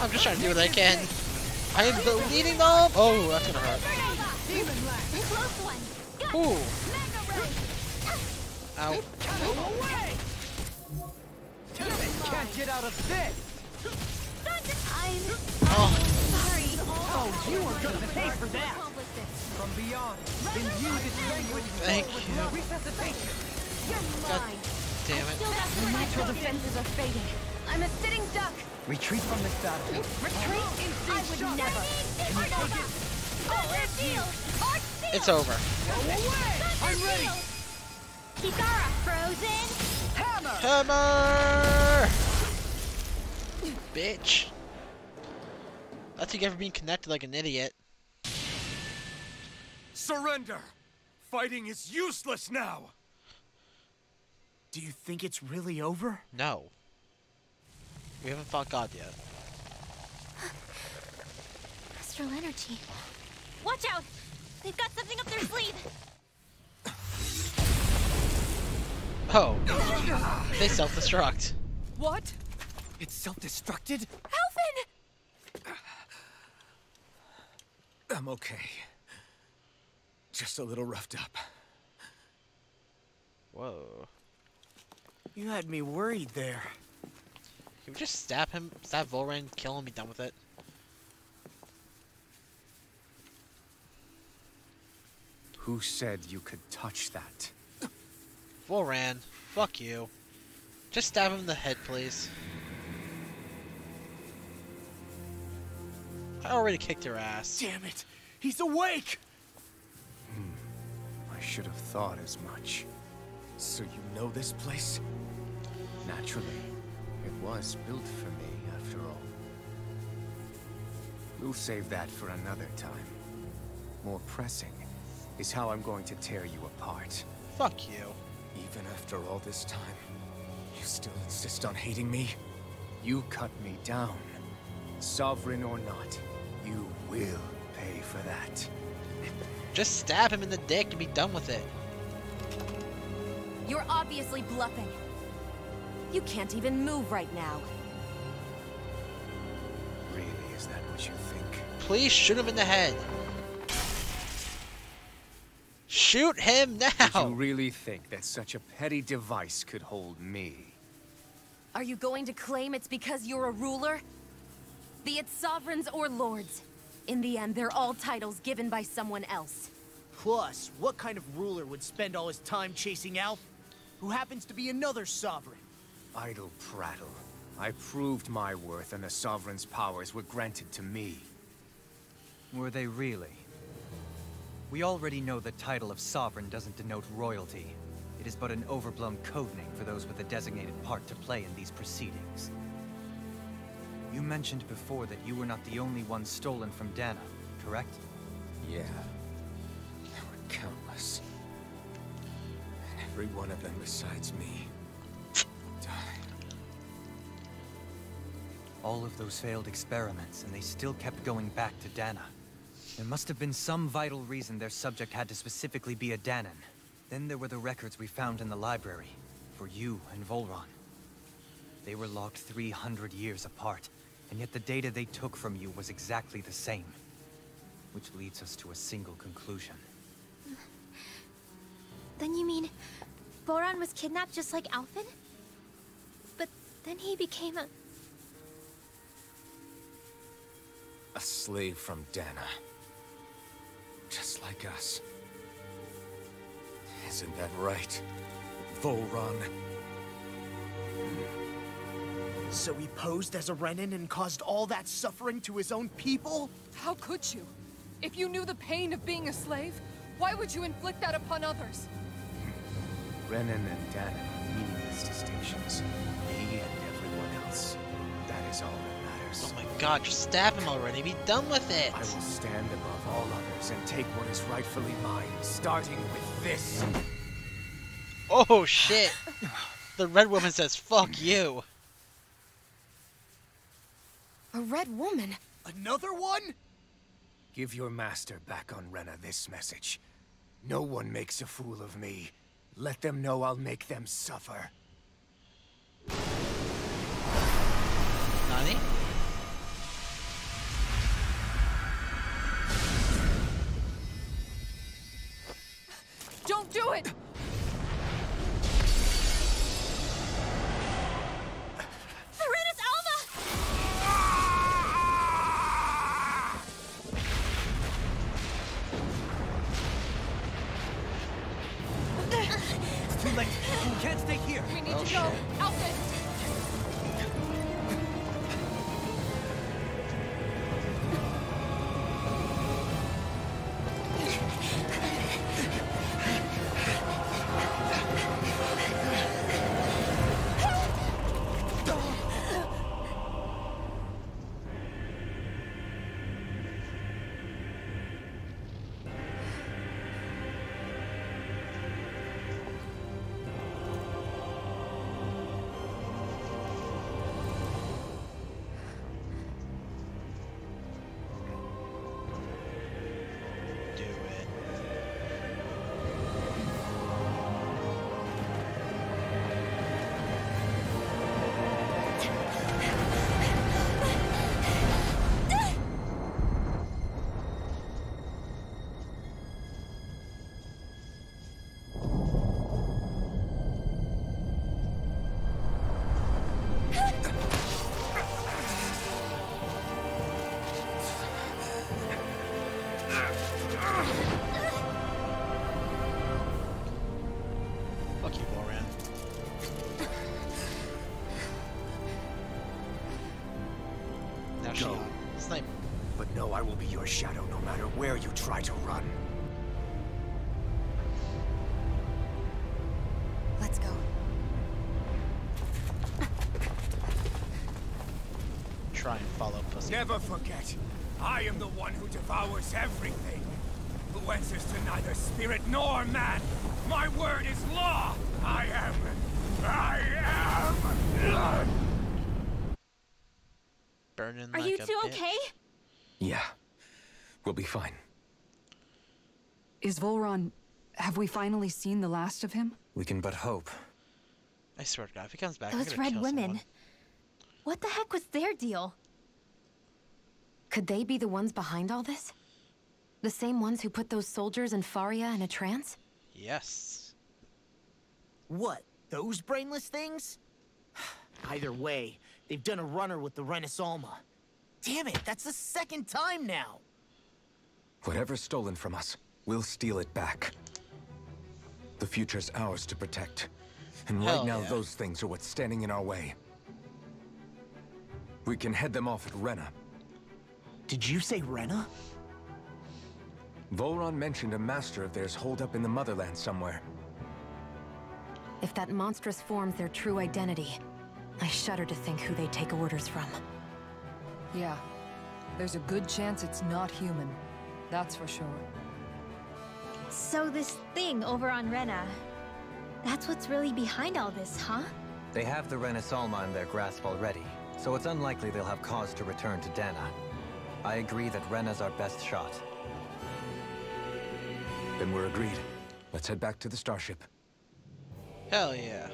I'm just trying to do what I can. I am deleting them! Oh, that's gonna hurt. Ooh. Ow. Can't get out of this. Oh. Sorry. Oh, you are gonna pay for that. From beyond, imbue this language. Thank you. Resuscitation. God damn it. The natural defenses are fading. I'm a sitting duck. Retreat from this battle. Retreat? I would never. It's over. I'm ready. Kikara, frozen. Hammer. Hammer! Bitch. That's you ever being connected like an idiot. Surrender! Fighting is useless now! Do you think it's really over? No. We haven't fought God yet. Astral energy. Watch out! They've got something up their sleeve. Oh. They self-destruct. What? It's self-destructed? Alvin! I'm okay. Just a little roughed up. Whoa. You had me worried there. Can we just stab him, stab Volran, kill him, be done with it? Who said you could touch that? Volran, fuck you. Just stab him in the head, please. I already kicked your ass. Damn it! He's awake! I should have thought as much. So you know this place? Naturally. It was built for me, after all. We'll save that for another time. More pressing is how I'm going to tear you apart. Fuck you. Even after all this time, you still insist on hating me? You cut me down. Sovereign or not, you will pay for that. Just stab him in the dick and be done with it. You're obviously bluffing. You can't even move right now. Really, is that what you think? Please shoot him in the head. Shoot him now! Did you really think that such a petty device could hold me? Are you going to claim it's because you're a ruler? Be it sovereigns or lords. In the end, they're all titles given by someone else. Plus, what kind of ruler would spend all his time chasing Alf, who happens to be another sovereign? Idle prattle. I proved my worth and the sovereign's powers were granted to me. Were they really? We already know the title of sovereign doesn't denote royalty. It is but an overblown codename for those with a designated part to play in these proceedings. You mentioned before that you were not the only one stolen from Dana, correct? Yeah. There were countless. And every one of them besides me died. All of those failed experiments, and they still kept going back to Dana. There must have been some vital reason their subject had to specifically be a Danan. Then there were the records we found in the library, for you and Volron. They were logged 300 years apart, and yet the data they took from you was exactly the same. Which leads us to a single conclusion. Then you mean Boron was kidnapped just like Alphen? But then he became a slave from Dana. Just like us. Isn't that right, Volron? So he posed as a Renin and caused all that suffering to his own people? How could you? If you knew the pain of being a slave, why would you inflict that upon others? Renin and Danan are meaningless distinctions. Me and everyone else. That is all that matters. Oh my god, just stab him already. Be done with it. I will stand above all others and take what is rightfully mine, starting with this. Oh shit. The red woman says, fuck you. A red woman? Another one? Give your master back on Rena this message. No one makes a fool of me. Let them know I'll make them suffer. Nani? Don't do it! Serenus Alva! It's too late. You can't stay here. We need to go. Alphen! Fuck you, Boran. Now she Go. snipe. But no will be your shadow no matter where you try to run. Let's go. Try and follow pussy. Never forget, I am the one who devours everything. Who answers to neither spirit nor man. My word is law. I am. Burning Are like you a two bitch. okay? Yeah. We'll be fine. Is Volron... Have we finally seen the last of him? We can but hope. I swear to God, if he comes back, I'm Those gonna red kill women. someone. What the heck was their deal? Could they be the ones behind all this? The same ones who put those soldiers in Faria in a trance? Yes. What? Those brainless things? Either way, they've done a runner with the Renaissance. Damn it, that's the second time now! Whatever's stolen from us, we'll steal it back. The future's ours to protect. And right Hell now, yeah. those things are what's standing in our way. We can head them off at Rena. Did you say Rena? Volron mentioned a master of theirs holed up in the motherland somewhere. If that monstrous form's their true identity, I shudder to think who they take orders from. Yeah. There's a good chance it's not human. That's for sure. So this thing over on Rena, that's what's really behind all this, huh? They have the Renaissance in their grasp already, so it's unlikely they'll have cause to return to Dana. I agree that Rena's our best shot. Then we're agreed. Let's head back to the starship. Hell yeah.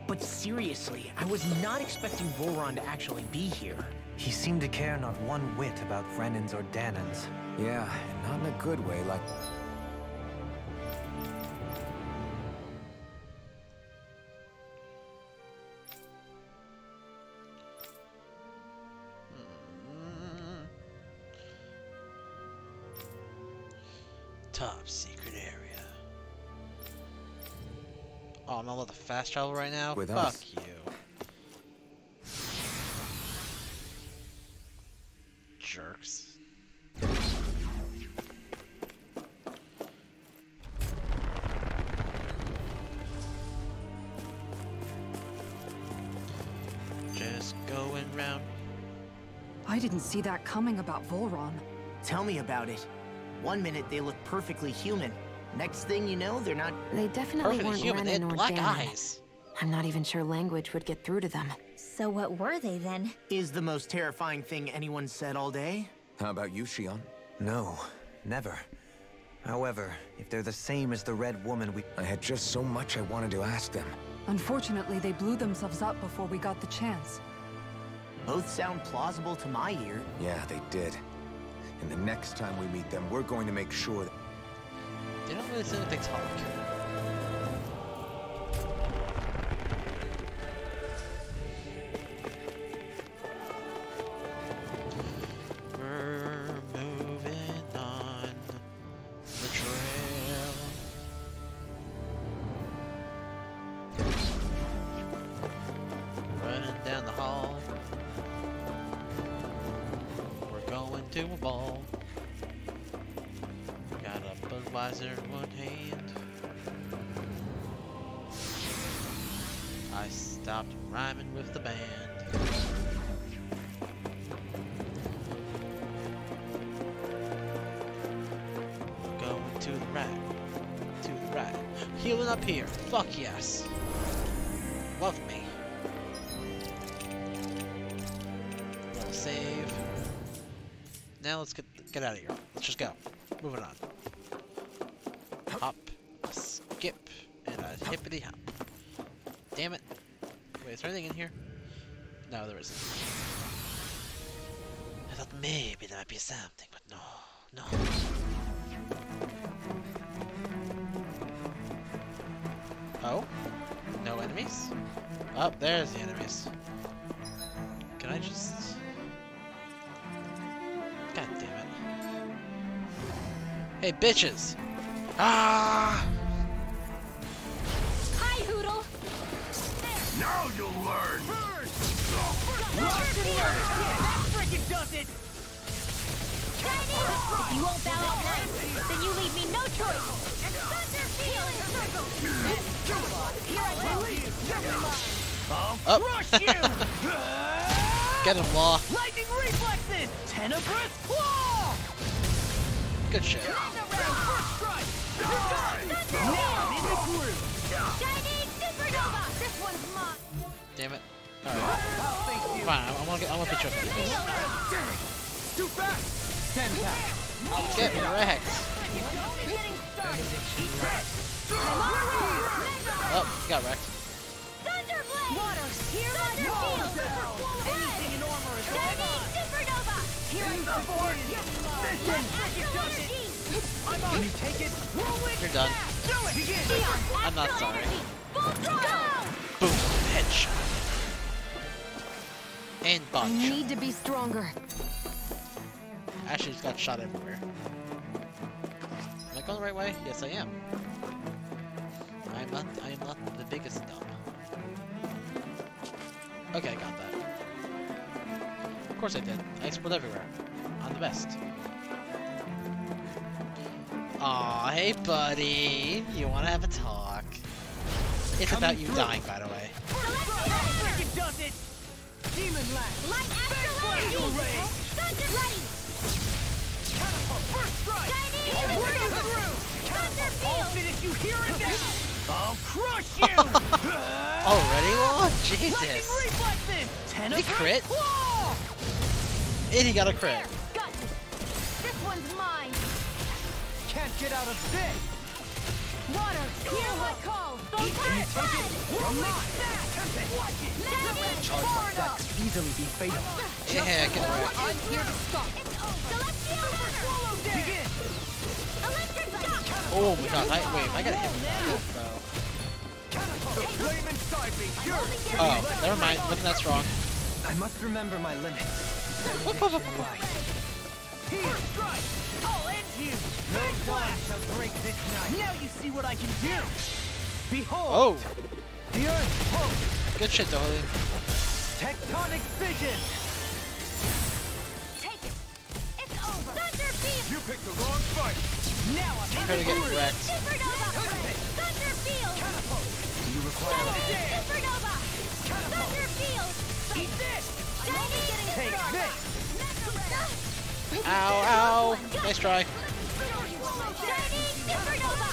But seriously, I was not expecting Volron to actually be here. He seemed to care not one whit about Renans or Danans. Yeah, not in a good way, like... Top secret area. Oh, I'm gonna let the fast travel right now? With Fuck us. you. Jerks. Just going round. I didn't see that coming about Volron. Tell me about it. One minute they look perfectly human. Next thing you know, they're not... They definitely Perfectly weren't human, they Renan had or black Danon. eyes. I'm not even sure language would get through to them. So what were they then? Is the most terrifying thing anyone said all day? How about you, Shion? No, never. However, if they're the same as the Red Woman, I had just so much I wanted to ask them. Unfortunately, they blew themselves up before we got the chance. Both sound plausible to my ear. Yeah, they did. And the next time we meet them, we're going to make sure that... They don't really seem like they talk. We're moving on the trail. Running down the hall. We're going to a ball. Got a Budweiser in one hand. I stopped rhyming with the band. Going to the right, to the right. Healing up here. Fuck yes. Love me. Little save. Now let's get out of here. Let's just go. Moving on. Hop, a skip, and a hippity hop. Damn it. Wait, is there anything in here? No, there isn't. I thought maybe there might be something, but no. Oh? No enemies? Oh, there's the enemies. Can I just... God damn it. Hey, bitches! Ah! Hi, Hoodle! Now you'll learn! That freaking does it! If you won't bow out nice, then you leave me no choice. Thunder field circle. Here I go. I'll crush you. Get him, Law. Lightning reflexes. Tenebrous claw. Good shit. First strike. Now I'm in the groove. Shining supernova. This one's mine. Damn it. Alright. Fine, I wanna beat you up. Too fast. Stand back. Get wrecked. Oh, you got wrecked. Thunderblade. Water. Here I go. Anything in armor is shining supernova. Here I go. Can you take it? You're done. I'm not sorry. Boom. Headshot. And I bunch. need to be stronger. Actually, just got shot everywhere. Am I going the right way? Yes, I am. I am not the biggest dumb. Okay, I got that. Of course I did. I explode everywhere. I'm the best. Aw, hey buddy. You wanna have a talk? It's about you dying, by the way. It does it. Demon Lash. Light after light. Thunder ready. First strike. Breaking through. I'll finish you here and now. I'll crush you. Already, Law? Lightning Jesus. reflexes. He crit? Claw. And he got a crit. Got this. This one's mine. Can't get out of this. Water. Hear what calls. Don't Can you take it? From mine. Charge like that could easily be fatal. Yeah, get wrecked. I'm here to stop. It's over. Begin. Electric shock. Oh my god, wait, I gotta hit him with that, The flame inside me. bro. Oh, never mind, wasn't that strong. I must remember my limits. Here. Strike. I'll end you. No one shall break this night. Now you see what I can do. Behold. Oh, The Earth's host. good shit, Dolan. Tectonic vision. Take it. It's over. Thunder beam. You picked the wrong fight. Now I'm in Try to the get groove. wrecked. Supernova. Thunder field. Do you require Shining supernova. Thunder field. Eat this. Shining getting Take started. this. Ow, ow. Nice try. Shining supernova.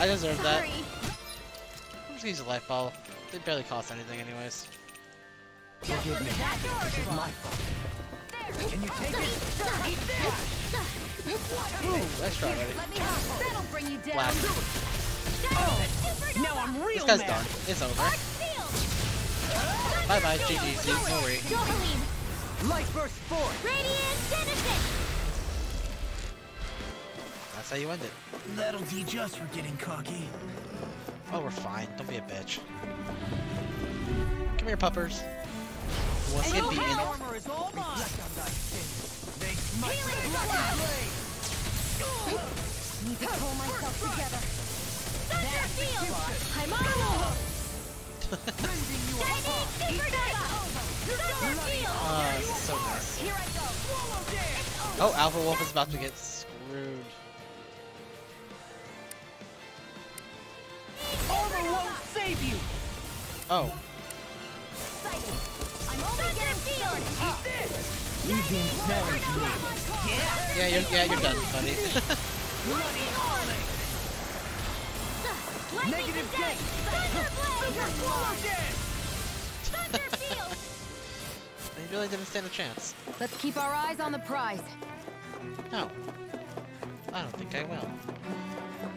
I deserve that. Sorry. I'm just gonna use a life ball. They barely cost anything anyways. Forgive me. This is my fault. Can you take it? Ooh, nice try, buddy. Let me help. That'll bring you down. Black. Now I'm real This guy's mad. done. It's over. Arc field. Bye bye, GG's. No worry. Dohaline. Light burst forth. Radiant Genesis. That's how you end it. That'll teach us for getting cocky. Oh, we're fine. Don't be a bitch. Come here, puppers. Who wants to get beaten? Armor is all mine. They smite with blade. Need to pull myself together. Thunder field. I'm on. Bending you apart. Thunder field. This is so nice. Here I go. Swallow dance. Oh, Alpha Wolf is about to get screwed. Armor won't save you. Oh. I'm only getting field. Eat this. Leave the ensnaring to me. Yeah, you're done, buddy. Bloody army. Negative gate. Thunder Swallow dance. Thunder field. They really didn't stand a chance. Let's keep our eyes on the prize. No. I don't think I will.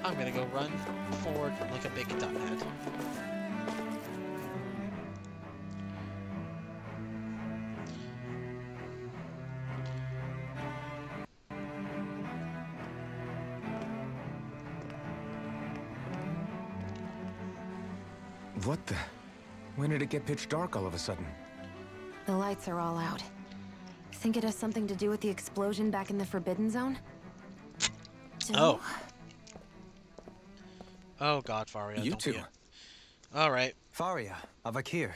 I'm gonna go run forward like a big dumbhead. What the? When did it get pitch dark all of a sudden? The lights are all out. Think it has something to do with the explosion back in the Forbidden Zone? Oh. Oh god, Faria. You don't two. be a- Alright. Faria, Avakir.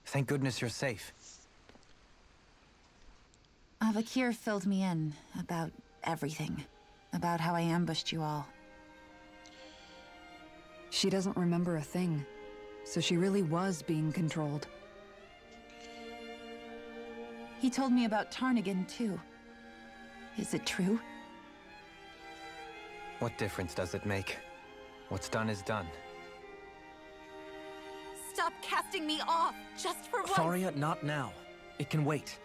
Thank goodness you're safe. Avakir filled me in about everything. About how I ambushed you all. She doesn't remember a thing, so she really was being controlled. He told me about Tarnigan, too. Is it true? What difference does it make? What's done is done. Stop casting me off, just for once! Faria, not now. It can wait.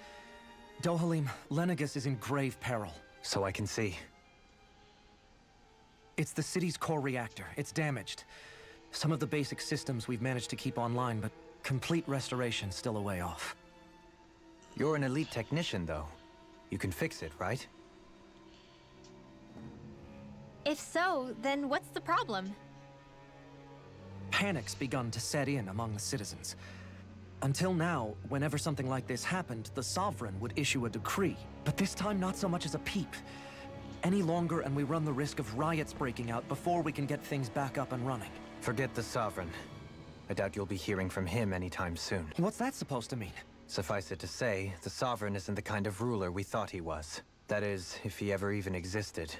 Dohalim, Lenegis is in grave peril. So I can see. It's the city's core reactor. It's damaged. Some of the basic systems we've managed to keep online, but complete restoration's still a way off. You're an elite technician, though. You can fix it, right? If so, then what's the problem? Panic's begun to set in among the citizens. Until now, whenever something like this happened, the Sovereign would issue a decree. But this time, not so much as a peep. Any longer, and we run the risk of riots breaking out before we can get things back up and running. Forget the Sovereign. I doubt you'll be hearing from him anytime soon. What's that supposed to mean? Suffice it to say, the Sovereign isn't the kind of ruler we thought he was. That is, if he ever even existed.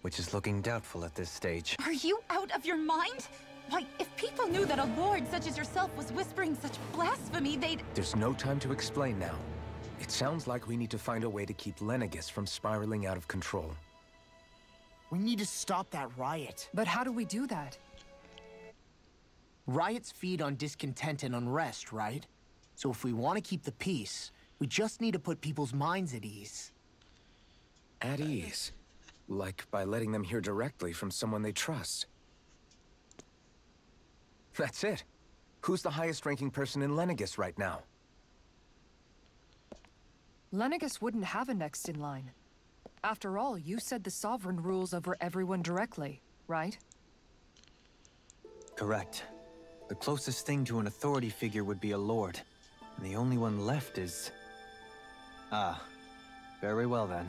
Which is looking doubtful at this stage. Are you out of your mind? Why, if people knew that a lord such as yourself was whispering such blasphemy, they'd... There's no time to explain now. It sounds like we need to find a way to keep Lenegis from spiraling out of control. We need to stop that riot. But how do we do that? Riots feed on discontent and unrest, right? So if we want to keep the peace, we just need to put people's minds at ease. At ease? Like by letting them hear directly from someone they trust. That's it. Who's the highest-ranking person in Lenegis right now? Lenegis wouldn't have a next in line. After all, you said the Sovereign rules over everyone directly, right? Correct. The closest thing to an authority figure would be a lord. And the only one left is... Ah. Very well then.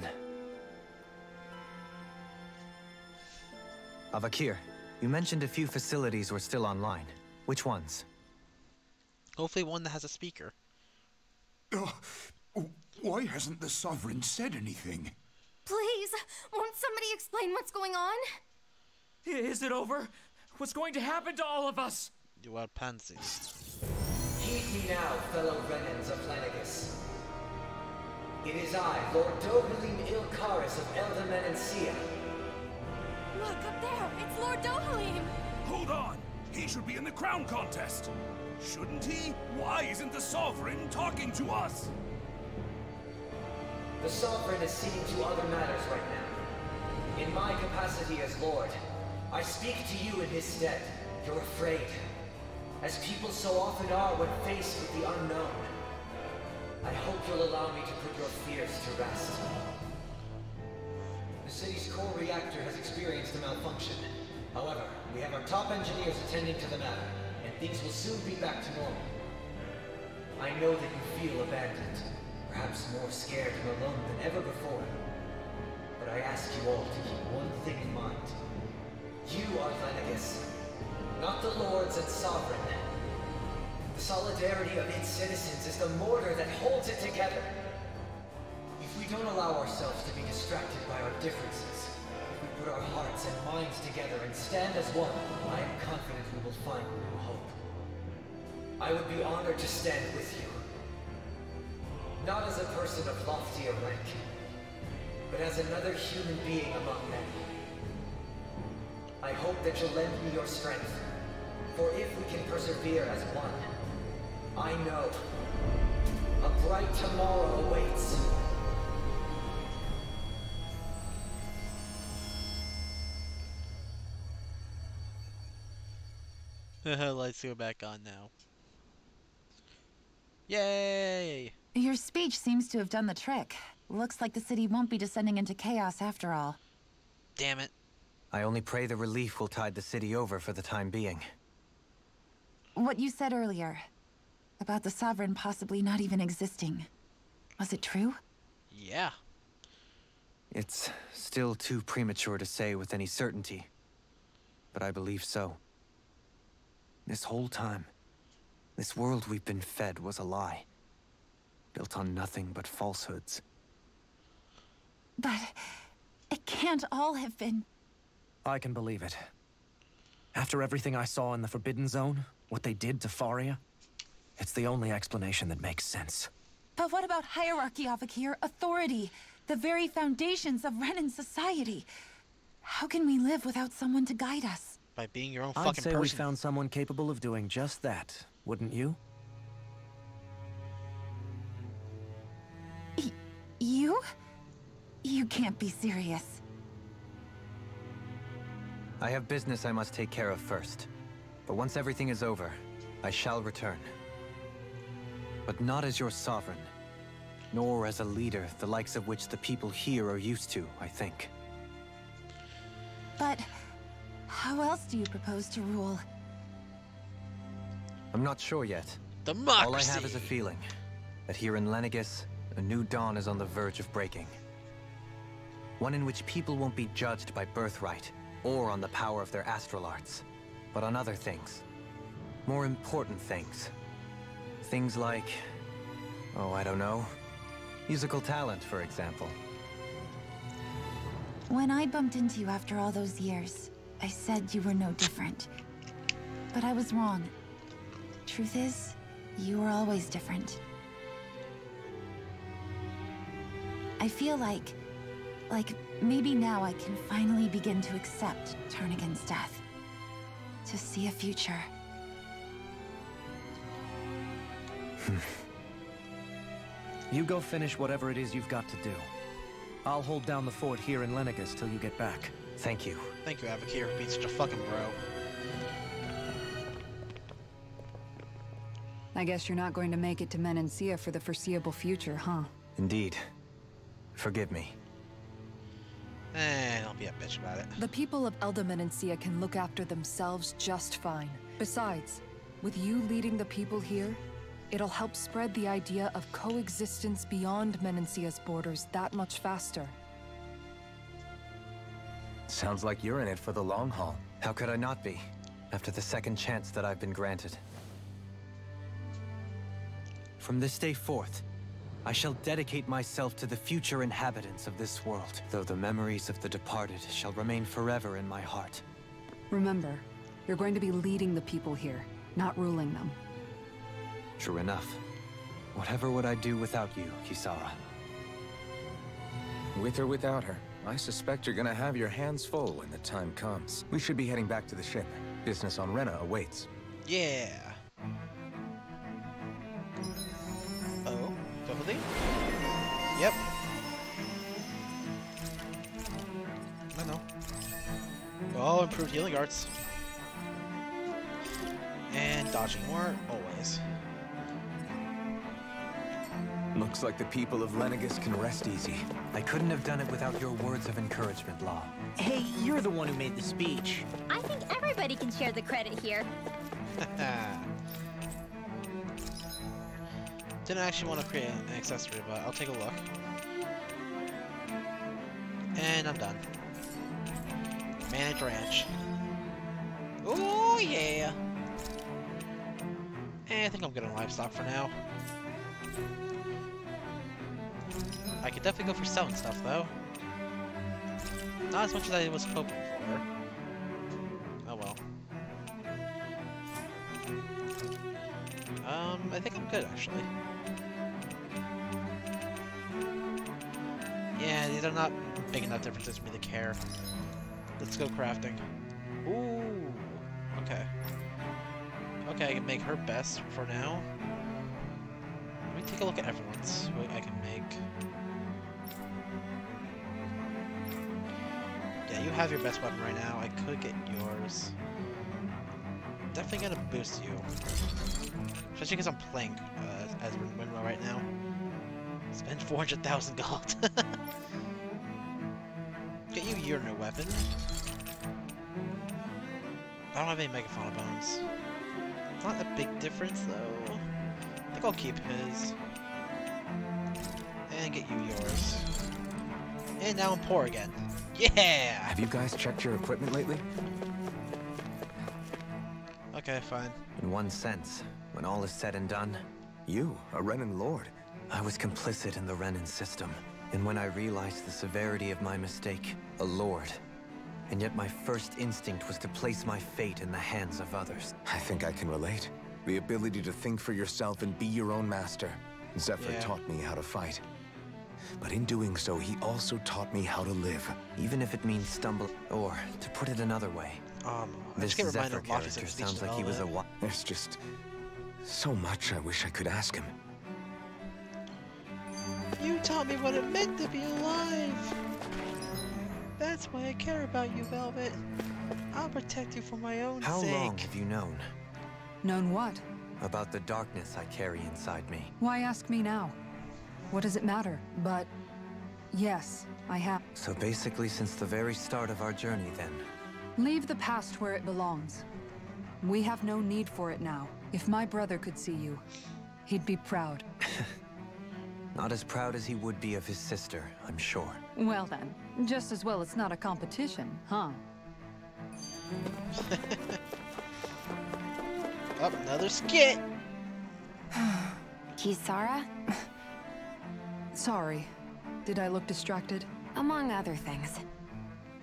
Avakir, you mentioned a few facilities were still online. Which ones? Hopefully one that has a speaker. Why hasn't the Sovereign said anything? Please, won't somebody explain what's going on? Is it over? What's going to happen to all of us? You are pansies. Heed me now, fellow Renans of Lenegis. It is I, Lord Dohalim Ilkaris of Eldaman and Sia. Look, up there! It's Lord Dohalim! Hold on! He should be in the crown contest! Shouldn't he? Why isn't the Sovereign talking to us? The Sovereign is seeing to other matters right now. In my capacity as Lord, I speak to you in his stead. You're afraid, as people so often are when faced with the unknown. I hope you'll allow me to put your fears to rest. The city's core reactor has experienced a malfunction. However, we have our top engineers attending to the matter, and things will soon be back to normal. I know that you feel abandoned, perhaps more scared and alone than ever before. But I ask you all to keep one thing in mind. You are Lenegis, not the Lords and Sovereign. The solidarity of its citizens is the mortar that holds it together. If we don't allow ourselves to be distracted by our differences, if we put our hearts and minds together and stand as one, I am confident we will find new hope. I would be honored to stand with you. Not as a person of loftier rank, but as another human being among many. I hope that you'll lend me your strength, for if we can persevere as one, I know a bright tomorrow awaits. Lights go back on now. Yay! Your speech seems to have done the trick. Looks like the city won't be descending into chaos after all. Damn it. I only pray the relief will tide the city over for the time being. What you said earlier, about the Sovereign possibly not even existing, was it true? Yeah. It's still too premature to say with any certainty, but I believe so. This whole time, this world we've been fed was a lie, built on nothing but falsehoods. But it can't all have been... I can believe it. After everything I saw in the Forbidden Zone, what they did to Faria, it's the only explanation that makes sense. But what about hierarchy, Avakir? Authority? The very foundations of Renan society? How can we live without someone to guide us? By being your own fucking person. I'd say we found someone capable of doing just that, wouldn't you? You? You can't be serious. I have business I must take care of first. But once everything is over, I shall return. But not as your sovereign, nor as a leader, the likes of which the people here are used to, I think. But how else do you propose to rule? I'm not sure yet. Democracy. All I have is a feeling that here in Lenegis, a new dawn is on the verge of breaking. One in which people won't be judged by birthright or on the power of their astral arts, but on other things. More important things. Things like, oh, I don't know, musical talent, for example. When I bumped into you after all those years, I said you were no different. But I was wrong. Truth is, you were always different. I feel like maybe now I can finally begin to accept Turnagain's death. To see a future. You go finish whatever it is you've got to do. I'll hold down the fort here in Lenegis till you get back. Thank you. Thank you, Avakir, for being such a fucking bro. I guess you're not going to make it to Menancia for the foreseeable future, huh? Indeed. Forgive me. Don't be a bitch about it. The people of Elda Menancia can look after themselves just fine. Besides, with you leading the people here, it'll help spread the idea of coexistence beyond Menancia's borders that much faster. Sounds like you're in it for the long haul. How could I not be, after the second chance that I've been granted? From this day forth, I shall dedicate myself to the future inhabitants of this world, though the memories of the departed shall remain forever in my heart. Remember, you're going to be leading the people here, not ruling them. True enough. Whatever would I do without you, Kisara? With or without her, I suspect you're gonna have your hands full when the time comes. We should be heading back to the ship. Business on Rena awaits. Yeah. Oh, building? Yep. I know. Oh, improved healing arts. And dodging more, always. Looks like the people of Lenegis can rest easy. I couldn't have done it without your words of encouragement, Law. Hey, you're the one who made the speech. I think everybody can share the credit here. Didn't actually want to create an accessory, but I'll take a look. And I'm done. Manage ranch. Oh yeah! I think I'm good on livestock for now. I could definitely go for selling stuff though. Not as much as I was hoping for. Oh well. I think I'm good actually. Yeah, these are not big enough differences for me to care. Let's go crafting. Ooh, okay. Okay, I can make her best for now. Let me take a look at everyone's, what I can make. Yeah, you have your best weapon right now. I could get yours. Definitely gonna boost you. Especially because I'm playing as Winrow right now. Spend 400,000 gold. Get you your new weapon. I don't have any Megafauna bones. Not a big difference though. I think I'll keep his. And get you yours. And now I'm poor again. Yeah! Have you guys checked your equipment lately? Okay, fine. In one sense, when all is said and done, you, a Renan Lord. I was complicit in the Renan system. And when I realized the severity of my mistake, a lord. And yet my first instinct was to place my fate in the hands of others. I think I can relate. The ability to think for yourself and be your own master. Zephyr taught me how to fight. But in doing so, he also taught me how to live. Even if it means stumble, or to put it another way. This Zephyr character sounds like he was a There's just so much I wish I could ask him. You taught me what it meant to be alive. That's why I care about you, Velvet. I'll protect you for my own sake. How long have you known? Known what? About the darkness I carry inside me. Why ask me now? What does it matter? But yes, I have. So basically since the very start of our journey then. Leave the past where it belongs. We have no need for it now. If my brother could see you, he'd be proud. Not as proud as he would be of his sister, I'm sure. Well then, just as well it's not a competition, huh? Oh, another skit! Kisara? Sorry. Did I look distracted? Among other things.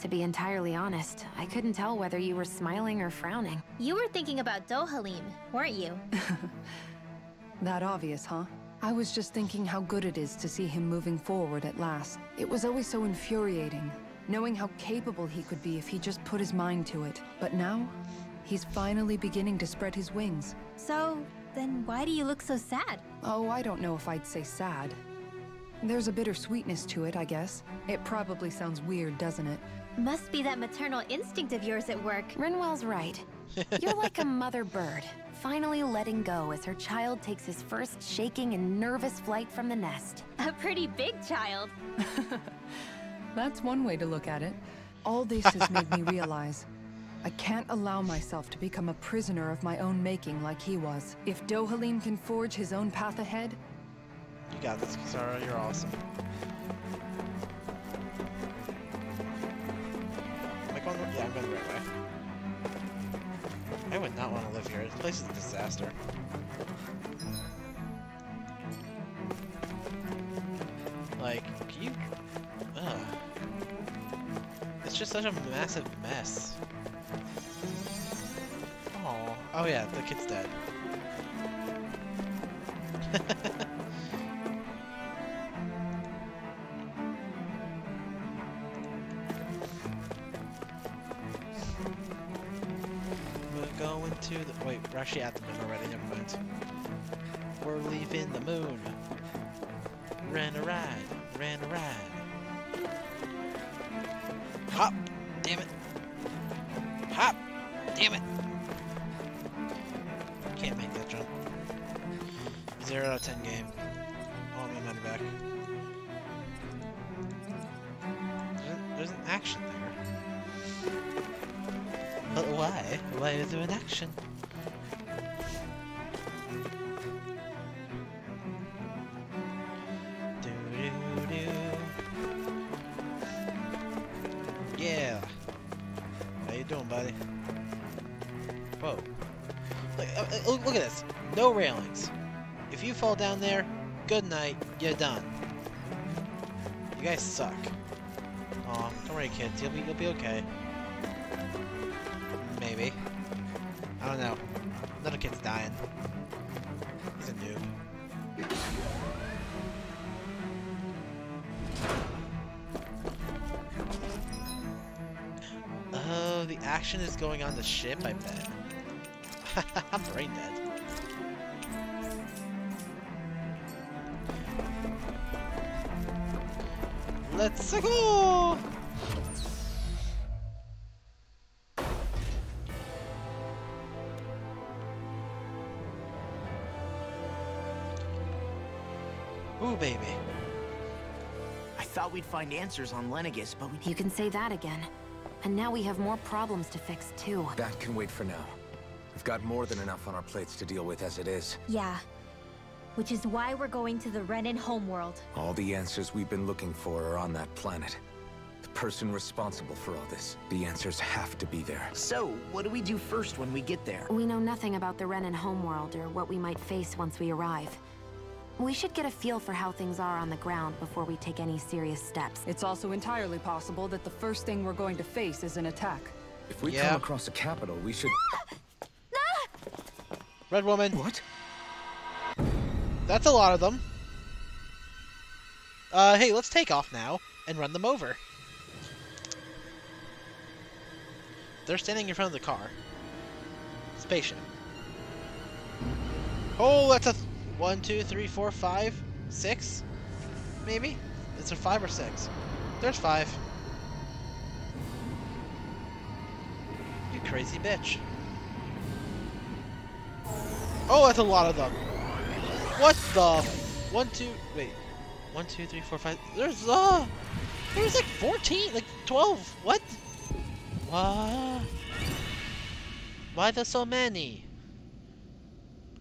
To be entirely honest, I couldn't tell whether you were smiling or frowning. You were thinking about Dohalim, weren't you? That obvious, huh? I was just thinking how good it is to see him moving forward at last. It was always so infuriating, knowing how capable he could be if he just put his mind to it. But now, he's finally beginning to spread his wings. So, then why do you look so sad? Oh, I don't know if I'd say sad. There's a bittersweetness to it, I guess. It probably sounds weird, doesn't it? Must be that maternal instinct of yours at work. Rinwell's right. You're like a mother bird, finally letting go as her child takes his first shaking and nervous flight from the nest. A pretty big child. That's one way to look at it. All this has made me realize I can't allow myself to become a prisoner of my own making like he was. If Dohalim can forge his own path ahead... You got this, Kisara. You're awesome. Am I going the... Yeah, I'm going the right way. I would not want to live here. This place is a disaster. Like, can you... It's just such a massive mess. Oh, oh yeah, the kid's dead. We're going to the... Wait, we're actually at the moon already, never mind. We're leaving the moon. Ran a ride, ran a ride. Hop! Damn it! Hop! Damn it! Can't make that jump. 0 out of 10 game. I want my money back. There's an action there. But why? Why is there an action? Yeah. How you doing, buddy? Whoa. Look at this. No railings. If you fall down there, good night. You're done. You guys suck. Aw, don't worry, kids. You'll be okay. Maybe. I don't know. Another kid's dying. He's a noob. Oh, the action is going on the ship, I bet. I'm brain dead. Let's go! Ooh, baby. I thought we'd find answers on Lenegis, but we... You can say that again. And now we have more problems to fix, too. That can wait for now. We've got more than enough on our plates to deal with as it is. Yeah. Which is why we're going to the Renan homeworld. All the answers we've been looking for are on that planet. The person responsible for all this. The answers have to be there. So, what do we do first when we get there? We know nothing about the Renan homeworld or what we might face once we arrive. We should get a feel for how things are on the ground before we take any serious steps. It's also entirely possible that the first thing we're going to face is an attack. If we come across a capital, we should... Red woman. What? That's a lot of them. Hey, let's take off now and run them over. They're standing in front of the car. Spaceship. Oh, that's a 1, 2, 3, 4, 5, 6, maybe? Is there 5 or 6? There's 5. You crazy bitch. Oh, that's a lot of them. What the? 1, 2, wait. 1, 2, 3, 4, 5. There's like 14, like 12. What? What? Why there's so many?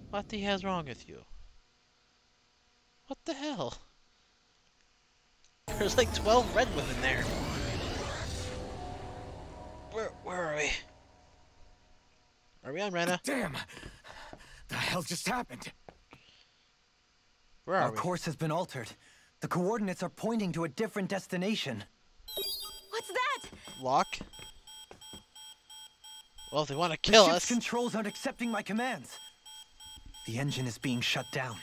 What the hell's wrong with you? What the hell? There's like 12 red women there. Where are we? Are we on Rena? Damn! The hell just happened? Where are Our we? course has been altered. The coordinates are pointing to a different destination. What's that? Lock. Well, if they want to kill the us. ship's controls aren't accepting my commands. The engine is being shut down.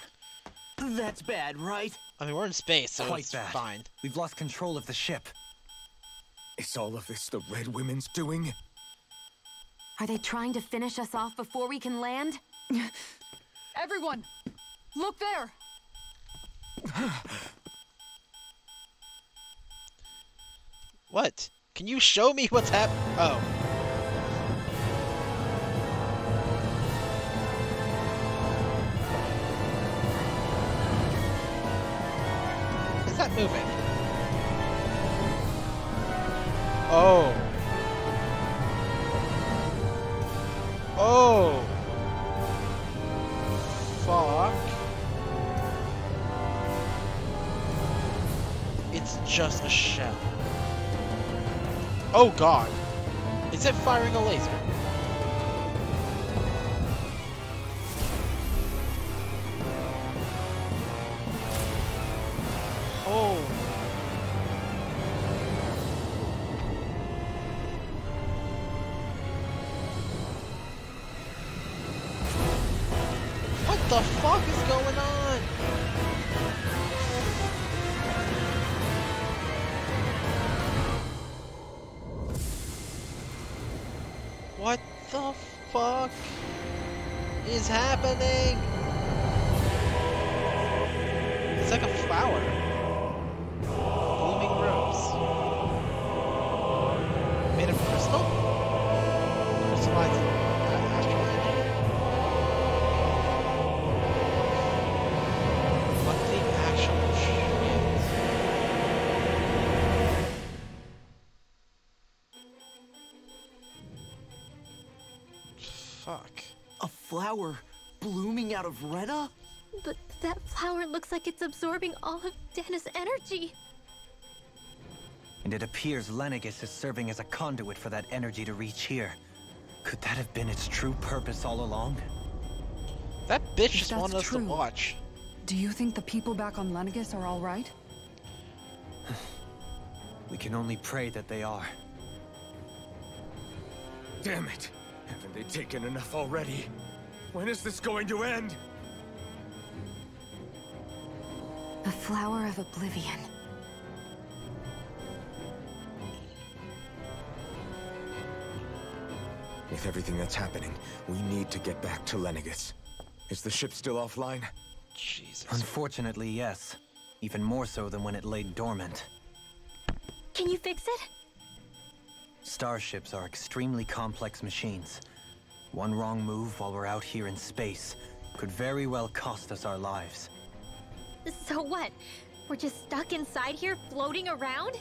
That's bad, right? I mean, we're in space, so Quite it's bad. fine. We've lost control of the ship. Is all of this the Red Women's doing? Are they trying to finish us off before we can land? Everyone, look there! What? Can you show me what's happening? Oh. Is that moving? Oh. Oh. Fuck. It's just a shell. Oh god. Is it firing a laser? Oh. What the fuck is going on? What the fuck is happening? It's like a flower. Blooming rose. Made of crystal? Crystallized astral energy? What the actual shit? Fuck. A flower blooming out of Rena? But that flower looks like it's absorbing all of Dana's energy. And it appears Lenegis is serving as a conduit for that energy to reach here. Could that have been its true purpose all along? That bitch If just that's wanted us to true, watch. Do you think the people back on Lenegis are all right? We can only pray that they are. Damn it! Haven't they taken enough already? When is this going to end? The Flower of Oblivion. With everything that's happening, we need to get back to Lenegis. Is the ship still offline? Jesus. Unfortunately, yes. Even more so than when it lay dormant. Can you fix it? Starships are extremely complex machines. One wrong move while we're out here in space could very well cost us our lives. So what? We're just stuck inside here, floating around?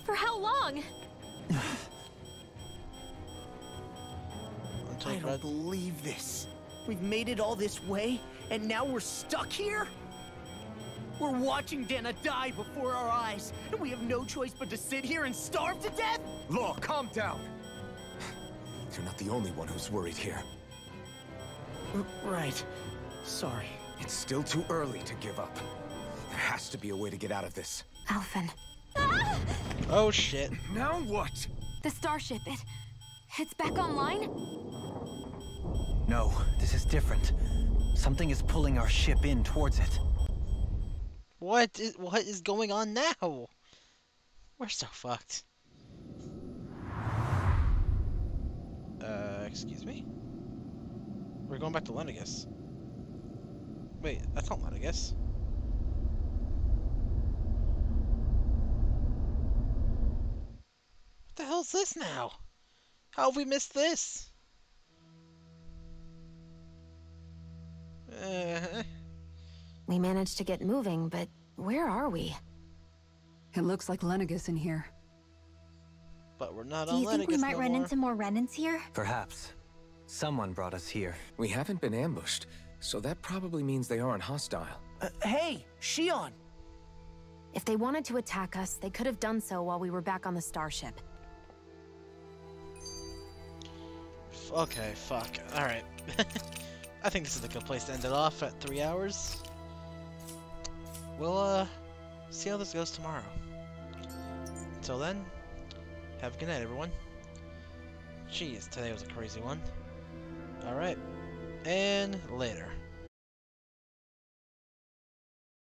For how long? I don't believe this. We've made it all this way, and now we're stuck here? We're watching Dana die before our eyes, and we have no choice but to sit here and starve to death? Law, calm down! You're not the only one who's worried here. Right. Sorry. It's still too early to give up. There has to be a way to get out of this. Alphen. Oh shit. Now what? The starship, it's back online? No, this is different. Something is pulling our ship in towards it. What is going on now? We're so fucked. Excuse me? We're going back to Lenegis. Wait, that's not Lenegis. What the hell is this now? How have we missed this? We managed to get moving, but where are we? It looks like Lenegis in here. But we're not Do on you think we Lenegis might no run more. into more Renans here? Perhaps. Someone brought us here. We haven't been ambushed, so that probably means they aren't hostile. Hey, Shion! If they wanted to attack us, they could have done so while we were back on the starship. Okay, fuck. Alright. I think this is a good place to end it off at 3 hours. We'll, see how this goes tomorrow. Until then, have a good night, everyone. Jeez, today was a crazy one. Alright. And later.